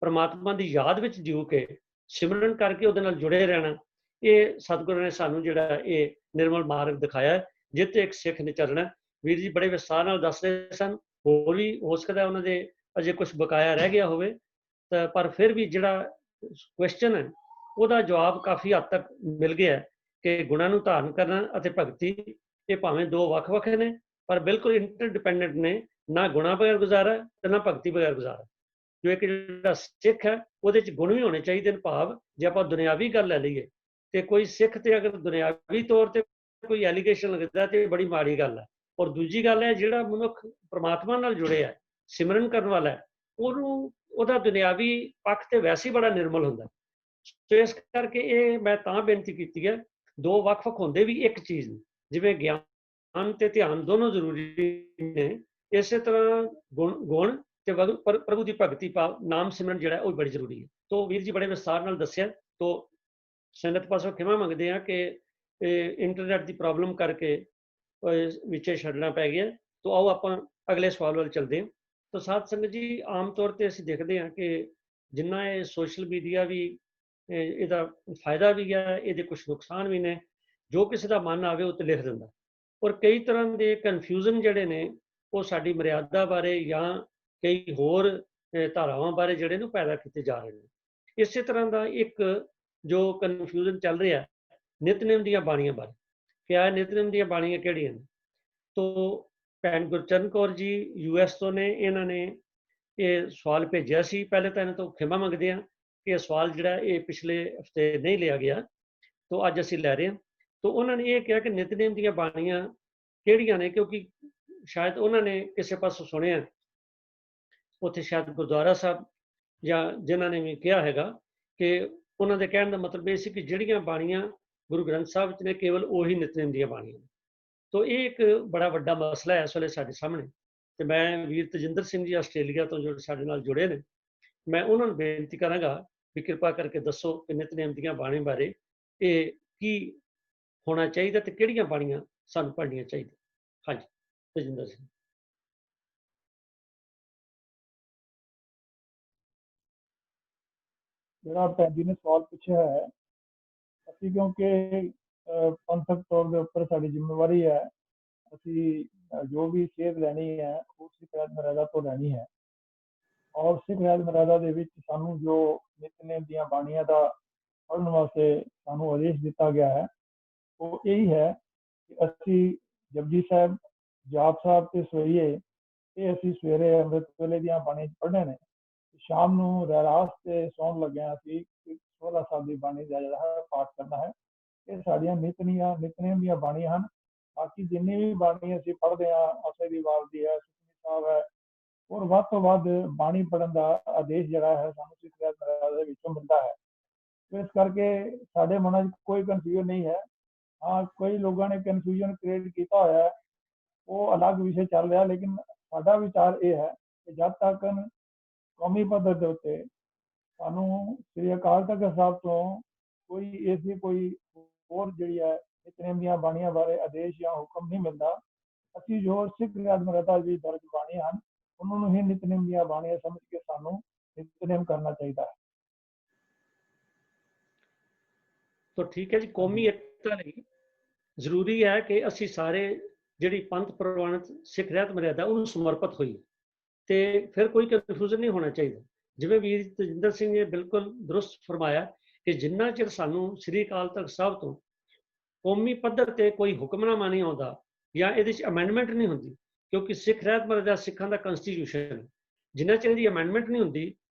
ਪਰਮਾਤਮਾ ਦੀ ਯਾਦ ਵਿੱਚ ਜੀਉ ਕੇ, ਸਿਮਰਨ ਕਰਕੇ ਉਹਦੇ ਨਾਲ ਜੁੜੇ ਰਹਿਣਾ। ਇਹ ਸਤਿਗੁਰੂ ਨੇ ਸਾਨੂੰ ਜਿਹੜਾ ਇਹ ਨਿਰਮਲ ਮਾਰਗ ਦਿਖਾਇਆ ਹੈ, ਜਿੱਥੇ ਇੱਕ ਸਿੱਖ ਨੇ ਚੱਲਣਾ। ਵੀਰ ਜੀ ਬੜੇ ਵਿਸਥਾਰ ਨਾਲ ਦੱਸ ਰਹੇ ਸਨ। ਹੋਰ ਵੀ ਹੋ ਸਕਦਾ ਉਹਨਾਂ ਦੇ ਅਜੇ ਕੁਝ ਬਕਾਇਆ ਰਹਿ ਗਿਆ ਹੋਵੇ, ਤਾਂ ਪਰ ਫਿਰ ਵੀ ਜਿਹੜਾ ਕੁਐਸਚਨ ਹੈ ਉਹਦਾ ਜਵਾਬ ਕਾਫੀ ਹੱਦ ਤੱਕ ਮਿਲ ਗਿਆ ਕਿ ਗੁਣਾਂ ਨੂੰ ਧਾਰਨ ਕਰਨਾ ਅਤੇ ਭਗਤੀ, ਇਹ ਭਾਵੇਂ ਦੋ ਵੱਖ-ਵੱਖ ਨੇ ਪਰ ਬਿਲਕੁਲ ਇੰਟਰਡਿਪੈਂਡੈਂਟ ਨੇ। ਨਾ ਗੁਣਾਂ ਬਗੈਰ ਗੁਜ਼ਾਰਾ ਤੇ ਨਾ ਭਗਤੀ ਬਗੈਰ ਗੁਜ਼ਾਰਾ। ਜੋ ਇੱਕ ਜਿਹੜਾ ਸਿੱਖ ਹੈ ਉਹਦੇ 'ਚ ਗੁਣ ਵੀ ਹੋਣੇ ਚਾਹੀਦੇ ਨੇ। ਭਾਵ ਜੇ ਆਪਾਂ ਦੁਨਿਆਵੀ ਗੱਲ ਲੈ ਲਈਏ ਤੇ ਕੋਈ ਸਿੱਖ ਤੇ ਅਗਰ ਦੁਨਿਆਵੀ ਤੌਰ ਤੇ ਕੋਈ ਐਲੀਗੇਸ਼ਨ ਲੱਗਦਾ ਤੇ ਬੜੀ ਮਾੜੀ ਗੱਲ ਹੈ। ਔਰ ਦੂਜੀ ਗੱਲ ਹੈ, ਜਿਹੜਾ ਮਨੁੱਖ ਪ੍ਰਮਾਤਮਾ ਨਾਲ ਜੁੜਿਆ, ਸਿਮਰਨ ਕਰਨ ਵਾਲਾ ਹੈ, ਉਹਨੂੰ ਉਹਦਾ ਦੁਨਿਆਵੀ ਪੱਖ ਤੇ ਵੈਸੇ ਹੀ ਬੜਾ ਨਿਰਮਲ ਹੁੰਦਾ। ਸੋ ਇਸ ਕਰਕੇ ਇਹ ਮੈਂ ਤਾਂ ਬੇਨਤੀ ਕੀਤੀ ਹੈ, ਦੋ ਵੱਖ-ਵੱਖ ਹੁੰਦੇ ਵੀ ਇੱਕ ਚੀਜ਼ ਨੇ। ਜਿਵੇਂ ਗਿਆਨ ਤੇ ਧਿਆਨ ਦੋਨੋਂ ਜ਼ਰੂਰੀ ਨੇ, ਇਸੇ ਤਰ੍ਹਾਂ ਗੁਣ ਤੇ ਪ੍ਰਭੂ ਦੀ ਭਗਤੀ ਭਾਵ ਨਾਮ ਸਿਮਰਨ ਜਿਹੜਾ ਉਹ ਬੜੀ ਜ਼ਰੂਰੀ ਹੈ। ਤੋ ਵੀਰ ਜੀ ਬੜੇ ਵਿਸਥਾਰ ਨਾਲ ਦੱਸਿਆ। ਤੋ ਸੰਗਤ ਪਾਸੋਂ ਖਿਮਾ ਮੰਗਦੇ ਹਾਂ ਕਿ ਇੰਟਰਨੈਟ ਦੀ ਪ੍ਰੋਬਲਮ ਕਰਕੇ ਵਿੱਚੇ ਛੱਡਣਾ ਪੈ ਗਿਆ। ਤੋ ਆਓ ਆਪਾਂ ਅਗਲੇ ਸਵਾਲ ਵੱਲ ਚੱਲਦੇ ਹਾਂ। ਤੋ ਸਾਧ ਸੰਗਤ ਜੀ, ਆਮ ਤੌਰ ਤੇ ਅਸੀਂ ਦੇਖਦੇ ਹਾਂ ਕਿ ਜਿੰਨਾ ਇਹ ਸੋਸ਼ਲ ਮੀਡੀਆ ਵੀ ਇਹਦਾ ਫਾਇਦਾ ਵੀ ਹੈ, ਇਹਦੇ ਕੁਝ ਨੁਕਸਾਨ ਵੀ ਨੇ। ਜੋ ਕਿਸੇ ਦਾ ਮਨ ਆਵੇ ਉਹ ਤੇ ਲਿਖ ਦਿੰਦਾ, ਔਰ ਕਈ ਤਰ੍ਹਾਂ ਦੇ ਕਨਫਿਊਜ਼ਨ ਜਿਹੜੇ ਨੇ ਉਹ ਸਾਡੀ ਮਰਿਆਦਾ ਬਾਰੇ ਜਾਂ ਕਈ ਹੋਰ ਧਾਰਾਵਾਂ ਬਾਰੇ ਜਿਹੜੇ ਨੂੰ ਪੈਦਾ ਕੀਤੇ ਜਾ ਰਹੇ ਨੇ। ਇਸੇ ਤਰ੍ਹਾਂ ਦਾ ਇੱਕ ਜੋ ਕਨਫਿਊਜ਼ਨ ਚੱਲ ਰਿਹਾ ਨਿਤਨੇਮ ਦੀਆਂ ਬਾਣੀਆਂ ਬਾਰੇ, ਕਿ ਆ ਨਿਤਨੇਮ ਦੀਆਂ ਬਾਣੀਆਂ ਕਿਹੜੀਆਂ ਨੇ। ਤੋ ਭੈਣ ਗੁਰਚਰਨ ਕੌਰ ਜੀ US ਤੋਂ ਨੇ, ਇਹਨਾਂ ਨੇ ਇਹ ਸਵਾਲ ਭੇਜਿਆ ਸੀ। ਪਹਿਲੇ ਤਾਂ ਇਹਨਾਂ ਤੋਂ ਖਿਮਾ ਮੰਗਦੇ ਹਾਂ ਕਿ ਇਹ ਸਵਾਲ ਜਿਹੜਾ ਇਹ ਪਿਛਲੇ ਹਫਤੇ ਨਹੀਂ ਲਿਆ ਗਿਆ, ਤੋ ਅੱਜ ਅਸੀਂ ਲੈ ਰਹੇ ਹਾਂ। ਤੋ ਉਹਨਾਂ ਨੇ ਇਹ ਕਿਹਾ ਕਿ ਨਿਤਨੇਮ ਦੀਆਂ ਬਾਣੀਆਂ ਕਿਹੜੀਆਂ ਨੇ, ਕਿਉਂਕਿ ਸ਼ਾਇਦ ਉਹਨਾਂ ਨੇ ਕਿਸੇ ਪਾਸੋਂ ਸੁਣਿਆ, ਉੱਥੇ ਸ਼ਾਇਦ ਗੁਰਦੁਆਰਾ ਸਾਹਿਬ ਜਾਂ ਜਿਨ੍ਹਾਂ ਨੇ ਵੀ ਕਿਹਾ ਹੈਗਾ ਕਿ ਉਹਨਾਂ ਦੇ ਕਹਿਣ ਦਾ ਮਤਲਬ ਇਹ ਸੀ ਕਿ ਜਿਹੜੀਆਂ ਬਾਣੀਆਂ ਗੁਰੂ ਗ੍ਰੰਥ ਸਾਹਿਬ ਵਿੱਚ ਨੇ ਕੇਵਲ ਉਹੀ ਨਿਤਨੇਮ ਦੀਆਂ ਬਾਣੀਆਂ ਨੇ। ਤੋ ਇਹ ਇੱਕ ਬੜਾ ਵੱਡਾ ਮਸਲਾ ਹੈ ਇਸ ਵੇਲੇ ਸਾਡੇ ਸਾਹਮਣੇ। ਤੇ ਮੈਂ ਵੀਰ ਤਜਿੰਦਰ ਸਿੰਘ ਜੀ ਆਸਟ੍ਰੇਲੀਆ ਤੋਂ ਜੋ ਸਾਡੇ ਨਾਲ ਜੁੜੇ ਨੇ, ਮੈਂ ਉਹਨਾਂ ਨੂੰ ਬੇਨਤੀ ਕਰਾਂਗਾ ਵੀ ਕਿਰਪਾ ਕਰਕੇ ਦੱਸੋ ਕਿ ਨਿਤਨੇਮ ਦੀਆਂ ਬਾਣੀ ਬਾਰੇ ਇਹ ਕੀ ਹੋਣਾ ਚਾਹੀਦਾ ਤੇ ਕਿਹੜੀਆਂ ਬਾਣੀਆਂ ਸਾਨੂੰ ਪੜ੍ਹਨੀਆਂ ਚਾਹੀਦੀਆਂ। ਹਾਂਜੀ ਤਜਿੰਦਰ ਸਿੰਘ। ਜਿਹੜਾ ਭੈਣ ਜੀ ਨੇ ਸਵਾਲ ਪੁੱਛਿਆ ਹੈ, ਅਸੀਂ ਕਿਉਂਕਿ ਪੰਥਕ ਤੌਰ ਦੇ ਉੱਪਰ ਸਾਡੀ ਜ਼ਿੰਮੇਵਾਰੀ ਹੈ, ਅਸੀਂ ਜੋ ਵੀ ਸੇਧ ਲੈਣੀ ਹੈ ਉਹ ਸਿੱਖ ਰਹਿਤ ਮਰਿਆਦਾ ਤੋਂ ਲੈਣੀ ਹੈ। ਔਰ ਸਿੱਖ ਰਹਿਤ ਮਰਿਆਦਾ ਦੇ ਵਿੱਚ ਸਾਨੂੰ ਜੋ ਨਿਤਨੇਮ ਦੀਆਂ ਬਾਣੀਆਂ ਦਾ ਪੜ੍ਹਨ ਵਾਸਤੇ ਸਾਨੂੰ ਆਦੇਸ਼ ਦਿੱਤਾ ਗਿਆ ਹੈ, ਉਹ ਇਹੀ ਹੈ ਕਿ ਅਸੀਂ ਜਪਜੀ ਸਾਹਿਬ, ਜਾਪ ਸਾਹਿਬ ਤੇ ਸੋਈਏ। ਇਹ ਅਸੀਂ ਸਵੇਰੇ ਅੰਮ੍ਰਿਤ ਵੇਲੇ ਦੀਆਂ ਬਾਣੀਆਂ ਪੜ੍ਹਨੇ ਨੇ। ਸ਼ਾਮ ਨੂੰ ਰਹਿਰਾਸ ਤੇ ਸੌਣ ਲੱਗਿਆ ਅਸੀਂ 16 ਸਾਹਿਬ ਦੀ ਬਾਣੀ ਦਾ ਜਿਹੜਾ ਹੈ ਪਾਠ ਕਰਨਾ ਹੈ। ਇਹ ਸਾਡੀਆਂ ਨਿਤਨੇਮ ਦੀਆਂ ਬਾਣੀਆਂ ਹਨ। ਬਾਕੀ ਜਿੰਨੀ ਵੀ ਬਾਣੀ ਅਸੀਂ ਪੜ੍ਹਦੇ ਹਾਂ, ਆਸੇ ਦੀ ਵਾਰ ਦੀ ਹੈ, ਸੁਖਮਨੀ ਸਾਹਿਬ ਹੈ, ਔਰ ਵੱਧ ਤੋਂ ਵੱਧ ਬਾਣੀ ਪੜ੍ਹਨ ਦਾ ਆਦੇਸ਼ ਜਿਹੜਾ ਹੈ ਸਾਨੂੰ ਸਿੱਖ ਰਹਿਤ ਮਰਿਆਦਾ ਦੇ ਵਿੱਚੋਂ ਮਿਲਦਾ ਹੈ। ਇਸ ਕਰਕੇ ਸਾਡੇ ਮਨਾਂ 'ਚ ਕੋਈ ਕਨਫਿਊਜ਼ਨ ਨਹੀਂ ਹੈ। ਹਾਂ, ਕਈ ਲੋਕਾਂ ਨੇ ਕਨਫਿਊਜ਼ਨ ਕ੍ਰੀਏਟ ਕੀਤਾ ਹੋਇਆ ਹੈ, ਉਹ ਅਲੱਗ ਵਿਸ਼ੇ ਚੱਲ ਰਿਹਾ। ਲੇਕਿਨ ਸਾਡਾ ਵਿਚਾਰ ਇਹ ਹੈ ਕਿ ਜਦ ਤੱਕ ਕੌਮੀ ਪੱਧਰ ਦੇ ਉੱਤੇ ਸਾਨੂੰ ਸ੍ਰੀ ਅਕਾਲ ਤਖਤ ਸਾਹਿਬ ਤੋਂ ਕੋਈ ਹੋਰ ਜਿਹੜੀ ਹੈ ਨਿਤਨੇਮ ਦੀਆਂ ਬਾਣੀਆਂ ਬਾਰੇ ਆਦੇਸ਼ ਜਾਂ ਹੁਕਮ ਨਹੀਂ ਮਿਲਦਾ, ਅਸੀਂ ਜੋ ਸਿੱਖ ਰਹਿਤ ਮਰਿਆਦਾ ਵਿੱਚ ਦਰਜ ਬਾਣੀਆਂ ਹਨ ਉਹਨਾਂ ਨੂੰ ਹੀ ਨਿਤਨੇਮ ਦੀਆਂ ਬਾਣੀਆਂ ਸਮਝ ਕੇ ਸਾਨੂੰ ਨਿਤਨੇਮ ਕਰਨਾ ਚਾਹੀਦਾ ਹੈ। ਤਾਂ ਠੀਕ ਹੈ ਜੀ। ਕੌਮੀ ਏਕਤਾ ਲਈ ਜ਼ਰੂਰੀ ਹੈ ਕਿ ਅਸੀਂ ਸਾਰੇ ਜਿਹੜੀ ਪੰਥ ਪ੍ਰਵਾਨਿਤ ਸਿੱਖ ਰਹਿਤ ਮਰਿਆਦਾ ਉਹਨੂੰ ਸਮਰਪਿਤ ਹੋਈ ਤੇ ਫਿਰ ਕੋਈ ਕਨਫਿਊਜ਼ਨ ਨਹੀਂ ਹੋਣਾ ਚਾਹੀਦਾ। ਜਿਵੇਂ ਵੀਰ ਤਜਿੰਦਰ ਸਿੰਘ ਨੇ ਬਿਲਕੁਲ ਦਰੁਸਤ ਫਰਮਾਇਆ ਕਿ ਜਿੰਨਾ ਚਿਰ ਸਾਨੂੰ ਸ੍ਰੀ ਅਕਾਲ ਤਖਤ ਸਾਹਿਬ ਤੋਂ ਕੌਮੀ ਪੱਧਰ ਤੇ ਕੋਈ ਹੁਕਮਨਾਮਾ ਨਹੀਂ ਆਉਂਦਾ ਜਾਂ ਇਹਦੇ 'ਚ ਅਮੈਂਡਮੈਂਟ ਨਹੀਂ ਹੁੰਦੀ, ਕਿਉਂਕਿ ਸਿੱਖ ਰਹਿਤ ਮਰਿਆਦਾ ਸਿੱਖਾਂ ਦਾ ਕਨਸਟੀਟਿਊਸ਼ਨ, ਜਿੰਨਾ ਚਿਰ ਇਹਦੀ ਅਮੈਂਡਮੈਂਟ ਨਹੀਂ ਹੁੰਦੀ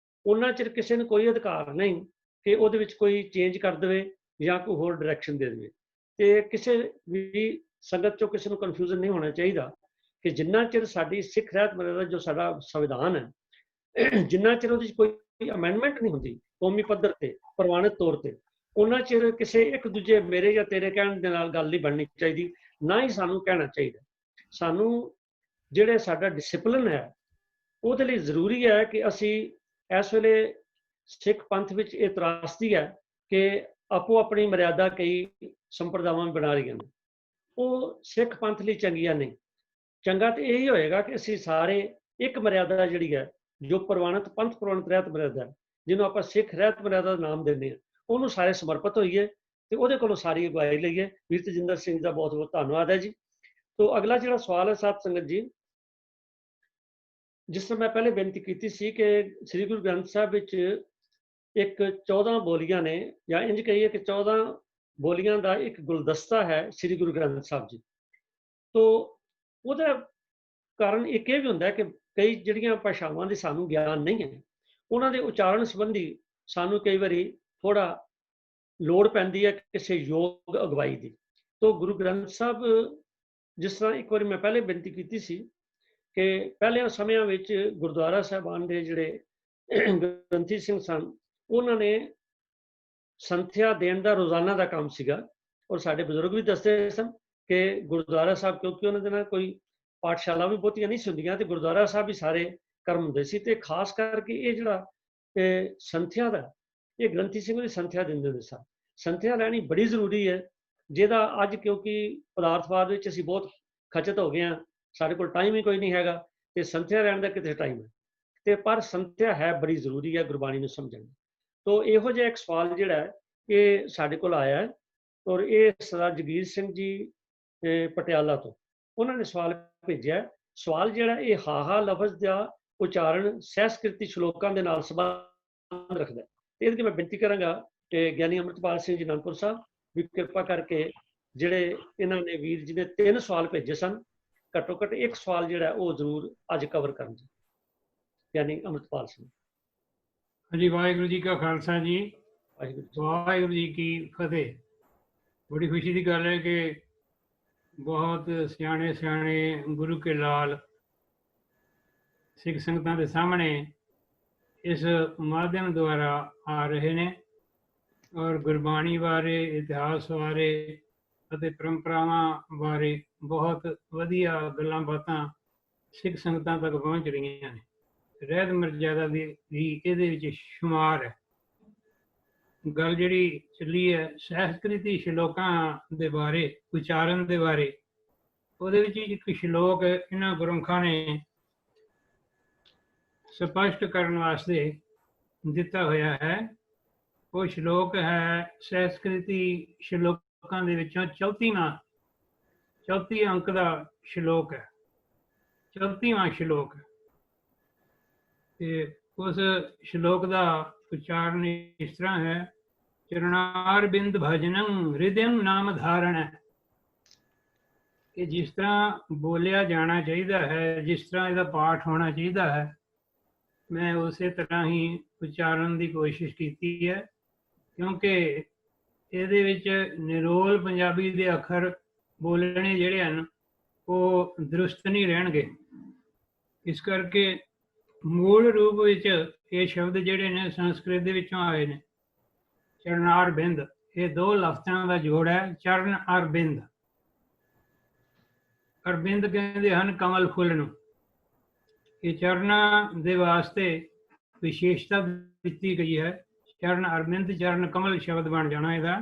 ਉਹਨਾਂ ਚਿਰ ਕਿਸੇ ਨੂੰ ਕੋਈ ਅਧਿਕਾਰ ਨਹੀਂ ਕਿ ਉਹਦੇ ਵਿੱਚ ਕੋਈ ਚੇਂਜ ਕਰ ਦੇਵੇ ਜਾਂ ਕੋਈ ਹੋਰ ਡਾਇਰੈਕਸ਼ਨ ਦੇ ਦੇਵੇ। ਤੇ ਕਿਸੇ ਵੀ ਸੰਗਤ ਚੋਂ ਕਿਸੇ ਨੂੰ ਕਨਫਿਊਜ਼ਨ ਨਹੀਂ ਹੋਣਾ ਚਾਹੀਦਾ ਕਿ ਜਿੰਨਾ ਚਿਰ ਸਾਡੀ ਸਿੱਖ ਰਹਿਤ ਮਰਿਆਦਾ ਜੋ ਸਾਡਾ ਸੰਵਿਧਾਨ ਹੈ, ਜਿੰਨਾ ਚਿਰ ਉਹਦੇ 'ਚ ਕੋਈ ਅਮੈਂਡਮੈਂਟ ਨਹੀਂ ਹੁੰਦੀ ਕੌਮੀ ਪੱਧਰ ਤੇ ਪ੍ਰਵਾਨਿਤ ਤੌਰ ਤੇ, ਉਹਨਾਂ ਚਿਰ ਕਿਸੇ ਇੱਕ ਦੂਜੇ ਮੇਰੇ ਜਾਂ ਤੇਰੇ ਕਹਿਣ ਦੇ ਨਾਲ ਗੱਲ ਨਹੀਂ ਬਣਨੀ ਚਾਹੀਦੀ, ਨਾ ਹੀ ਸਾਨੂੰ ਕਹਿਣਾ ਚਾਹੀਦਾ। ਸਾਨੂੰ ਜਿਹੜੇ ਸਾਡਾ ਡਿਸਪਲਿਨ ਹੈ ਉਹਦੇ ਲਈ ਜ਼ਰੂਰੀ ਹੈ ਕਿ ਅਸੀਂ ਇਸ ਵੇਲੇ ਸਿੱਖ ਪੰਥ ਵਿੱਚ ਇਹ ਤਰਾਸਦੀ ਹੈ ਕਿ ਆਪੋ ਆਪਣੀ ਮਰਿਆਦਾ ਕਈ ਸੰਪਰਦਾਵਾਂ ਬਣਾ ਰਹੀਆਂ ਨੇ, ਉਹ ਸਿੱਖ ਪੰਥ ਲਈ ਚੰਗੀਆਂ ਨਹੀਂ। ਚੰਗਾ ਤੇ ਇਹੀ ਹੋਏਗਾ ਕਿ ਅਸੀਂ ਸਾਰੇ ਇੱਕ ਮਰਿਆਦਾ ਜਿਹੜੀ ਹੈ ਜੋ ਪ੍ਰਵਾਨਿਤ ਪੰਥ ਪ੍ਰਵਾਨਿਤ ਰਹਿਤ ਮਰਿਆਦਾ, ਜਿਹਨੂੰ ਆਪਾਂ ਸਿੱਖ ਰਹਿਤ ਮਰਿਆਦਾ ਦਾ ਨਾਮ ਦਿੰਦੇ ਹਾਂ, ਉਹਨੂੰ ਸਾਰੇ ਸਮਰਪਿਤ ਹੋਈਏ ਤੇ ਉਹਦੇ ਕੋਲੋਂ ਸਾਰੀ ਅਗਵਾਈ ਲਈਏ। ਵੀਰ ਤਜਿੰਦਰ ਸਿੰਘ ਦਾ ਬਹੁਤ ਬਹੁਤ ਧੰਨਵਾਦ ਹੈ ਜੀ। ਤੋਂ ਅਗਲਾ ਜਿਹੜਾ ਸਵਾਲ ਹੈ ਸਾਧ ਸੰਗਤ ਜੀ, ਜਿਸ ਤਰ੍ਹਾਂ ਮੈਂ ਪਹਿਲੇ ਬੇਨਤੀ ਕੀਤੀ ਸੀ ਕਿ ਸ੍ਰੀ ਗੁਰੂ ਗ੍ਰੰਥ ਸਾਹਿਬ ਵਿੱਚ ਇੱਕ 14 ਬੋਲੀਆਂ ਨੇ, ਜਾਂ ਇੰਜ ਕਹੀਏ ਕਿ 14 ਬੋਲੀਆਂ ਦਾ ਇੱਕ ਗੁਲਦਸਤਾ ਹੈ ਸ੍ਰੀ ਗੁਰੂ ਗ੍ਰੰਥ ਸਾਹਿਬ ਜੀ। ਤੋਂ ਉਹਦਾ ਕਾਰਨ ਇੱਕ ਇਹ ਵੀ ਹੁੰਦਾ ਹੈ ਕਿ ਕਈ ਜਿਹੜੀਆਂ ਭਾਸ਼ਾਵਾਂ ਦੇ ਸਾਨੂੰ ਗਿਆਨ ਨਹੀਂ ਹੈ, ਉਹਨਾਂ ਦੇ ਉਚਾਰਨ ਸੰਬੰਧੀ ਸਾਨੂੰ ਕਈ ਵਾਰੀ ਥੋੜਾ ਲੋੜ ਪੈਂਦੀ ਹੈ ਕਿਸੇ ਯੋਗ ਅਗਵਾਈ ਦੀ। ਤੋਂ ਗੁਰੂ ਗ੍ਰੰਥ ਸਾਹਿਬ, ਜਿਸ ਤਰ੍ਹਾਂ ਇੱਕ ਵਾਰੀ ਮੈਂ ਪਹਿਲੇ ਬੇਨਤੀ ਕੀਤੀ ਸੀ ਕਿ ਪਹਿਲੇ ਸਮਿਆਂ ਵਿੱਚ ਗੁਰਦੁਆਰਾ ਸਾਹਿਬਾਨ ਦੇ ਜਿਹੜੇ ਗ੍ਰੰਥੀ ਸਿੰਘ ਸਨ, ਉਹਨਾਂ ਨੇ ਸੰਥਿਆ ਦੇਣ ਦਾ ਰੋਜ਼ਾਨਾ ਦਾ ਕੰਮ ਸੀਗਾ। ਔਰ ਸਾਡੇ ਬਜ਼ੁਰਗ ਵੀ ਦੱਸਦੇ ਸਨ ਕਿ ਗੁਰਦੁਆਰਾ ਸਾਹਿਬ, ਕਿਉਂਕਿ ਉਹਨਾਂ ਦੇ ਨਾਲ ਕੋਈ ਪਾਠਸ਼ਾਲਾ ਵੀ ਬਹੁਤੀਆਂ ਨਹੀਂ ਹੁੰਦੀਆਂ ਤੇ ਗੁਰਦੁਆਰਾ ਸਾਹਿਬ ਵੀ ਸਾਰੇ ਕਰਮ ਹੁੰਦੇ ਸੀ, ਤੇ ਖਾਸ ਕਰਕੇ ਇਹ ਜਿਹੜਾ ਸੰਥਿਆ ਦਾ, ਇਹ ਗ੍ਰੰਥੀ ਸਿੰਘ ਦੀ ਸੰਥਿਆ ਦਿੰਦੇ ਹੁੰਦੇ ਸਨ। ਸੰਥਿਆ ਲੈਣੀ ਬੜੀ ਜ਼ਰੂਰੀ ਹੈ, ਜਿਹਦਾ ਅੱਜ ਕਿਉਂਕਿ ਪਦਾਰਥਵਾਦ ਵਿੱਚ ਅਸੀਂ ਬਹੁਤ ਖਚਤ ਹੋ ਗਏ ਹਾਂ, ਸਾਡੇ ਕੋਲ ਟਾਈਮ ਹੀ ਕੋਈ ਨਹੀਂ ਹੈਗਾ ਤੇ ਸੰਥਿਆ ਲੈਣ ਦਾ ਕਿਤੇ ਟਾਈਮ ਹੈ, ਤੇ ਪਰ ਸੰਥਿਆ ਹੈ ਬੜੀ ਜ਼ਰੂਰੀ ਹੈ ਗੁਰਬਾਣੀ ਨੂੰ ਸਮਝਣ। ਤੋਂ ਇਹੋ ਜਿਹਾ ਇੱਕ ਸਵਾਲ ਜਿਹੜਾ ਹੈ ਇਹ ਸਾਡੇ ਕੋਲ ਆਇਆ ਹੈ, ਔਰ ਇਹ ਸਰਦਾਰ ਜਗੀਰ ਸਿੰਘ ਜੀ ਪਟਿਆਲਾ ਤੋਂ, ਉਹਨਾਂ ਨੇ ਸਵਾਲ ਭੇਜਿਆ। ਸਵਾਲ ਜਿਹੜਾ ਇਹ ਹਾਹਾ ਲਫ਼ਜ਼ ਦਾ ਉਚਾਰਨ ਸਹਿਸਕ੍ਰਿਤੀ ਸ਼ਲੋਕਾਂ ਦੇ ਨਾਲ ਸੰਬੰਧ ਰੱਖਦਾ ਹੈ, ਤੇ ਇਹਦੇ ਮੈਂ ਬੇਨਤੀ ਕਰਾਂਗਾ ਕਿ ਗਿਆਨੀ ਅੰਮ੍ਰਿਤਪਾਲ ਸਿੰਘ ਜੀ ਅਨੰਦਪੁਰ ਸਾਹਿਬ ਵੀ ਕਿਰਪਾ ਕਰਕੇ, ਜਿਹੜੇ ਇਹਨਾਂ ਨੇ ਵੀਰ ਜੀ ਨੇ 3 ਸਵਾਲ ਭੇਜੇ ਸਨ, ਘੱਟੋ ਘੱਟ ਇੱਕ ਸਵਾਲ ਜਿਹੜਾ ਉਹ ਜ਼ਰੂਰ ਅੱਜ ਕਵਰ ਕਰਨ ਜੀ। ਗਿਆਨੀ ਅੰਮ੍ਰਿਤਪਾਲ ਸਿੰਘ। ਹਾਂਜੀ, ਵਾਹਿਗੁਰੂ ਜੀ ਕਾ ਖਾਲਸਾ ਜੀ, ਵਾਹਿਗੁਰੂ ਜੀ ਕੀ ਫਤਿਹ। ਬੜੀ ਖੁਸ਼ੀ ਦੀ ਗੱਲ ਹੈ ਕਿ ਬਹੁਤ ਸਿਆਣੇ ਸਿਆਣੇ ਗੁਰੂ ਕੇ ਲਾਲ ਸਿੱਖ ਸੰਗਤਾਂ ਦੇ ਸਾਹਮਣੇ ਇਸ ਮਾਧਿਅਮ ਦੁਆਰਾ ਆ ਰਹੇ ਨੇ, ਔਰ ਗੁਰਬਾਣੀ ਬਾਰੇ, ਇਤਿਹਾਸ ਬਾਰੇ ਅਤੇ ਪਰੰਪਰਾਵਾਂ ਬਾਰੇ ਬਹੁਤ ਵਧੀਆ ਗੱਲਾਂ ਬਾਤਾਂ ਸਿੱਖ ਸੰਗਤਾਂ ਤੱਕ ਪਹੁੰਚ ਰਹੀਆਂ ਨੇ। ਰਹਿਤ ਮਰਜ਼ਾਦਾ ਦੀ ਇਹਦੇ ਵਿੱਚ ਸ਼ੁਮਾਰ ਹੈ। ਗੱਲ ਜਿਹੜੀ ਚੱਲੀ ਹੈ ਸਹਿਸਕ੍ਰਿਤੀ ਸ਼ਲੋਕਾਂ ਦੇ ਬਾਰੇ, ਉਚਾਰਨ ਦੇ ਬਾਰੇ, ਉਹਦੇ ਵਿੱਚ ਇੱਕ ਸ਼ਲੋਕ ਇਹਨਾਂ ਗੁਰਮੁਖਾਂ ਨੇ ਸਪਸ਼ਟ ਕਰਨ ਵਾਸਤੇ ਦਿੱਤਾ ਹੋਇਆ ਹੈ। ਉਹ ਸ਼ਲੋਕ ਹੈ ਸਹਿਸਕ੍ਰਿਤੀ ਸ਼ਲੋਕਾਂ ਦੇ ਵਿੱਚੋਂ 34 ਅੰਕ ਦਾ ਸ਼ਲੋਕ ਹੈ, 34ਵਾਂ ਸ਼ਲੋਕ ਹੈ। ਤੇ ਉਸ ਸ਼ਲੋਕ ਦਾ ਉਚਾਰਨ ਇਸ ਤਰ੍ਹਾਂ ਹੈ, ਚਰਨਾਰ ਬਿੰਦ ਭਜਨੰ ਹ੍ਰਿਦਯੰ ਨਾਮ ਧਾਰਣ। ਕਿ ਜਿਸ ਤਰ੍ਹਾਂ ਬੋਲਿਆ ਜਾਣਾ ਚਾਹੀਦਾ ਹੈ, ਜਿਸ ਤਰ੍ਹਾਂ ਇਹਦਾ ਪਾਠ ਹੋਣਾ ਚਾਹੀਦਾ ਹੈ, ਮੈਂ ਉਸੇ ਤਰ੍ਹਾਂ ਹੀ ਉਚਾਰਨ ਦੀ ਕੋਸ਼ਿਸ਼ ਕੀਤੀ ਹੈ, ਕਿਉਂਕਿ ਇਹਦੇ ਵਿੱਚ ਨਿਰੋਲ ਪੰਜਾਬੀ ਦੇ ਅੱਖਰ ਬੋਲਣੇ ਜਿਹੜੇ ਹਨ ਉਹ ਦਰੁਸਤ ਨਹੀਂ ਰਹਿਣਗੇ। ਇਸ ਕਰਕੇ ਮੂਲ ਰੂਪ ਵਿੱਚ ਇਹ ਸ਼ਬਦ ਜਿਹੜੇ ਨੇ ਸੰਸਕ੍ਰਿਤ ਦੇ ਵਿੱਚੋਂ ਆਏ ਨੇ। ਚਰਨਾਰ ਬਿੰਦ, ਇਹ 2 ਲਫ਼ਜ਼ਾਂ ਦਾ ਜੋੜ ਹੈ, ਚਰਨ ਔਰ ਬਿੰਦ। ਅਰਬਿੰਦ ਕਹਿੰਦੇ ਹਨ ਕਮਲ ਫੁੱਲ ਨੂੰ। ਇਹ ਚਰਨਾਂ ਦੇ ਵਾਸਤੇ ਵਿਸ਼ੇਸ਼ਤਾ ਦਿੱਤੀ ਗਈ ਹੈ। ਚਰਨ ਅਰਬਿੰਦ, ਚਰਨ ਕਮਲ ਸ਼ਬਦ ਬਣ ਜਾਣਾ ਇਹਦਾ।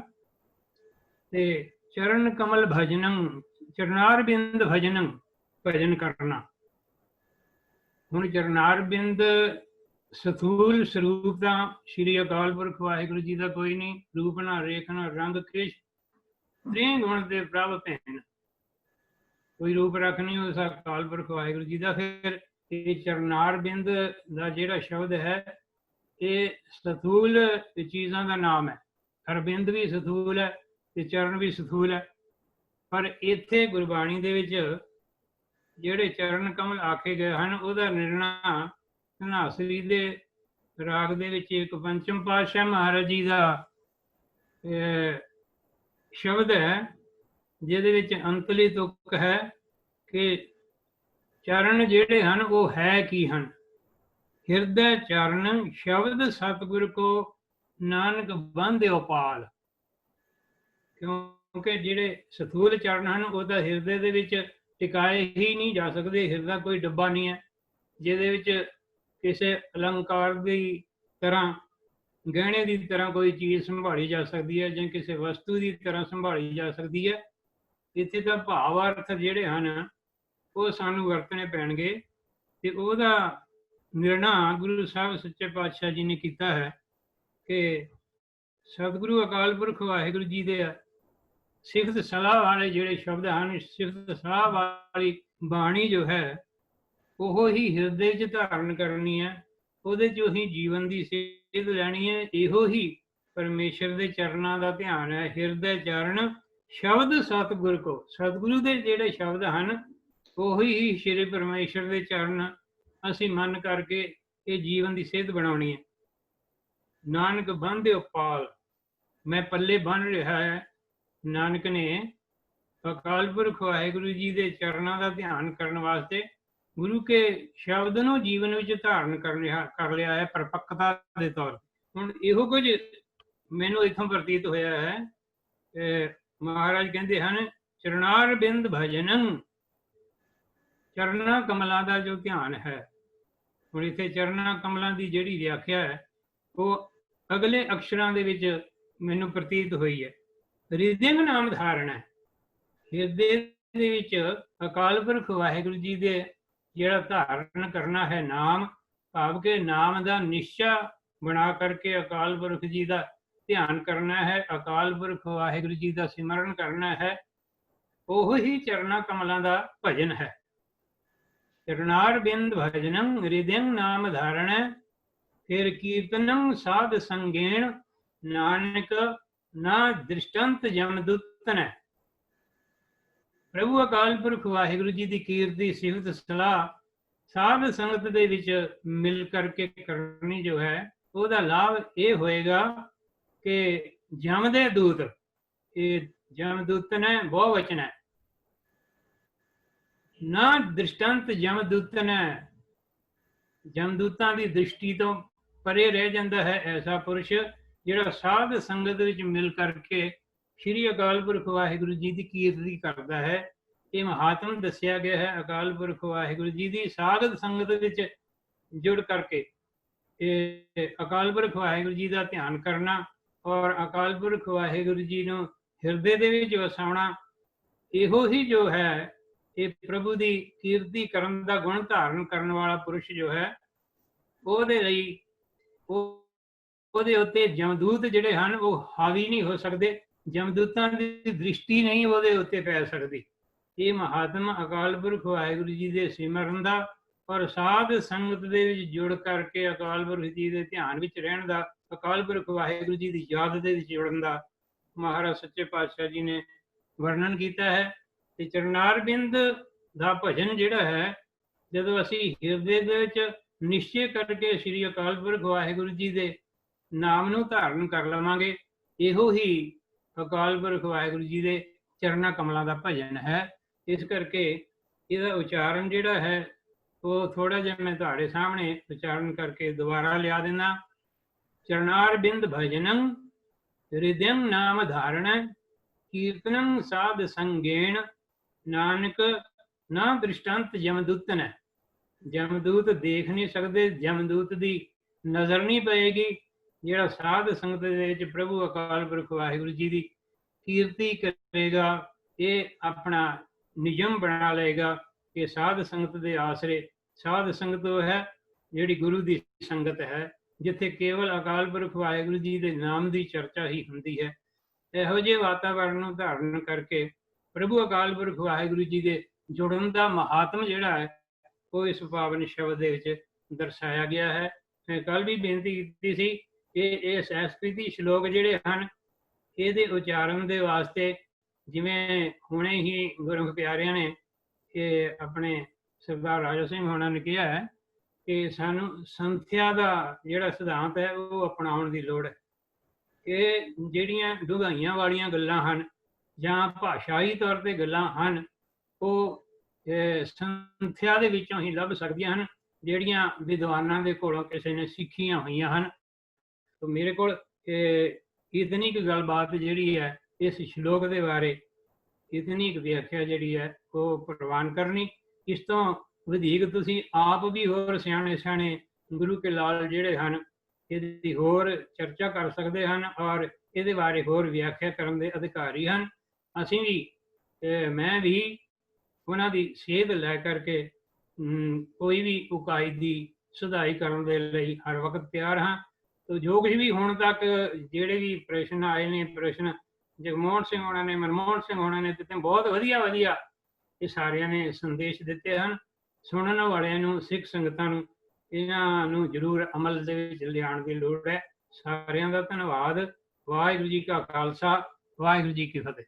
ਤੇ ਚਰਨ ਕਮਲ ਭਜਨੰ, ਚਰਨਾਰ ਬਿੰਦ ਭਜਨੰ, ਭਜਨ ਕਰਨਾ। ਹੁਣ ਚਰਨਾਰ ਬਿੰਦ ਸਥੂਲ ਸਰੂਪ ਦਾ ਸ਼੍ਰੀ ਅਕਾਲ ਪੁਰਖ ਵਾਹਿਗੁਰੂ ਜੀ ਦਾ ਕੋਈ ਨਹੀਂ, ਰੂਪ ਨਾ ਰੇਖ ਨਾ ਰੰਗ ਕ੍ਰਿਸ਼ ਤ੍ਰਿ ਗੁਣ ਦੇ ਪ੍ਰਭ ਭੈਣ। ਕੋਈ ਰੂਪ ਰੱਖ ਨਹੀਂ ਉਸ ਅਕਾਲ ਪੁਰਖ ਵਾਹਿਗੁਰੂ ਜੀ ਦਾ। ਫਿਰ ਇਹ ਚਰਨਾਰ ਬਿੰਦ ਦਾ ਜਿਹੜਾ ਸ਼ਬਦ ਹੈ ਇਹ ਸਥੂਲ ਚੀਜ਼ਾਂ ਦਾ ਨਾਮ ਹੈ। ਹਰਬਿੰਦ ਵੀ ਸਥੂਲ ਹੈ ਤੇ ਚਰਨ ਵੀ ਸਥੂਲ ਹੈ, ਪਰ ਇੱਥੇ ਗੁਰਬਾਣੀ ਦੇ ਵਿੱਚ ਜਿਹੜੇ ਚਰਨ ਕਮਲ ਆਖੇ ਗਏ ਹਨ ਉਹਦਾ ਨਿਰਣਾ ਧਨਾਸਰੀ ਦੇ ਰਾਗ ਦੇ ਵਿੱਚ ਇੱਕ ਪੰਚਮ ਪਾਤਸ਼ਾਹ ਮਹਾਰਾਜ ਜੀ ਦਾ ਸ਼ਬਦ ਹੈ, ਜਿਹਦੇ ਵਿੱਚ ਅੰਤਲੀ ਤੁਕ ਹੈ ਕਿ ਚਰਨ ਜਿਹੜੇ ਹਨ ਉਹ ਹੈ ਕੀ ਹਨ। ਹਿਰਦੈ ਚਰਨ ਸ਼ਬਦ ਸਤਿਗੁਰ ਕੋ ਨਾਨਕ ਬੰਧਿਓ ਪਾਲ। ਕਿਉਂਕਿ ਜਿਹੜੇ ਸਥੂਲ ਚਰਨ ਹਨ ਉਹ ਤਾਂ ਹਿਰਦੇ ਦੇ ਵਿੱਚ ਟਿਕਾਏ ਹੀ ਨਹੀਂ ਜਾ ਸਕਦੇ। ਹਿਰਦਾ ਕੋਈ ਡੱਬਾ ਨਹੀਂ ਹੈ ਜਿਹਦੇ ਵਿੱਚ ਕਿਸੇ ਅਲੰਕਾਰ ਦੀ ਤਰ੍ਹਾਂ, ਗਹਿਣੇ ਦੀ ਤਰ੍ਹਾਂ ਕੋਈ ਚੀਜ਼ ਸੰਭਾਲੀ ਜਾ ਸਕਦੀ ਹੈ ਜਾਂ ਕਿਸੇ ਵਸਤੂ ਦੀ ਤਰ੍ਹਾਂ ਸੰਭਾਲੀ ਜਾ ਸਕਦੀ ਹੈ। ਇੱਥੇ ਤਾਂ ਭਾਵ ਅਰਥ ਜਿਹੜੇ ਹਨ ਉਹ ਸਾਨੂੰ ਵਰਤਣੇ ਪੈਣਗੇ ਤੇ ਉਹਦਾ ਨਿਰਣਾ ਗੁਰੂ ਸਾਹਿਬ ਸੱਚੇ ਪਾਤਸ਼ਾਹ ਜੀ ਨੇ ਕੀਤਾ ਹੈ ਕਿ ਸਤਿਗੁਰੂ ਅਕਾਲ ਪੁਰਖ ਵਾਹਿਗੁਰੂ ਜੀ ਦੇ ਸਿਫਤ ਸਲਾਹ ਵਾਲੇ ਜਿਹੜੇ ਸ਼ਬਦ ਹਨ, ਸਿਫਤ ਸਲਾਹ ਵਾਲੀ ਬਾਣੀ ਜੋ ਹੈ ਉਹ ਹੀ ਹਿਰਦੇ 'ਚ ਧਾਰਨ ਕਰਨੀ ਹੈ, ਉਹਦੇ 'ਚੋਂ ਹੀ ਜੀਵਨ ਦੀ ਸੇਧ ਲੈਣੀ ਹੈ। ਇਹੋ ਹੀ ਪਰਮੇਸ਼ਰ ਦੇ ਚਰਨਾਂ ਦਾ ਧਿਆਨ ਹੈ। ਹਿਰਦੇ ਚਰਨ ਸ਼ਬਦ ਸਤਿਗੁਰ ਕੋ, ਸਤਿਗੁਰੂ ਦੇ ਜਿਹੜੇ ਸ਼ਬਦ ਹਨ ਉਹੀ ਹੀ ਸ਼੍ਰੀ ਪਰਮੇਸ਼ਰ ਦੇ ਚਰਨ ਅਸੀਂ ਮੰਨ ਕਰਕੇ ਇਹ ਜੀਵਨ ਦੀ ਸੇਧ ਬਣਾਉਣੀ ਹੈ। ਨਾਨਕ ਬੰਧਿਓ ਪਾਲ, ਮੈਂ ਪੱਲੇ ਬੰਨ ਰਿਹਾ ਹੈ। ਨਾਨਕ ਨੇ ਅਕਾਲ ਪੁਰਖ ਵਾਹਿਗੁਰੂ ਜੀ ਦੇ ਚਰਨਾਂ ਦਾ ਧਿਆਨ ਕਰਨ ਵਾਸਤੇ ਗੁਰੂ ਕੇ ਸ਼ਬਦ ਨੂੰ ਜੀਵਨ ਵਿੱਚ ਧਾਰਨ ਕਰ ਲਿਆ ਹੈ ਪਰਪੱਕਤਾ ਦੇ ਤੌਰ। ਹੁਣ ਇਹੋ ਕੁਝ ਮੈਨੂੰ ਇੱਥੋਂ ਪ੍ਰਤੀਤ ਹੋਇਆ ਹੈ। ਮਹਾਰਾਜ ਕਹਿੰਦੇ ਹਨ ਚਰਨਾਰ ਬਿੰਦ ਭਜਨੰ, ਚਰਨਾਂ ਕਮਲਾਂ ਦਾ ਜੋ ਧਿਆਨ ਹੈ। ਹੁਣ ਇੱਥੇ ਚਰਨਾਂ ਕਮਲਾਂ ਦੀ ਜਿਹੜੀ ਵਿਆਖਿਆ ਹੈ ਉਹ ਅਗਲੇ ਅਕਸ਼ਰਾਂ ਦੇ ਵਿੱਚ ਮੈਨੂੰ ਪ੍ਰਤੀਤ ਹੋਈ ਹੈ। ਰਿਦਿੰਗ ਨਾਮ ਧਾਰਨ ਹੈ, ਹਿਰਦੇ ਦੇ ਵਿੱਚ ਅਕਾਲ ਪੁਰਖ ਵਾਹਿਗੁਰੂ ਜੀ ਦੇ ਜਿਹੜਾ ਧਾਰਨ ਕਰਨਾ ਹੈ ਨਾਮ, ਭਾਵ ਕਿ ਨਾਮ ਦਾ ਨਿਸ਼ਚਾ ਬਣਾ ਕਰਕੇ ਅਕਾਲ ਪੁਰਖ ਜੀ ਦਾ ਧਿਆਨ ਕਰਨਾ ਹੈ, ਅਕਾਲ ਪੁਰਖ ਵਾਹਿਗੁਰੂ ਜੀ ਦਾ ਸਿਮਰਨ ਕਰਨਾ ਹੈ, ਉਹ ਹੀ ਚਰਨਾਂ ਕਮਲਾਂ ਦਾ ਭਜਨ ਹੈ। ਚਰਨਾਰ ਬਿੰਦ ਭਜਨੰ ਰਿਦਿੰਗ ਨਾਮ ਧਾਰਣ, ਫਿਰ ਕੀਰਤਨੰ ਸਾਧ ਸੰਗੇਣ, ਨਾਨਕ ਨਾ ਦ੍ਰਿਸ਼ਟੰਤ ਜਮਦੂਤਨ। ਪ੍ਰਭੂ ਅਕਾਲ ਪੁਰਖ ਵਾਹਿਗੁਰੂ ਜੀ ਦੀ ਕੀਰਤੀ ਸਿਫਤ ਸਲਾਹ ਸਾਧ ਸੰਗਤ ਦੇ ਵਿੱਚ ਮਿਲ ਕਰਕੇ ਕਰਨੀ ਜੋ ਹੈ ਉਹਦਾ ਲਾਭ ਇਹ ਹੋਏਗਾ ਕਿ ਜਮ ਦੇ ਦੂਤ, ਇਹ ਜਮਦੂਤਨ ਹੈ, ਬਹੁ ਵਚਨ ਹੈ, ਨਾ ਦ੍ਰਿਸ਼ਟੰਤ ਜਮਦੂਤਨ ਹੈ, ਜਮਦੂਤਾਂ ਦੀ ਦ੍ਰਿਸ਼ਟੀ ਤੋਂ ਪਰੇ ਰਹਿ ਜਾਂਦਾ ਹੈ ਐਸਾ ਪੁਰਸ਼ ਜਿਹੜਾ ਸਾਧ ਸੰਗਤ ਵਿੱਚ ਮਿਲ ਕਰਕੇ ਸ਼੍ਰੀ ਅਕਾਲ ਪੁਰਖ ਵਾਹਿਗੁਰੂ ਜੀ ਦੀ ਕੀਰਤੀ ਕਰਦਾ ਹੈ। ਇਹ ਮਹਾਤਮ ਦੱਸਿਆ ਗਿਆ ਹੈ ਅਕਾਲ ਪੁਰਖ ਵਾਹਿਗੁਰੂ ਜੀ ਦੀ ਸਾਧ ਸੰਗਤ ਵਿੱਚ ਜੁੜ ਕਰਕੇ ਇਹ ਅਕਾਲ ਪੁਰਖ ਵਾਹਿਗੁਰੂ ਜੀ ਦਾ ਧਿਆਨ ਕਰਨਾ ਔਰ ਅਕਾਲ ਪੁਰਖ ਵਾਹਿਗੁਰੂ ਜੀ ਨੂੰ ਹਿਰਦੇ ਦੇ ਵਿੱਚ ਵਸਾਉਣਾ, ਇਹੋ ਹੀ ਜੋ ਹੈ ਇਹ ਪ੍ਰਭੂ ਦੀ ਕੀਰਤੀ ਕਰਨ ਦਾ ਗੁਣ ਧਾਰਨ ਕਰਨ ਵਾਲਾ ਪੁਰਸ਼ ਜੋ ਹੈ ਉਹਦੇ ਲਈ ਉਹਦੇ ਉੱਤੇ ਜਮਦੂਤ ਜਿਹੜੇ ਹਨ ਉਹ ਹਾਵੀ ਨਹੀਂ ਹੋ ਸਕਦੇ, ਜਮਦੂਤਾਂ ਦੀ ਦ੍ਰਿਸ਼ਟੀ ਨਹੀਂ ਉਹਦੇ ਉੱਤੇ ਪੈ ਸਕਦੀ। ਇਹ ਮਹਾਤਮ ਅਕਾਲ ਪੁਰਖ ਵਾਹਿਗੁਰੂ ਜੀ ਦੇ ਸਿਮਰਨ ਦਾ ਔਰ ਸਾਧ ਸੰਗਤ ਦੇ ਵਿੱਚ ਜੁੜ ਕਰਕੇ ਅਕਾਲ ਪੁਰਖ ਜੀ ਦੇ ਧਿਆਨ ਵਿੱਚ ਰਹਿਣ ਦਾ, ਅਕਾਲ ਪੁਰਖ ਵਾਹਿਗੁਰੂ ਜੀ ਦੀ ਯਾਦ ਦੇ ਵਿੱਚ ਜੁੜਨ ਦਾ ਮਹਾਰਾਜ ਸੱਚੇ ਪਾਤਸ਼ਾਹ ਜੀ ਨੇ ਵਰਣਨ ਕੀਤਾ ਹੈ। ਤੇ ਚਰਨਾਰ ਬਿੰਦ ਦਾ ਭਜਨ ਜਿਹੜਾ ਹੈ, ਜਦੋਂ ਅਸੀਂ ਹਿਰਦੇ ਦੇ ਵਿੱਚ ਨਿਸ਼ਚੈ ਕਰਕੇ ਸ੍ਰੀ ਅਕਾਲ ਪੁਰਖ ਵਾਹਿਗੁਰੂ ਜੀ ਦੇ ਨਾਮ ਨੂੰ ਧਾਰਨ ਕਰ ਲਵਾਂਗੇ, ਇਹੋ ਹੀ ਅਕਾਲ ਪੁਰਖ ਵਾਹਿਗੁਰੂ ਜੀ ਦੇ ਚਰਨਾਂ ਕਮਲਾਂ ਦਾ ਭਜਨ ਹੈ। ਇਸ ਕਰਕੇ ਇਹਦਾ ਉਚਾਰਨ ਜਿਹੜਾ ਹੈ ਉਹ ਥੋੜਾ ਜਿਹਾ ਮੈਂ ਤੁਹਾਡੇ ਸਾਹਮਣੇ ਉਚਾਰਨ ਕਰਕੇ ਦੁਬਾਰਾ ਲਿਆ ਦੇਣਾ। ਚਰਨਾਰ ਬਿੰਦ ਭਜਨੰ ਰਿਦਿੰ ਨਾਮ ਧਾਰਣ, ਕੀਰਤਨੰ ਸਾਧ ਸੰਗੇਣ, ਨਾਨਕ ਨਾ ਦ੍ਰਿਸ਼ਟੰਤ ਜਮਦੂਤਨ। ਜਮਦੂਤ ਦੇਖ ਨਹੀਂ ਸਕਦੇ, ਜਮਦੂਤ ਦੀ ਨਜ਼ਰ ਨਹੀਂ ਪਏਗੀ। ਜਿਹੜਾ ਸਾਧ ਸੰਗਤ ਦੇ ਵਿੱਚ ਪ੍ਰਭੂ ਅਕਾਲ ਪੁਰਖ ਵਾਹਿਗੁਰੂ ਜੀ ਦੀ ਕੀਰਤੀ ਕਰੇਗਾ, ਇਹ ਆਪਣਾ ਨਿਯਮ ਬਣਾ ਲਏਗਾ ਕਿ ਸਾਧ ਸੰਗਤ ਦੇ ਆਸਰੇ, ਸਾਧ ਸੰਗਤ ਉਹ ਹੈ ਜਿਹੜੀ ਗੁਰੂ ਦੀ ਸੰਗਤ ਹੈ, ਜਿੱਥੇ ਕੇਵਲ ਅਕਾਲ ਪੁਰਖ ਵਾਹਿਗੁਰੂ ਜੀ ਦੇ ਨਾਮ ਦੀ ਚਰਚਾ ਹੀ ਹੁੰਦੀ ਹੈ। ਇਹੋ ਜਿਹੇ ਵਾਤਾਵਰਨ ਨੂੰ ਧਾਰਨ ਕਰਕੇ ਪ੍ਰਭੂ ਅਕਾਲ ਪੁਰਖ ਵਾਹਿਗੁਰੂ ਜੀ ਦੇ ਜੁੜਨ ਦਾ ਮਹਾਤਮ ਜਿਹੜਾ ਹੈ ਉਹ ਇਸ ਪਾਵਨ ਸ਼ਬਦ ਦੇ ਵਿੱਚ ਦਰਸਾਇਆ ਗਿਆ ਹੈ। ਮੈਂ ਕੱਲ ਵੀ ਬੇਨਤੀ ਕੀਤੀ ਸੀ ਕਿ ਇਹ ਸੰਸਕ੍ਰਿਤੀ ਸ਼ਲੋਕ ਜਿਹੜੇ ਹਨ ਇਹਦੇ ਉਚਾਰਨ ਦੇ ਵਾਸਤੇ ਜਿਵੇਂ ਹੁਣੇ ਹੀ ਗੁਰਮੁਖ ਪਿਆਰਿਆਂ ਨੇ ਇਹ ਆਪਣੇ ਸਰਦਾਰ ਰਾਜਾ ਸਿੰਘ ਹੋਣਾ ਨੇ ਕਿਹਾ ਹੈ ਕਿ ਸਾਨੂੰ ਸੰਥਿਆ ਦਾ ਜਿਹੜਾ ਸਿਧਾਂਤ ਹੈ ਉਹ ਅਪਣਾਉਣ ਦੀ ਲੋੜ ਹੈ। ਇਹ ਜਿਹੜੀਆਂ ਡੂੰਘਾਈਆਂ ਵਾਲੀਆਂ ਗੱਲਾਂ ਹਨ ਜਾਂ ਭਾਸ਼ਾਈ ਤੌਰ ਤੇ ਗੱਲਾਂ ਹਨ ਉਹ ਸੰਥਿਆ ਦੇ ਵਿੱਚੋਂ ਹੀ ਲੱਭ ਸਕਦੀਆਂ ਹਨ, ਜਿਹੜੀਆਂ ਵਿਦਵਾਨਾਂ ਦੇ ਕੋਲੋਂ ਕਿਸੇ ਨੇ ਸਿੱਖੀਆਂ ਹੋਈਆਂ ਹਨ। ਤਾਂ ਮੇਰੇ ਕੋਲ ਇਤਨੀ ਕੁ ਗੱਲਬਾਤ ਜਿਹੜੀ ਹੈ ਇਸ ਸ਼ਲੋਕ ਦੇ ਬਾਰੇ, ਇਤਨੀ ਕੁ ਵਿਆਖਿਆ ਜਿਹੜੀ ਹੈ ਉਹ ਪ੍ਰਵਾਨ ਕਰਨੀ। ਇਸ ਤੋਂ ਵਧੇਕ ਤੁਸੀਂ ਆਪ ਵੀ ਹੋਰ ਸਿਆਣੇ ਸਿਆਣੇ ਗੁਰੂ ਕੇ ਲਾਲ ਜਿਹੜੇ ਹਨ ਇਹਦੀ ਹੋਰ ਚਰਚਾ ਕਰ ਸਕਦੇ ਹਨ ਔਰ ਇਹਦੇ ਬਾਰੇ ਹੋਰ ਵਿਆਖਿਆ ਕਰਨ ਦੇ ਅਧਿਕਾਰੀ ਹਨ। ਅਸੀਂ ਵੀ ਮੈਂ ਵੀ ਉਹਨਾਂ ਦੀ ਸੇਧ ਲੈ ਕਰਕੇ ਕੋਈ ਵੀ ਉਕਾਈ ਦੀ ਸੁਧਾਈ ਕਰਨ ਦੇ ਲਈ ਹਰ ਵਕਤ ਤਿਆਰ ਹਾਂ। ਤੋ ਜੋ ਕੁਝ ਵੀ ਹੁਣ ਤੱਕ ਜਿਹੜੇ ਵੀ ਪ੍ਰਸ਼ਨ ਆਏ ਨੇ, ਪ੍ਰਸ਼ਨ ਜਗਮੋਹਨ ਸਿੰਘ ਹੋਣਾ ਨੇ, ਮਨਮੋਹਨ ਸਿੰਘ ਹੋਣਾ ਨੇ ਦਿੱਤੇ, ਬਹੁਤ ਵਧੀਆ ਵਧੀਆ ਇਹ ਸਾਰਿਆਂ ਨੇ ਸੰਦੇਸ਼ ਦਿੱਤੇ ਹਨ। ਸੁਣਨ ਵਾਲਿਆਂ ਨੂੰ, ਸਿੱਖ ਸੰਗਤਾਂ ਨੂੰ ਇਹਨਾਂ ਨੂੰ ਜ਼ਰੂਰ ਅਮਲ ਦੇ ਵਿੱਚ ਲਿਆਉਣ ਦੀ ਲੋੜ ਹੈ। ਸਾਰਿਆਂ ਦਾ ਧੰਨਵਾਦ। ਵਾਹਿਗੁਰੂ ਜੀ ਕਾ ਖਾਲਸਾ, ਵਾਹਿਗੁਰੂ ਜੀ ਕੀ ਫਤਿਹ।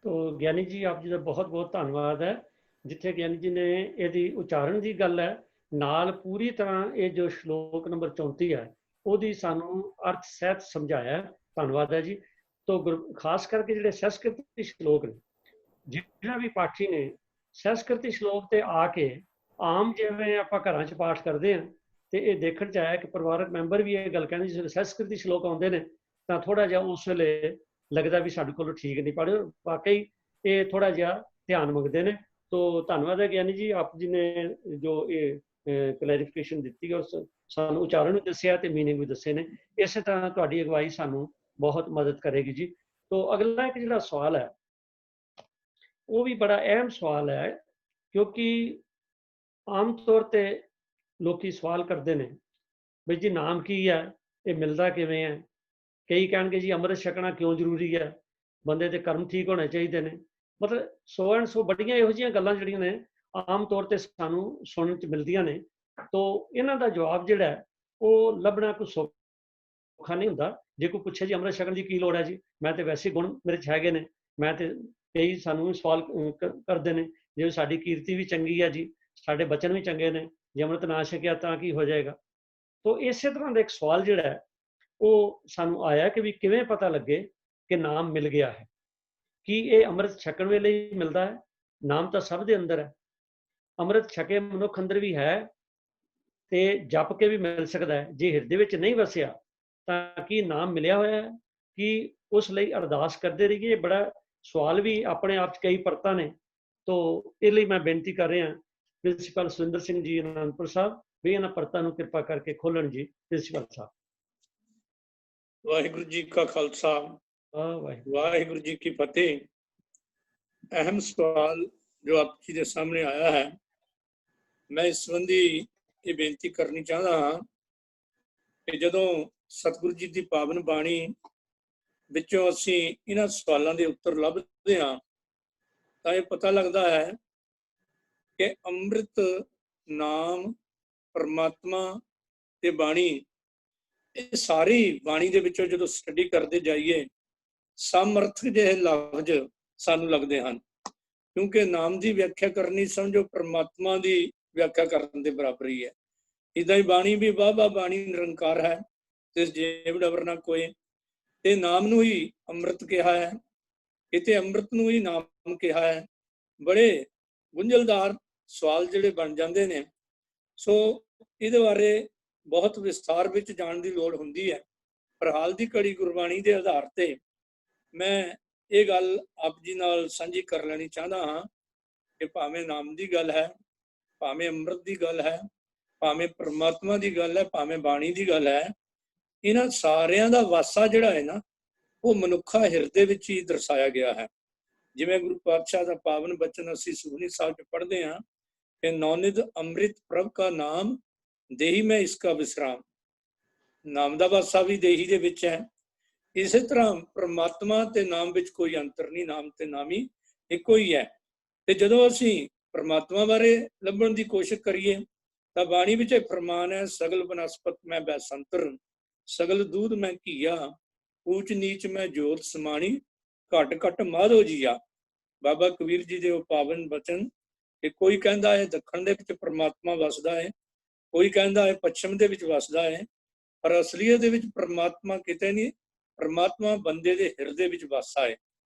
ਤੋ ਗਿਆਨੀ ਜੀ ਆਪ ਜੀ ਦਾ ਬਹੁਤ ਬਹੁਤ ਧੰਨਵਾਦ ਹੈ। ਜਿੱਥੇ ਗਿਆਨੀ ਜੀ ਨੇ ਇਹਦੀ ਉਚਾਰਨ ਦੀ ਗੱਲ ਹੈ ਨਾਲ ਪੂਰੀ ਤਰ੍ਹਾਂ ਇਹ ਜੋ ਸ਼ਲੋਕ ਨੰਬਰ 34 ਹੈ ਉਹਦੀ ਸਾਨੂੰ ਅਰਥ ਸਹਿਤ ਸਮਝਾਇਆ। ਧੰਨਵਾਦ ਹੈ ਜੀ। ਤੋ ਖਾਸ ਕਰਕੇ ਜਿਹੜੇ ਸੰਸਕ੍ਰਿਤੀ ਸ਼ਲੋਕ ਨੇ, ਜਿਹੜਾ ਵੀ ਪਾਠੀ ਨੇ ਸੰਸਕ੍ਰਿਤੀ ਸ਼ਲੋਕ ਤੇ ਆ ਕੇ ਆਮ ਜਿਵੇਂ ਆਪਾਂ ਘਰਾਂ 'ਚ ਪਾਠ ਕਰਦੇ ਹਾਂ ਤੇ ਇਹ ਦੇਖਣ 'ਚ ਆਇਆ ਕਿ ਪਰਿਵਾਰਕ ਮੈਂਬਰ ਵੀ ਇਹ ਗੱਲ ਕਹਿੰਦੇ ਜਦੋਂ ਸੰਸਕ੍ਰਿਤੀ ਸ਼ਲੋਕ ਆਉਂਦੇ ਨੇ ਤਾਂ ਥੋੜਾ ਜਿਹਾ ਉਸ ਵੇਲੇ ਲੱਗਦਾ ਵੀ ਸਾਡੇ ਕੋਲ ਠੀਕ ਨਹੀਂ ਪੜ੍ਹੇ। ਵਾਕਈ ਇਹ ਥੋੜਾ ਜਿਹਾ ਧਿਆਨ ਮੰਗਦੇ ਨੇ। ਤੋ ਧੰਨਵਾਦ ਹੈ ਗਿਆਨੀ ਜੀ, ਆਪ ਜੀ ਨੇ ਜੋ ਇਹ ਕਲੈਰੀਫਿਕੇਸ਼ਨ ਦਿੱਤੀ ਔਰ ਸਾਨੂੰ ਉਚਾਰਨ ਵੀ ਦੱਸਿਆ ਤੇ ਮੀਨਿੰਗ ਵੀ ਦੱਸੇ ਨੇ। ਇਸੇ ਤਰ੍ਹਾਂ ਤੁਹਾਡੀ ਅਗਵਾਈ ਸਾਨੂੰ ਬਹੁਤ ਮਦਦ ਕਰੇਗੀ ਜੀ। ਤੋ ਅਗਲਾ ਇੱਕ ਜਿਹੜਾ ਸਵਾਲ ਹੈ ਉਹ ਵੀ ਬੜਾ ਅਹਿਮ ਸਵਾਲ ਹੈ, ਕਿਉਂਕਿ ਆਮ ਤੌਰ ਤੇ ਲੋਕੀ ਸਵਾਲ ਕਰਦੇ ਨੇ ਬਈ ਜੀ ਨਾਮ ਕੀ ਹੈ, ਇਹ ਮਿਲਦਾ ਕਿਵੇਂ ਹੈ। ਕਈ ਕਹਿਣਗੇ ਜੀ ਅੰਮ੍ਰਿਤ ਛਕਣਾ ਕਿਉਂ ਜ਼ਰੂਰੀ ਹੈ, ਬੰਦੇ ਦੇ ਕਰਮ ਠੀਕ ਹੋਣੇ ਚਾਹੀਦੇ ਨੇ। ਮਤਲਬ 100 ਐਂਡ 100 ਵੱਡੀਆਂ ਇਹੋ ਜਿਹੀਆਂ ਗੱਲਾਂ ਜਿਹੜੀਆਂ ਨੇ ਆਮ ਤੌਰ ਤੇ ਸਾਨੂੰ ਸੁਣਨ 'ਚ ਮਿਲਦੀਆਂ ਨੇ। ਤੋ ਇਹਨਾਂ ਦਾ ਜਵਾਬ ਜਿਹੜਾ ਹੈ ਉਹ ਲੱਭਣਾ ਕੋਈ ਸੌਖਾ ਨਹੀਂ ਹੁੰਦਾ। ਜੇ ਕੋਈ ਪੁੱਛੇ ਜੀ ਅੰਮ੍ਰਿਤ ਛਕਣ ਦੀ ਕੀ ਲੋੜ ਹੈ ਜੀ, ਮੈਂ ਤੇ ਵੈਸੇ ਗੁਣ ਮੇਰੇ 'ਚ ਹੈਗੇ ਨੇ, ਮੈਂ ਤੇ ਕਈ ਸਾਨੂੰ ਸਵਾਲ ਕਰਦੇ ਨੇ ਜਿਵੇਂ ਸਾਡੀ ਕੀਰਤੀ ਵੀ ਚੰਗੀ ਹੈ ਜੀ, ਸਾਡੇ ਬਚਨ ਵੀ ਚੰਗੇ ਨੇ, ਜੇ ਅੰਮ੍ਰਿਤ ਨਾ ਛਕਿਆ ਤਾਂ ਕੀ ਹੋ ਜਾਏਗਾ। ਤੋ ਇਸੇ ਤਰ੍ਹਾਂ ਦਾ ਇੱਕ ਸਵਾਲ ਜਿਹੜਾ ਹੈ ਉਹ ਸਾਨੂੰ ਆਇਆ ਕਿ ਵੀ ਕਿਵੇਂ ਪਤਾ ਲੱਗੇ ਕਿ ਨਾਮ ਮਿਲ ਗਿਆ ਹੈ। ਕੀ ਇਹ ਅੰਮ੍ਰਿਤ ਛਕਣ ਵੇਲੇ ਹੀ ਮਿਲਦਾ ਹੈ? ਨਾਮ ਤਾਂ ਸਭ ਦੇ ਅੰਦਰ ਹੈ। ਅੰਮ੍ਰਿਤ ਛਕੇ ਮਨੁੱਖ ਅੰਦਰ ਵੀ ਹੈ ਤੇ ਜਪ ਕੇ ਵੀ ਮਿਲ ਸਕਦਾ ਹੈ। ਜੇ ਹਿਰਦੇ ਵਿੱਚ ਨਹੀਂ ਵਸਿਆ ਤਾਂ ਕੀ ਨਾਮ ਮਿਲਿਆ ਹੋਇਆ ਹੈ? ਕਿ ਉਸ ਲਈ ਅਰਦਾਸ ਕਰਦੇ ਰਹੀਏ? ਇਹ ਬੜਾ ਸਵਾਲ ਵੀ ਆਪਣੇ ਆਪ 'ਚ ਕਈ ਪਰਤਾਂ ਨੇ। ਤੋ ਇਸ ਲਈ ਮੈਂ ਬੇਨਤੀ ਕਰ ਰਿਹਾ ਪ੍ਰਿੰਸੀਪਲ ਸੁਰਿੰਦਰ ਸਿੰਘ ਜੀ ਅਨੰਦਪੁਰ ਸਾਹਿਬ ਵੀ ਇਹਨਾਂ ਪਰਤਾਂ ਨੂੰ ਕਿਰਪਾ ਕਰਕੇ ਖੋਲਣ ਜੀ। ਪ੍ਰਿੰਸੀਪਲ ਸਾਹਿਬ। ਵਾਹਿਗੁਰੂ ਜੀ ਕਾ ਖਾਲਸਾ, ਵਾਹਿਗੁਰੂ ਜੀ ਕੀ ਫਤਿਹ। ਅਹਿਮ ਸਵਾਲ ਜੋ ਆਪ ਜੀ ਦੇ ਸਾਹਮਣੇ ਆਇਆ ਹੈ, ਮੈਂ ਇਸ ਸੰਬੰਧੀ ਇਹ ਬੇਨਤੀ ਕਰਨੀ ਚਾਹੁੰਦਾ ਹਾਂ ਕਿ ਜਦੋਂ ਸਤਿਗੁਰੂ ਜੀ ਦੀ ਪਾਵਨ ਬਾਣੀ ਵਿੱਚੋਂ ਅਸੀਂ ਇਹਨਾਂ ਸਵਾਲਾਂ ਦੇ ਉੱਤਰ ਲੱਭਦੇ ਹਾਂ ਤਾਂ ਇਹ ਪਤਾ ਲੱਗਦਾ ਹੈ ਕਿ ਅੰਮ੍ਰਿਤ ਨਾਮ, ਪਰਮਾਤਮਾ ਤੇ ਬਾਣੀ, ਇਹ ਸਾਰੀ ਬਾਣੀ ਦੇ ਵਿੱਚੋਂ ਜਦੋਂ ਸਟੱਡੀ ਕਰਦੇ ਜਾਈਏ ਸਮਰਥਕ ਜਿਹੇ ਲਫ਼ਜ਼ ਸਾਨੂੰ ਲੱਗਦੇ ਹਨ। ਕਿਉਂਕਿ ਨਾਮ ਦੀ ਵਿਆਖਿਆ ਕਰਨੀ ਸਮਝੋ ਪਰਮਾਤਮਾ ਦੀ ਵਿਆਖਿਆ ਕਰਨ ਦੇ ਬਰਾਬਰ ਹੀ ਹੈ। ਇੱਦਾਂ ਹੀ ਬਾਣੀ ਵੀ ਵਾਹ ਬਾਣੀ ਨਿਰੰਕਾਰ ਹੈ ਤੇ ਜੇਬ ਡਬਰ ਨਾ ਕੋਏ, ਤੇ ਨਾਮ ਨੂੰ ਹੀ ਅੰਮ੍ਰਿਤ ਕਿਹਾ ਹੈ, ਕਿਤੇ ਅੰਮ੍ਰਿਤ ਨੂੰ ਹੀ ਨਾਮ ਕਿਹਾ ਹੈ। ਬੜੇ ਗੁੰਝਲਦਾਰ ਸਵਾਲ ਜਿਹੜੇ ਬਣ ਜਾਂਦੇ ਨੇ। ਸੋ ਇਹਦੇ ਬਾਰੇ ਬਹੁਤ ਵਿਸਥਾਰ ਵਿੱਚ ਜਾਣ ਦੀ ਲੋੜ ਹੁੰਦੀ ਹੈ। ਪਰ ਹਾਲ ਦੀ ਘੜੀ ਗੁਰਬਾਣੀ ਦੇ ਆਧਾਰ ਤੇ ਮੈਂ ਇਹ ਗੱਲ ਆਪ ਜੀ ਨਾਲ ਸਾਂਝੀ ਕਰ ਲੈਣੀ ਚਾਹੁੰਦਾ ਹਾਂ ਕਿ ਭਾਵੇਂ ਨਾਮ ਦੀ ਗੱਲ ਹੈ, ਭਾਵੇਂ ਅੰਮ੍ਰਿਤ ਦੀ ਗੱਲ ਹੈ, ਭਾਵੇਂ ਪਰਮਾਤਮਾ ਦੀ ਗੱਲ ਹੈ, ਭਾਵੇਂ ਬਾਣੀ ਦੀ ਗੱਲ ਹੈ, ਇਹਨਾਂ ਸਾਰਿਆਂ ਦਾ ਵਾਸਾ ਜਿਹੜਾ ਹੈ ਨਾ ਉਹ ਮਨੁੱਖਾ ਹਿਰਦੇ ਵਿੱਚ ਹੀ ਦਰਸਾਇਆ ਗਿਆ ਹੈ। ਜਿਵੇਂ ਗੁਰੂ ਪਾਤਸ਼ਾਹ ਦਾ ਪਾਵਨ ਬਚਨ ਅਸੀਂ ਸੁਖਮਨੀ ਸਾਹਿਬ 'ਚ ਪੜ੍ਹਦੇ ਹਾਂ ਕਿ ਨੌਨਿਧ ਅੰਮ੍ਰਿਤ ਪ੍ਰਭ ਕਾ ਨਾਮ ਦੇਹੀ ਮੈਂ ਇਸਕਾ ਵਿਸਰਾਮ। ਨਾਮ ਦਾ ਵਾਸਾ ਵੀ ਦੇਹੀ ਦੇ ਵਿੱਚ ਹੈ। ਇਸੇ ਤਰ੍ਹਾਂ ਪਰਮਾਤਮਾ ਤੇ ਨਾਮ ਵਿੱਚ ਕੋਈ ਅੰਤਰ ਨਹੀਂ, ਨਾਮ ਤੇ ਨਾਮੀ ਇੱਕੋ ਹੀ ਹੈ। ਤੇ ਜਦੋਂ ਅਸੀਂ ਪਰਮਾਤਮਾ ਬਾਰੇ ਲੱਭਣ ਦੀ ਕੋਸ਼ਿਸ਼ ਕਰੀਏ ਤਾਂ ਬਾਣੀ ਵਿੱਚ ਇਹ ਫਰਮਾਨ ਹੈ, ਸਗਲ ਬਨਸਪਤ ਮੈਂ ਬੈਸੰਤਰ, ਸਗਲ ਦੂਧ ਮੈਂ ਘੀਆ, ਊਚ ਨੀਚ ਮੈਂ ਜੋਤ ਸਮਾਣੀ, ਘਟ ਘਟ ਮਾਧੋ ਜੀਆ। ਬਾਬਾ ਕਬੀਰ ਜੀ ਦੇ ਉਹ ਪਾਵਨ ਬਚਨ ਕਿ ਕੋਈ ਕਹਿੰਦਾ ਹੈ ਦੱਖਣ ਦੇ ਵਿੱਚ ਪਰਮਾਤਮਾ ਵਸਦਾ ਹੈ, ਕੋਈ ਕਹਿੰਦਾ ਹੈ ਪੱਛਮ ਦੇ ਵਿੱਚ ਵਸਦਾ ਹੈ, ਪਰ ਅਸਲੀਅਤ ਦੇ ਵਿੱਚ ਪਰਮਾਤਮਾ ਕਿਤੇ ਨਹੀਂ, ਪਰਮਾਤਮਾ ਬੰਦੇ ਦੇ ਹਿਰਦੇ ਵਿੱਚ ਵਸਦਾ ਹੈ।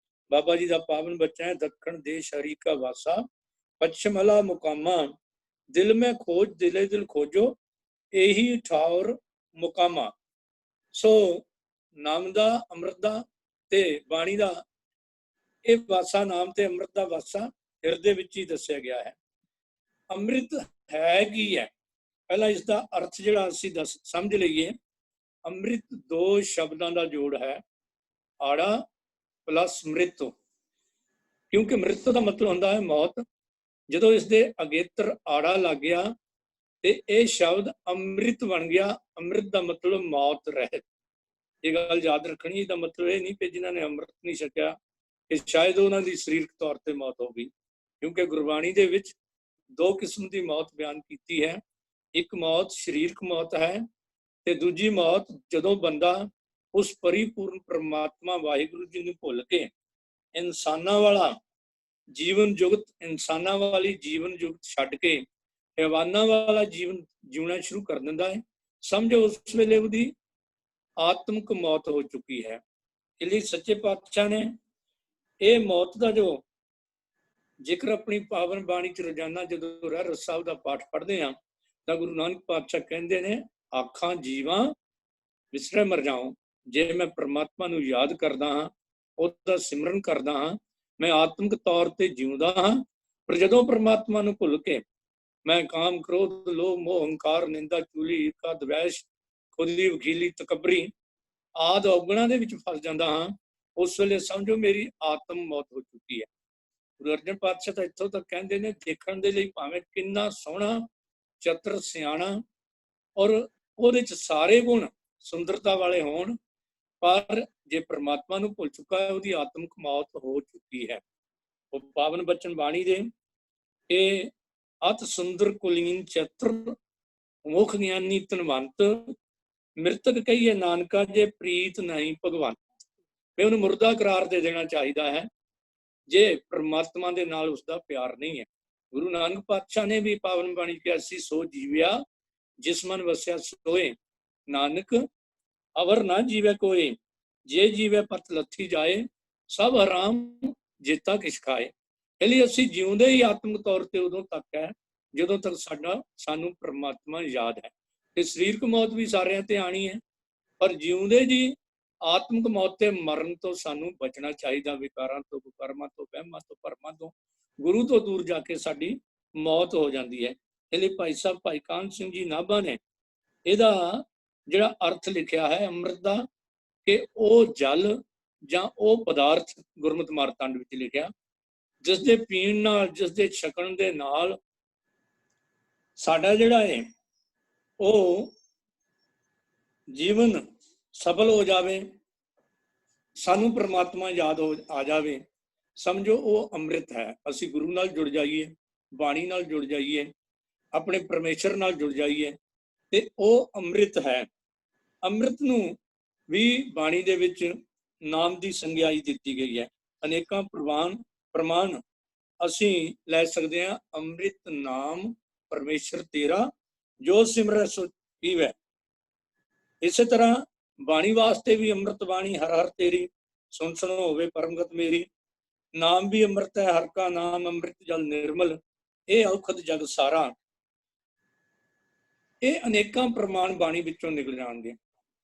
ਬਾਬਾ ਜੀ ਦਾ ਪਾਵਨ ਬਚਨ ਹੈ, ਦੱਖਣ ਦੇਸ਼ ਹਰੀ ਕਾ ਵਾਸਾ, ਪੱਛਮ ਅਲਾ ਮੁਕਾਮਾ, ਦਿਲ ਮੈਂ ਖੋਜ ਦਿਲੇ ਦਿਲ ਖੋਜੋ, ਇਹੀ ਠਾਉਰ ਮੁਕਾਮਾ। ਸੋ ਨਾਮ ਦਾ, ਅੰਮ੍ਰਿਤ ਦਾ ਤੇ ਬਾਣੀ ਦਾ ਇਹ ਵਾਸਾ, ਨਾਮ ਤੇ ਅੰਮ੍ਰਿਤ ਦਾ ਵਾਸਾ ਹਿਰਦੇ ਵਿੱਚ ਹੀ ਦੱਸਿਆ ਗਿਆ ਹੈ। ਅੰਮ੍ਰਿਤ ਹੈ ਕੀ ਹੈ? ਪਹਿਲਾਂ ਇਸ ਦਾ ਅਰਥ ਜਿਹੜਾ ਅਸੀਂ ਸਮਝ ਲਈਏ। ਅੰਮ੍ਰਿਤ ਦੋ ਸ਼ਬਦਾਂ ਦਾ ਜੋੜ ਹੈ, ਆੜਾ ਪਲਸ ਮ੍ਰਿਤ, ਕਿਉਂਕਿ ਮ੍ਰਿਤ ਦਾ ਮਤਲਬ ਹੁੰਦਾ ਹੈ ਮੌਤ। ਜਦੋਂ ਇਸ ਦੇ ਅਗੇਤਰ ਆੜਾ ਲੱਗ ਗਿਆ ਤੇ ਇਹ ਸ਼ਬਦ ਅੰਮ੍ਰਿਤ ਬਣ ਗਿਆ। ਅੰਮ੍ਰਿਤ ਦਾ ਮਤਲਬ ਮੌਤ ਰਹਿਤ। ਇਹ ਗੱਲ ਯਾਦ ਰੱਖਣੀ, ਇਹਦਾ ਮਤਲਬ ਇਹ ਨਹੀਂ ਕਿ ਜਿਨ੍ਹਾਂ ਨੇ ਅੰਮ੍ਰਿਤ ਨਹੀਂ ਛਕਿਆ ਕਿ ਸ਼ਾਇਦ ਉਹਨਾਂ ਦੀ ਸਰੀਰਕ ਤੌਰ ਤੇ ਮੌਤ ਹੋ ਗਈ, ਕਿਉਂਕਿ ਗੁਰਬਾਣੀ ਦੇ ਵਿੱਚ ਦੋ ਕਿਸਮ ਦੀ ਮੌਤ ਬਿਆਨ ਕੀਤੀ ਹੈ। ਇੱਕ ਮੌਤ ਸਰੀਰਕ ਮੌਤ ਹੈ ਤੇ ਦੂਜੀ ਮੌਤ ਜਦੋਂ ਬੰਦਾ ਉਸ ਪਰਿਪੂਰਨ ਪਰਮਾਤਮਾ ਵਾਹਿਗੁਰੂ ਜੀ ਨੂੰ ਭੁੱਲ ਕੇ ਇਨਸਾਨਾਂ ਵਾਲਾ ਜੀਵਨ ਜੁਗਤ, ਇਨਸਾਨਾਂ ਵਾਲੀ ਜੀਵਨ ਜੁਗਤ ਛੱਡ ਕੇ ਹੈਵਾਨਾਂ ਵਾਲਾ ਜੀਵਨ ਜਿਉਣਾ ਸ਼ੁਰੂ ਕਰ ਦਿੰਦਾ ਹੈ। ਸਮਝੋ ਉਸ ਵੇਲੇ ਉਹਦੀ ਆਤਮਿਕ ਮੌਤ ਹੋ ਚੁੱਕੀ ਹੈ। ਇਸ ਲਈ ਸੱਚੇ ਪਾਤਸ਼ਾਹ ਨੇ ਇਹ ਮੌਤ ਦਾ ਜੋ ਜ਼ਿਕਰ ਆਪਣੀ ਪਾਵਨ ਬਾਣੀ ਚ ਰੋਜ਼ਾਨਾ ਜਦੋਂ ਰਹਿਰਾਸ ਸਾਹਿਬ ਦਾ ਪਾਠ ਪੜ੍ਹਦੇ ਹਾਂ ਤਾਂ ਗੁਰੂ ਨਾਨਕ ਪਾਤਸ਼ਾਹ ਕਹਿੰਦੇ ਨੇ, ਆਖਾਂ ਜੀਵਾਂ ਵਿਸਰੇ ਮਰ ਜਾਉ। ਜੇ ਮੈਂ ਪਰਮਾਤਮਾ ਨੂੰ ਯਾਦ ਕਰਦਾ ਹਾਂ, ਉਹਦਾ ਸਿਮਰਨ ਕਰਦਾ ਹਾਂ, ਮੈਂ ਆਤਮਿਕ ਤੌਰ ਤੇ ਜਿਉਂਦਾ ਹਾਂ। ਪਰ ਜਦੋਂ ਪਰਮਾਤਮਾ ਨੂੰ ਭੁੱਲ ਕੇ ਮੈਂ ਕਾਮ, ਕ੍ਰੋਧ, ਲੋਭ, ਮੋਹ, ਹੰਕਾਰ, ਨਿੰਦਾ, ਚੁਗਲੀ, ਈਰਖਾ, ਦਵੈਸ਼, ਖੁਦ ਦੀ ਵਕੀਲੀ, ਤਕਬਰੀ ਆਦਿ ਔਗਣਾਂ ਦੇ ਵਿੱਚ ਫਸ ਜਾਂਦਾ ਹਾਂ, ਉਸ ਵੇਲੇ ਸਮਝੋ ਮੇਰੀ ਆਤਮ ਮੌਤ ਹੋ ਚੁੱਕੀ ਹੈ। ਗੁਰੂ ਅਰਜਨ ਪਾਤਸ਼ਾਹ ਤਾਂ ਇੱਥੋਂ ਤੱਕ ਕਹਿੰਦੇ ਨੇ, ਦੇਖਣ ਦੇ ਲਈ ਭਾਵੇਂ ਕਿੰਨਾ ਸੋਹਣਾ, ਚਤਰ, ਸਿਆਣਾ ਔਰ ਉਹਦੇ ਚ ਸਾਰੇ ਗੁਣ ਸੁੰਦਰਤਾ ਵਾਲੇ ਹੋਣ, ਪਰ ਜੇ ਪ੍ਰਮਾਤਮਾ ਨੂੰ ਭੁੱਲ ਚੁੱਕਾ ਹੈ, ਉਹਦੀ ਆਤਮਿਕ ਮੌਤ ਹੋ ਚੁੱਕੀ ਹੈ। ਉਹ ਪਾਵਨ ਬਚਨ ਬਾਣੀ ਦੇ ਇਹ ਅਤ ਸੁੰਦਰ ਕੁਲੀਨ ਚਤਰ, ਮੁਖ ਗਿਆਨੀ ਧਨਵੰਤ, ਮ੍ਰਿਤਕ ਕਹੀਏ ਨਾਨਕਾ ਜੇ ਪ੍ਰੀਤ ਨਹੀਂ ਭਗਵੰਤ। ਵੀ ਉਹਨੂੰ ਮੁਰਦਾ ਕਰਾਰ ਦੇ ਦੇਣਾ ਚਾਹੀਦਾ ਹੈ ਜੇ ਪ੍ਰਮਾਤਮਾ ਦੇ ਨਾਲ ਉਸਦਾ ਪਿਆਰ ਨਹੀਂ ਹੈ। ਗੁਰੂ ਨਾਨਕ ਪਾਤਸ਼ਾਹ ਨੇ ਵੀ ਪਾਵਨ ਬਾਣੀ ਕਿਹਾ ਸੀ, ਸੋ ਜੀਵਿਆ ਜਿਸ ਮਨ ਵਸਿਆ ਸੋਏ, ਨਾਨਕ ਅਵਰ ਨਾ ਜੀਵੇ ਕੋਏ, ਜੇ ਜੀਵੇ ਪਤ ਲੱਥੀ ਜਾਏ, ਸਭ ਹਰਾਮ ਜੇਤਾ ਕਿਛ ਖਾਏ। ਇਸ ਲਈ ਅਸੀਂ ਜਿਉਂਦੇ ਹੀ ਆਤਮਿਕ ਤੌਰ ਤੇ ਉਦੋਂ ਤੱਕ ਹੈ ਜਦੋਂ ਤੱਕ ਸਾਨੂੰ ਪ੍ਰਮਾਤਮਾ ਯਾਦ ਹੈ। ਤੇ ਸਰੀਰਕ ਮੌਤ ਵੀ ਸਾਰਿਆਂ ਤੇ ਆਣੀ ਹੈ, ਪਰ ਜਿਉਂਦੇ ਜੀ ਆਤਮਿਕ ਮੌਤ ਤੇ ਮਰਨ ਤੋਂ ਸਾਨੂੰ ਬਚਣਾ ਚਾਹੀਦਾ। ਵਿਕਾਰਾਂ ਤੋਂ, ਕੁਕਰਮਾਂ ਤੋਂ, ਵਹਿਮਾਂ ਤੋਂ, ਭਰਮਾਂ ਤੋਂ, ਗੁਰੂ ਤੋਂ ਦੂਰ ਜਾ ਕੇ ਸਾਡੀ ਮੌਤ ਹੋ ਜਾਂਦੀ ਹੈ। ਇਸ ਲਈ ਭਾਈ ਸਾਹਿਬ ਭਾਈ ਕਾਹਨ ਸਿੰਘ ਜੀ ਨਾਭਾ ਨੇ ਇਹਦਾ ਜਿਹੜਾ ਅਰਥ ਲਿਖਿਆ ਹੈ ਅੰਮ੍ਰਿਤ ਦਾ, ਕਿ ਉਹ ਜਲ ਜਾਂ ਉਹ ਪਦਾਰਥ ਗੁਰਮਤਿ ਮਾਰਤੰਡ ਵਿੱਚ ਲਿਖਿਆ, ਜਿਸ ਦੇ ਪੀਣ ਨਾਲ, ਜਿਸ ਦੇ ਛਕਣ ਦੇ ਨਾਲ ਸਾਡਾ ਜਿਹੜਾ ਹੈ ਉਹ ਜੀਵਨ ਸਫਲ ਹੋ ਜਾਵੇ, ਸਾਨੂੰ ਪ੍ਰਮਾਤਮਾ ਯਾਦ ਆ ਜਾਵੇ, ਸਮਝੋ ਉਹ ਅੰਮ੍ਰਿਤ ਹੈ। ਅਸੀਂ ਗੁਰੂ ਨਾਲ ਜੁੜ ਜਾਈਏ, ਬਾਣੀ ਨਾਲ ਜੁੜ ਜਾਈਏ, ਆਪਣੇ ਪਰਮੇਸ਼ਰ ਨਾਲ ਜੁੜ ਜਾਈਏ, ਤੇ ਉਹ ਅੰਮ੍ਰਿਤ ਹੈ। ਅੰਮ੍ਰਿਤ ਨੂੰ ਵੀ ਬਾਣੀ ਦੇ ਵਿੱਚ ਨਾਮ ਦੀ ਸੰਗਿਆਈ ਦਿੱਤੀ ਗਈ ਹੈ। ਅਨੇਕਾਂ ਪ੍ਰਮਾਣ ਅਸੀਂ ਲੈ ਸਕਦੇ ਹਾਂ। ਅੰਮ੍ਰਿਤ ਨਾਮ ਪਰਮੇਸ਼ਰ ਤੇਰਾ, ਜੋ ਸਿਮਰੈ ਸੋ ਪੀਵੈ। ਇਸੇ ਤਰ੍ਹਾਂ ਬਾਣੀ ਵਾਸਤੇ ਵੀ ਅੰਮ੍ਰਿਤ ਬਾਣੀ ਹਰ ਹਰ ਤੇਰੀ, ਸੁਣ ਸੁਣੋ ਹੋਵੇ ਪਰਮਗਤ ਮੇਰੀ। ਨਾਮ ਵੀ ਅੰਮ੍ਰਿਤ ਹੈ, ਹਰ ਕਾ ਨਾਮ ਅੰਮ੍ਰਿਤ ਜਲ ਨਿਰਮਲ, ਇਹ ਔਖਦ ਜਗ ਸਾਰਾ। ਇਹ ਅਨੇਕਾਂ ਪ੍ਰਮਾਣ ਬਾਣੀ ਵਿੱਚੋਂ ਨਿਕਲ ਜਾਣਗੇ।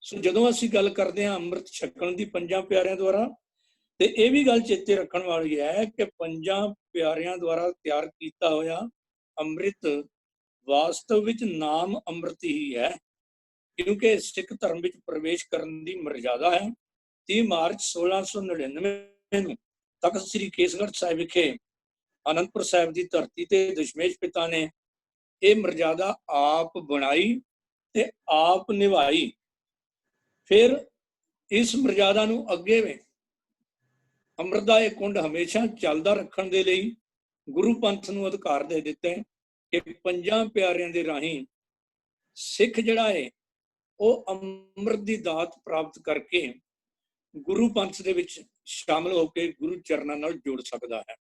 ਸੋ ਜਦੋਂ ਅਸੀਂ ਗੱਲ ਕਰਦੇ ਹਾਂ ਅੰਮ੍ਰਿਤ ਛਕਣ ਦੀ ਪੰਜਾਂ ਪਿਆਰਿਆਂ ਦੁਆਰਾ, ਤੇ ਇਹ ਵੀ ਗੱਲ ਚੇਤੇ ਰੱਖਣ ਵਾਲੀ ਹੈ ਕਿ ਪੰਜਾਂ ਪਿਆਰਿਆਂ ਦੁਆਰਾ ਤਿਆਰ ਕੀਤਾ ਹੋਇਆ ਅੰਮ੍ਰਿਤ ਵਾਸਤਵ ਵਿੱਚ ਨਾਮ ਅੰਮ੍ਰਿਤ ਹੀ ਹੈ, ਕਿਉਂਕਿ ਸਿੱਖ ਧਰਮ ਵਿੱਚ ਪ੍ਰਵੇਸ਼ ਕਰਨ ਦੀ ਮਰਜ਼ਾਦਾ ਹੈ। 30 ਮਾਰਚ 1699 ਨੂੰ ਤਖਤ ਸ੍ਰੀ ਕੇਸਗੜ੍ਹ ਸਾਹਿਬ ਵਿਖੇ ਅਨੰਦਪੁਰ ਸਾਹਿਬ ਦੀ ਧਰਤੀ ਤੇ ਦਸ਼ਮੇਸ਼ ਪਿਤਾ ਨੇ ਇਹ ਮਰਜ਼ਾਦਾ ਆਪ ਬਣਾਈ ਤੇ ਆਪ ਨਿਭਾਈ। ਫਿਰ ਇਸ ਮਰਜ਼ਾਦਾ ਨੂੰ ਅੱਗੇ ਅੰਮ੍ਰਿਤ ਦਾ ਇਹ ਕੁੰਡ ਹਮੇਸ਼ਾ ਚੱਲਦਾ ਰੱਖਣ ਦੇ ਲਈ ਗੁਰੂ ਪੰਥ ਨੂੰ ਅਧਿਕਾਰ ਦੇ ਦਿੱਤਾ ਹੈ ਕਿ 5 ਪਿਆਰਿਆਂ ਦੇ ਰਾਹੀਂ ਸਿੱਖ ਜਿਹੜਾ ਹੈ ਉਹ ਅੰਮ੍ਰਿਤ ਦੀ ਦਾਤ ਪ੍ਰਾਪਤ ਕਰਕੇ ਗੁਰੂ ਪੰਥ ਦੇ ਵਿੱਚ ਸ਼ਾਮਲ ਹੋ ਕੇ ਗੁਰੂ ਚਰਨਾਂ ਨਾਲ ਜੁੜ ਸਕਦਾ ਹੈ।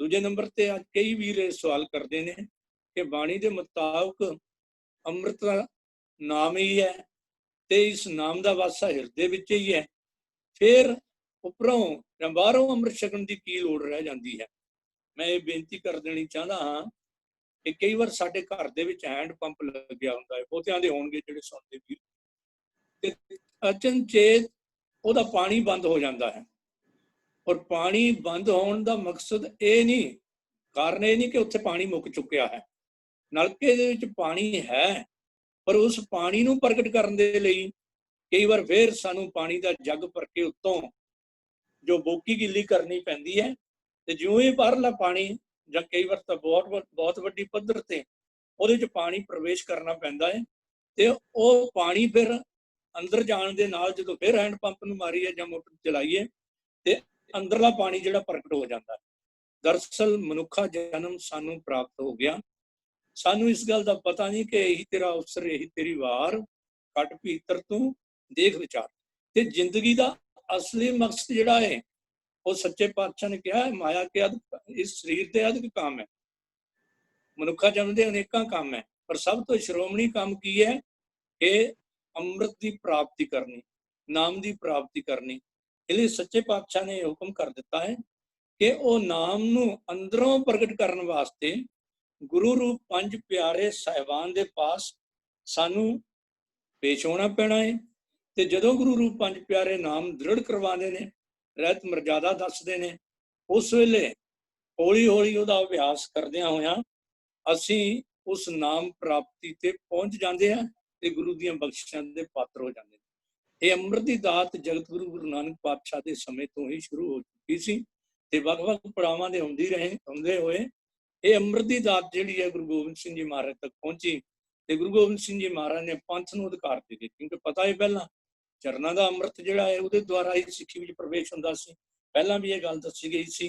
ਦੂਜੇ ਨੰਬਰ ਤੇ ਅੱਜ ਕਈ ਵੀਰ ਇਹ ਸਵਾਲ ਕਰਦੇ ਨੇ ਕਿ ਬਾਣੀ ਦੇ ਮੁਤਾਬਕ ਅੰਮ੍ਰਿਤ ਦਾ ਨਾਮ ਹੀ ਹੈ ਤੇ ਇਸ ਨਾਮ ਦਾ ਵਾਸਾ ਹਿਰਦੇ ਵਿੱਚ ਹੀ ਹੈ, ਫਿਰ ਉੱਪਰੋਂ ਜਾਂ ਬਾਹਰੋਂ ਅੰਮ੍ਰਿਤ ਛਕਣ ਦੀ ਕੀ ਲੋੜ ਰਹਿ ਜਾਂਦੀ ਹੈ। ਮੈਂ ਇਹ ਬੇਨਤੀ ਕਰ ਦੇਣੀ ਚਾਹੁੰਦਾ ਹਾਂ ਕਿ ਕਈ ਵਾਰ ਸਾਡੇ ਘਰ ਦੇ ਵਿੱਚ ਹੈਂਡ ਪੰਪ ਲੱਗਿਆ ਹੁੰਦਾ ਹੈ, ਬਹੁਤਿਆਂ ਦੇ ਹੋਣਗੇ ਜਿਹੜੇ ਸੁਣਦੇ ਵੀ, ਤੇ ਅਚਨਚੇਤ ਉਹਦਾ ਪਾਣੀ ਬੰਦ ਹੋ ਜਾਂਦਾ ਹੈ। ਔਰ ਪਾਣੀ ਬੰਦ ਹੋਣ ਦਾ ਮਕਸਦ ਇਹ ਨਹੀਂ, ਕਾਰਨ ਇਹ ਨਹੀਂ ਕਿ ਉੱਥੇ ਪਾਣੀ ਮੁੱਕ ਚੁੱਕਿਆ ਹੈ, ਨਲਕੇ ਦੇ ਵਿੱਚ ਪਾਣੀ ਹੈ, ਪਰ ਉਸ ਪਾਣੀ ਨੂੰ ਪ੍ਰਗਟ ਕਰਨ ਦੇ ਲਈ ਕਈ ਵਾਰ ਫਿਰ ਸਾਨੂੰ ਪਾਣੀ ਦਾ ਜੱਗ ਭਰ ਕੇ ਉੱਤੋਂ ਜੋ ਬੋਕੀ ਗਿੱਲੀ ਕਰਨੀ ਪੈਂਦੀ ਹੈ, ਤੇ ਜਿਉਂ ਹੀ ਬਾਹਰਲਾ ਪਾਣੀ ਜਾਂ ਕਈ ਵਾਰ ਤਾਂ ਬਹੁਤ ਵੱਡੀ ਪੱਧਰ ਤੇ ਉਹਦੇ 'ਚ ਪਾਣੀ ਪ੍ਰਵੇਸ਼ ਕਰਨਾ ਪੈਂਦਾ ਹੈ, ਤੇ ਉਹ ਪਾਣੀ ਫਿਰ ਅੰਦਰ ਜਾਣ ਦੇ ਨਾਲ ਜਦੋਂ ਫਿਰ ਹੈਂਡ ਪੰਪ ਨੂੰ ਮਾਰੀਏ ਜਾਂ ਮੋਟਰ ਚਲਾਈਏ ਤੇ ਅੰਦਰਲਾ ਪਾਣੀ ਜਿਹੜਾ ਪ੍ਰਗਟ ਹੋ ਜਾਂਦਾ ਹੈ। ਦਰਅਸਲ ਮਨੁੱਖਾ ਜਨਮ ਸਾਨੂੰ ਪ੍ਰਾਪਤ ਹੋ ਗਿਆ, ਸਾਨੂੰ ਇਸ ਗੱਲ ਦਾ ਪਤਾ ਨਹੀਂ ਕਿ ਇਹੀ ਤੇਰਾ ਅਵਸਰ, ਇਹੀ ਤੇਰੀ ਵਾਰ, ਕੱਟ ਭੀਤਰ ਤੂੰ ਦੇਖ ਵਿਚਾਰ। ਤੇ ਜ਼ਿੰਦਗੀ ਦਾ ਅਸਲੀ ਮਕਸਦ ਜਿਹੜਾ ਹੈ ਉਹ ਸੱਚੇ ਪਾਤਸ਼ਾਹ ਨੇ ਕਿਹਾ ਹੈ, ਮਾਇਆ ਕੇ ਇਸ ਸਰੀਰ ਦੇ ਅਧਿਕ ਕੰਮ ਹੈ। ਮਨੁੱਖਾ ਜਨਮ ਦੇ ਅਨੇਕਾਂ ਕੰਮ ਹੈ, ਪਰ ਸਭ ਤੋਂ ਸ਼੍ਰੋਮਣੀ ਕੰਮ ਕੀ ਹੈ ਕਿ ਅੰਮ੍ਰਿਤ ਦੀ ਪ੍ਰਾਪਤੀ ਕਰਨੀ, ਨਾਮ ਦੀ ਪ੍ਰਾਪਤੀ ਕਰਨੀ। ਇਸ ਲਈ ਸੱਚੇ ਪਾਤਸ਼ਾਹ ਨੇ ਹੁਕਮ ਕਰ ਦਿੱਤਾ ਹੈ ਕਿ ਉਹ ਨਾਮ ਨੂੰ ਅੰਦਰੋਂ ਪ੍ਰਗਟ ਕਰਨ ਵਾਸਤੇ ਗੁਰੂ ਰੂਪ 5 ਪਿਆਰੇ ਸਾਹਿਬਾਨ ਦੇ ਪਾਸ ਸਾਨੂੰ ਪੇਸ਼ ਹੋਣਾ ਪੈਣਾ ਹੈ। ਤੇ ਜਦੋਂ ਗੁਰੂ ਰੂਪ 5 ਪਿਆਰੇ ਨਾਮ ਦ੍ਰਿੜ ਕਰਵਾਉਂਦੇ ਨੇ, ਰਹਿਤ ਮਰਜ਼ਾਦਾ ਦੱਸਦੇ ਨੇ, ਉਸ ਵੇਲੇ ਹੌਲੀ ਹੌਲੀ ਉਹਦਾ ਅਭਿਆਸ ਕਰਦਿਆਂ ਹੋਇਆਂ ਅਸੀਂ ਉਸ ਨਾਮ ਪ੍ਰਾਪਤੀ ਤੇ ਪਹੁੰਚ ਜਾਂਦੇ ਹਾਂ ਤੇ ਗੁਰੂ ਦੀਆਂ ਬਖਸ਼ਿਸ਼ਾਂ ਦੇ ਪਾਤਰ ਹੋ ਜਾਂਦੇ ਨੇ। ਇਹ ਅੰਮ੍ਰਿਤ ਦੀ ਦਾਤ ਜਗਤ ਗੁਰੂ ਨਾਨਕ ਪਾਤਸ਼ਾਹ ਦੇ ਸਮੇਂ ਤੋਂ ਹੀ ਸ਼ੁਰੂ ਹੋ ਚੁੱਕੀ ਸੀ ਤੇ ਵੱਖ-ਵੱਖ ਪੜਾਵਾਂ ਦੇ ਹੁੰਦੇ ਹੋਏ ਇਹ ਅੰਮ੍ਰਿਤ ਦੀ ਦਾਤ ਜਿਹੜੀ ਹੈ ਗੁਰੂ ਗੋਬਿੰਦ ਸਿੰਘ ਜੀ ਮਹਾਰਾਜ ਤੱਕ ਪਹੁੰਚੀ ਤੇ ਗੁਰੂ ਗੋਬਿੰਦ ਸਿੰਘ ਜੀ ਮਹਾਰਾਜ ਨੇ ਪੰਥ ਨੂੰ ਅਧਿਕਾਰ ਦੇ ਦਿੱਤੇ, ਕਿਉਂਕਿ ਪਤਾ ਹੀ ਪਹਿਲਾਂ ਚਰਨਾਂ ਦਾ ਅੰਮ੍ਰਿਤ ਜਿਹੜਾ ਹੈ ਉਹਦੇ ਦੁਆਰਾ ਹੀ ਸਿੱਖੀ ਵਿੱਚ ਪ੍ਰਵੇਸ਼ ਹੁੰਦਾ ਸੀ। ਪਹਿਲਾਂ ਵੀ ਇਹ ਗੱਲ ਦੱਸੀ ਗਈ ਸੀ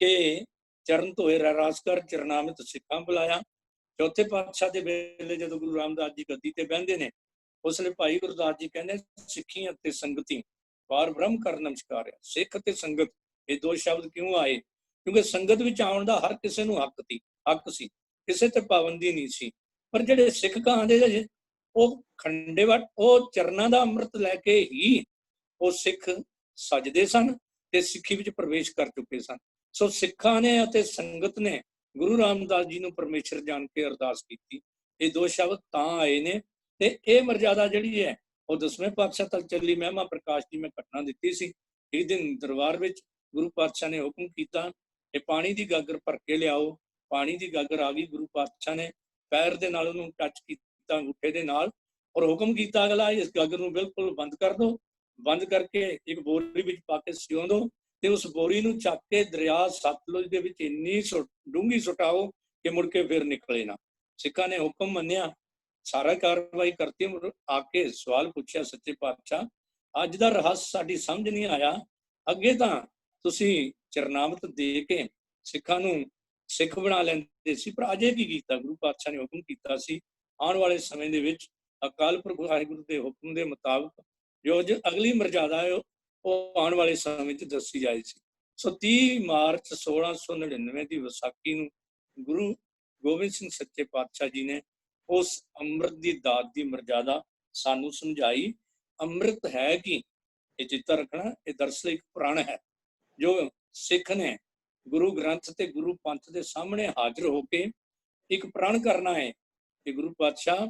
ਕਿ ਚਰਨ ਧੋਏ ਰਹਿਰਾਸ ਕਰ ਚਰਨਾਮਿਤ ਸਿੱਖਾਂ ਬੁਲਾਇਆ। ਚੌਥੇ ਪਾਤਸ਼ਾਹ ਦੇ ਵੇਲੇ ਜਦੋਂ ਗੁਰੂ ਰਾਮਦਾਸ ਜੀ ਗੱਦੀ ਤੇ ਬਹਿੰਦੇ ਨੇ, ਉਸ ਵੇਲੇ ਭਾਈ ਗੁਰਦਾਸ ਜੀ ਕਹਿੰਦੇ ਸਿੱਖੀ ਅਤੇ ਸੰਗਤੀ ਪਾਰ ਬ੍ਰਹਮ ਕਰ ਨਮਸਕਾਰ। ਸਿੱਖ ਤੇ ਸੰਗਤ ਇਹ ਦੋ ਸ਼ਬਦ ਕਿਉਂ ਆਏ? ਕਿਉਂਕਿ ਸੰਗਤ ਵਿੱਚ ਆਉਣ ਦਾ ਹਰ ਕਿਸੇ ਨੂੰ ਹੱਕ ਸੀ, ਕਿਸੇ ਤੇ ਪਾਬੰਦੀ ਨਹੀਂ ਸੀ। ਪਰ ਜਿਹੜੇ ਸਿੱਖ ਕਹਾਂਦੇ ਉਹ ਖੰਡੇਵਟ, ਉਹ ਚਰਨਾਂ ਦਾ ਅੰਮ੍ਰਿਤ ਲੈ ਕੇ ਹੀ ਉਹ ਸਿੱਖ ਸਜਦੇ ਸਨ ਤੇ ਸਿੱਖੀ ਵਿੱਚ ਪ੍ਰਵੇਸ਼ ਕਰ ਚੁੱਕੇ ਸਨ। ਸੋ ਸਿੱਖਾਂ ਨੇ ਅਤੇ ਸੰਗਤ ਨੇ ਗੁਰੂ ਰਾਮਦਾਸ ਜੀ ਨੂੰ ਪਰਮੇਸ਼ਰ ਜਾਣ ਕੇ ਅਰਦਾਸ ਕੀਤੀ। ਇਹ ਦੋ ਸ਼ਬਦ ਤਾਂ ਆਏ ਨੇ ਤੇ ਇਹ ਮਰਜ਼ਾਦਾ ਜਿਹੜੀ ਹੈ ਉਹ 10ਵੇਂ ਪਾਤਸ਼ਾਹ ਤੱਕ ਚੱਲੀ। ਮਹਿਮਾ ਪ੍ਰਕਾਸ਼ ਦੀ ਮੈਂ ਘਟਨਾ ਦਿੱਤੀ ਸੀ। ਇੱਕ ਦਿਨ ਦਰਬਾਰ ਵਿੱਚ ਗੁਰੂ ਪਾਤਸ਼ਾਹ ਨੇ ਹੁਕਮ ਕੀਤਾ ਕਿ ਪਾਣੀ ਦੀ ਗਾਗਰ ਭਰ ਕੇ ਲਿਆਓ। ਪਾਣੀ ਦੀ ਗਾਗਰ ਆ ਗਈ। ਗੁਰੂ ਪਾਤਸ਼ਾਹ ਨੇ ਪੈਰ ਦੇ ਨਾਲ ਉਹਨੂੰ ਟੱਚ ਕੀਤਾ, ਅੰਗੂਠੇ ਦੇ ਨਾਲ, ਔਰ ਹੁਕਮ ਕੀਤਾ ਅਗਲਾ ਇਸ ਗਾਗਰ ਨੂੰ ਬਿਲਕੁਲ ਬੰਦ ਕਰ ਦਿਓ। ਬੰਦ ਕਰਕੇ ਇੱਕ ਬੋਰੀ ਵਿੱਚ ਪਾ ਕੇ ਸਿਉਂ ਦਿਓ ਤੇ ਉਸ ਬੋਰੀ ਨੂੰ ਚੱਕ ਕੇ ਦਰਿਆ ਸਤਲੁਜ ਦੇ ਵਿੱਚ ਇੰਨੀ ਡੂੰਘੀ ਸੁਟਾਓ ਕਿ ਮੁੜ ਕੇ ਫਿਰ ਨਿਕਲੇ ਨਾ। ਸਿੱਖਾਂ ਨੇ ਹੁਕਮ ਮੰਨਿਆ, ਸਾਰਾ ਕਾਰਵਾਈ ਕਰਤੀ। ਆ ਕੇ ਸਵਾਲ ਪੁੱਛਿਆ ਸੱਚੇ ਪਾਤਸ਼ਾਹ, ਅੱਜ ਦਾ ਰਹੱਸ ਸਾਡੀ ਸਮਝ ਨਹੀਂ ਆਇਆ। ਅੱਗੇ ਤਾਂ ਤੁਸੀਂ ਚਰਨਾਮਤ ਦੇ ਕੇ ਸਿੱਖਾਂ ਨੂੰ ਸਿੱਖ ਬਣਾ ਲੈਂਦੇ ਸੀ, ਪਰ ਅਜੇ ਕੀ ਕੀਤਾ? ਗੁਰੂ ਪਾਤਸ਼ਾਹ ਨੇ ਹੁਕਮ ਕੀਤਾ ਸੀ ਆਉਣ ਵਾਲੇ ਸਮੇਂ ਦੇ ਵਿੱਚ ਅਕਾਲ ਪੁਰਖ ਵਾਹਿਗੁਰੂ ਦੇ ਹੁਕਮ ਦੇ ਮੁਤਾਬਕ ਜੋ ਅਗਲੀ ਮਰਜ਼ਾਦਾ ਹੈ ਉਹ ਆਉਣ ਵਾਲੇ ਸਮੇਂ 'ਚ ਦੱਸੀ ਜਾਈ ਸੀ। ਸੋ 30 ਮਾਰਚ 1699 ਦੀ ਵਿਸਾਖੀ ਨੂੰ ਗੁਰੂ ਗੋਬਿੰਦ ਸਿੰਘ ਸੱਚੇ ਪਾਤਸ਼ਾਹ ਜੀ ਨੇ ਉਸ ਅੰਮ੍ਰਿਤ ਦੀ ਦਾਤ ਦੀ ਮਰਜ਼ਾਦਾ ਸਾਨੂੰ ਸਮਝਾਈ। ਅੰਮ੍ਰਿਤ ਹੈ ਕਿ ਇਹ ਚਿੱਤ ਰੱਖਣਾ, ਇਹ ਦਰਅਸਲ ਇੱਕ ਪ੍ਰਣ ਹੈ ਜੋ ਸਿੱਖ ਨੇ ਗੁਰੂ ਗ੍ਰੰਥ ਤੇ ਗੁਰੂ ਪੰਥ ਦੇ ਸਾਹਮਣੇ ਹਾਜ਼ਰ ਹੋ ਕੇ ਇੱਕ ਪ੍ਰਣ ਕਰਨਾ ਹੈ ਕਿ ਗੁਰੂ ਪਾਤਸ਼ਾਹ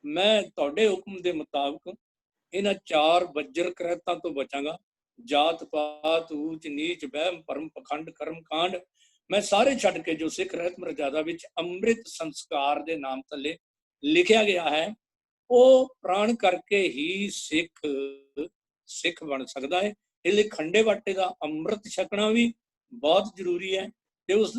ਮੈਂ ਤੁਹਾਡੇ ਹੁਕਮ ਦੇ ਮੁਤਾਬਕ ਇਹਨਾਂ 4 ਬੱਜਰ ਕ੍ਰੈਤਾਂ ਤੋਂ ਬਚਾਂਗਾ। ਜਾਤ ਪਾਤ, ਊਚ ਨੀਚ, ਵਹਿਮ ਭਰਮ, ਪਖੰਡ, ਕਰਮ ਕਾਂਡ, ਮੈਂ ਸਾਰੇ ਛੱਡ ਕੇ ਜੋ ਸਿੱਖ ਰਹਿਤ ਮਰਜ਼ਾਦਾ ਵਿੱਚ ਅੰਮ੍ਰਿਤ ਸੰਸਕਾਰ ਦੇ ਨਾਮ ਥੱਲੇ ਲਿਖਿਆ ਗਿਆ ਹੈ ਉਹ ਪ੍ਰਾਣ ਕਰਕੇ ਹੀ ਸਿੱਖ ਬਣ ਸਕਦਾ ਹੈ। ਇਸ ਲਈ ਖੰਡੇ ਬਾਟੇ ਦਾ ਅੰਮ੍ਰਿਤ ਛਕਣਾ ਵੀ ਬਹੁਤ ਜ਼ਰੂਰੀ ਹੈ ਤੇ ਉਸ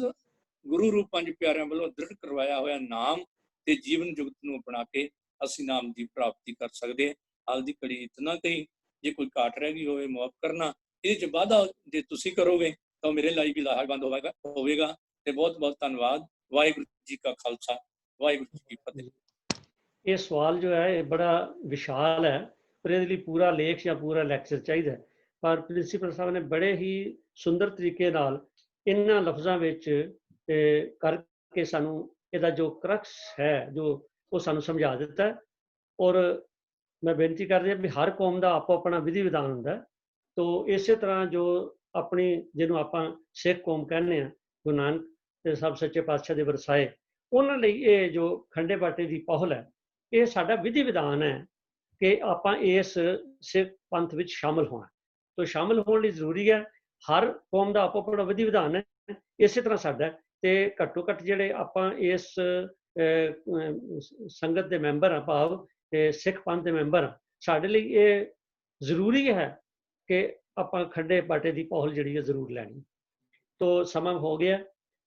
ਗੁਰੂ ਰੂਪ 5 ਪਿਆਰਿਆਂ ਵੱਲੋਂ ਦ੍ਰਿੜ ਕਰਵਾਇਆ ਹੋਇਆ ਨਾਮ ਤੇ ਜੀਵਨ ਜੁਗਤ ਨੂੰ ਅਪਣਾ ਕੇ ਅਸੀਂ ਨਾਮ ਦੀ ਪ੍ਰਾਪਤੀ ਕਰ ਸਕਦੇ ਹਾਂ। ਹਾਲ ਦੀ ਘੜੀ ਇਤਨਾ ਕਹੀ, ਜੇ ਕੋਈ ਘਾਟ ਰਹਿ ਗਈ ਹੋਵੇ ਮੁਆਫ ਕਰਨਾ। ਇਹਦੇ 'ਚ ਵਾਧਾ ਜੇ ਤੁਸੀਂ ਕਰੋਗੇ ਤਾਂ ਮੇਰੇ ਲਈ ਵੀ ਲਾਹੇਵੰਦ ਹੋਵੇਗਾ। ਤੇ ਬਹੁਤ ਬਹੁਤ ਧੰਨਵਾਦ। ਵਾਹਿਗੁਰੂ ਜੀ ਕਾ ਖਾਲਸਾ, ਵਾਹਿਗੁਰੂ ਜੀ ਕੀ ਫਤਿਹ। ਇਹ ਸਵਾਲ ਜੋ ਹੈ ਇਹ ਬੜਾ ਵਿਸ਼ਾਲ ਹੈ, ਪਰ ਇਹਦੇ ਲਈ ਪੂਰਾ ਲੇਖ ਜਾਂ ਪੂਰਾ ਲੈਕਚਰ ਚਾਹੀਦਾ ਹੈ। ਪਰ ਪ੍ਰਿੰਸੀਪਲ ਸਾਹਿਬ ਨੇ ਬੜੇ ਹੀ ਸੁੰਦਰ ਤਰੀਕੇ ਨਾਲ ਇਹਨਾਂ ਲਫ਼ਜ਼ਾਂ ਵਿੱਚ ਕਰਕੇ ਸਾਨੂੰ ਇਹਦਾ ਜੋ ਕਰਕਸ ਹੈ ਜੋ ਉਹ ਸਾਨੂੰ ਸਮਝਾ ਦਿੱਤਾ ਹੈ। ਔਰ ਮੈਂ ਬੇਨਤੀ ਕਰ ਰਿਹਾ ਵੀ ਹਰ ਕੌਮ ਦਾ ਆਪੋ ਆਪਣਾ ਵਿਧੀ ਵਿਧਾਨ ਹੁੰਦਾ ਹੈ। ਤੋ ਇਸੇ ਤਰ੍ਹਾਂ ਜੋ ਆਪਣੀ ਜਿਹਨੂੰ ਆਪਾਂ ਸਿੱਖ ਕੌਮ ਕਹਿੰਦੇ ਹਾਂ, ਗੁਰੂ ਨਾਨਕ ਸਾਹਿਬ ਸੱਚੇ ਪਾਤਸ਼ਾਹ ਦੇ ਵਰਸਾਏ, ਉਹਨਾਂ ਲਈ ਇਹ ਜੋ ਖੰਡੇ ਬਾਟੇ ਦੀ ਪਹੁਲ ਹੈ, ਇਹ ਸਾਡਾ ਵਿਧੀ ਵਿਧਾਨ ਹੈ ਕਿ ਆਪਾਂ ਇਸ ਸਿੱਖ ਪੰਥ ਵਿੱਚ ਸ਼ਾਮਲ ਹੋਣਾ। ਤੋ ਸ਼ਾਮਲ ਹੋਣ ਲਈ ਜ਼ਰੂਰੀ ਹੈ, ਹਰ ਕੌਮ ਦਾ ਆਪੋ ਆਪਣਾ ਵਿਧੀ ਵਿਧਾਨ ਹੈ, ਇਸੇ ਤਰ੍ਹਾਂ ਸਾਡਾ। ਤੇ ਘੱਟੋ ਘੱਟ ਜਿਹੜੇ ਆਪਾਂ ਇਸ ਸੰਗਤ ਦੇ ਮੈਂਬਰ ਆ, ਭਾਵ ਸਿੱਖ ਪੰਥ ਦੇ ਮੈਂਬਰ ਆ, ਸਾਡੇ ਲਈ ਇਹ ਜ਼ਰੂਰੀ ਹੈ ਕਿ ਆਪਾਂ ਖੰਡੇ ਬਾਟੇ ਦੀ ਪਹੁਲ ਜਿਹੜੀ ਹੈ ਜ਼ਰੂਰ ਲੈਣੀ। ਤੋ ਸਮਾਂ ਹੋ ਗਿਆ,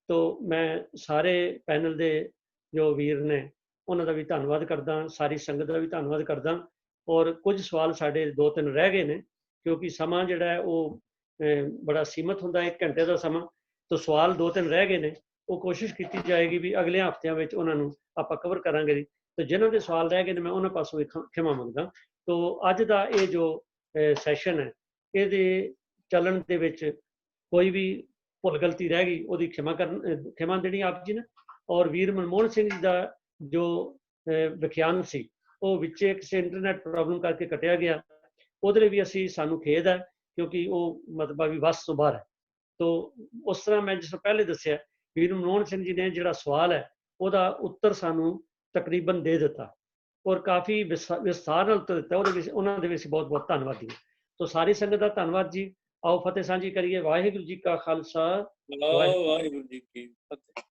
ਤੋ ਮੈਂ ਸਾਰੇ ਪੈਨਲ ਦੇ ਜੋ ਵੀਰ ਨੇ ਉਹਨਾਂ ਦਾ ਵੀ ਧੰਨਵਾਦ ਕਰਦਾ, ਸਾਰੀ ਸੰਗਤ ਦਾ ਵੀ ਧੰਨਵਾਦ ਕਰਦਾ। ਔਰ ਕੁਝ ਸਵਾਲ ਸਾਡੇ 2-3 ਰਹਿ ਗਏ ਨੇ, ਕਿਉਂਕਿ ਸਮਾਂ ਜਿਹੜਾ ਹੈ ਉਹ ਬੜਾ ਸੀਮਤ ਹੁੰਦਾ, 1 ਘੰਟੇ ਦਾ ਸਮਾਂ। ਤੋ ਸਵਾਲ 2-3 ਰਹਿ ਗਏ ਨੇ, ਉਹ ਕੋਸ਼ਿਸ਼ ਕੀਤੀ ਜਾਏਗੀ ਵੀ ਅਗਲੇ ਹਫ਼ਤਿਆਂ ਵਿੱਚ ਉਹਨਾਂ ਨੂੰ ਆਪਾਂ ਕਵਰ ਕਰਾਂਗੇ। ਤੇ ਜਿਨ੍ਹਾਂ ਦੇ ਸਵਾਲ ਰਹਿ ਗਏ ਨੇ ਮੈਂ ਉਹਨਾਂ ਪਾਸੋਂ ਵੀ ਖਿਮਾ ਮੰਗਦਾ। ਤੋ ਅੱਜ ਦਾ ਇਹ ਜੋ ਸੈਸ਼ਨ ਹੈ, ਇਹਦੇ ਚੱਲਣ ਦੇ ਵਿੱਚ ਕੋਈ ਵੀ ਭੁੱਲ ਗਲਤੀ ਰਹਿ ਗਈ ਉਹਦੀ ਖਿਮਾ ਦੇਣੀ ਆਪ ਜੀ ਨੇ। ਔਰ ਵੀਰ ਮਨਮੋਹਨ ਸਿੰਘ ਜੀ ਦਾ ਜੋ ਵਿਖਿਆਨ ਸੀ ਉਹ ਵਿੱਚੇ ਕਿਸੇ ਇੰਟਰਨੈਟ ਪ੍ਰੋਬਲਮ ਕਰਕੇ ਕੱਟਿਆ ਗਿਆ, ਉਹਦੇ ਲਈ ਵੀ ਸਾਨੂੰ ਖੇਦ ਹੈ, ਕਿਉਂਕਿ ਉਹ ਮਤਲਬ ਵੀ ਵੱਸ ਤੋਂ ਬਾਹਰ ਹੈ। ਤੋ ਉਸ ਤਰ੍ਹਾਂ ਮੈਂ ਜਿਸ ਪਹਿਲੇ ਦੱਸਿਆ, ਵੀਰ ਮਨਮੋਹਨ ਸਿੰਘ ਜੀ ਨੇ ਜਿਹੜਾ ਸਵਾਲ ਹੈ ਉਹਦਾ ਉੱਤਰ ਸਾਨੂੰ ਤਕਰੀਬਨ ਦੇ ਦਿੱਤਾ, ਔਰ ਕਾਫੀ ਵਿਸਥਾਰ ਨਾਲ ਉੱਤਰ ਦਿੱਤਾ। ਉਹਦੇ ਵਿੱਚ ਉਹਨਾਂ ਦੇ ਵਿੱਚ ਬਹੁਤ ਬਹੁਤ ਧੰਨਵਾਦੀ। ਤੋ ਸਾਰੀ ਸੰਗਤ ਦਾ ਧੰਨਵਾਦ ਜੀ। ਆਓ ਫਤਿਹ ਸਾਂਝੀ ਕਰੀਏ। ਵਾਹਿਗੁਰੂ ਜੀ ਕਾ ਖਾਲਸਾ, ਵਾਹਿਗੁਰੂ ਜੀ ਕੀ ਫਤਿਹ।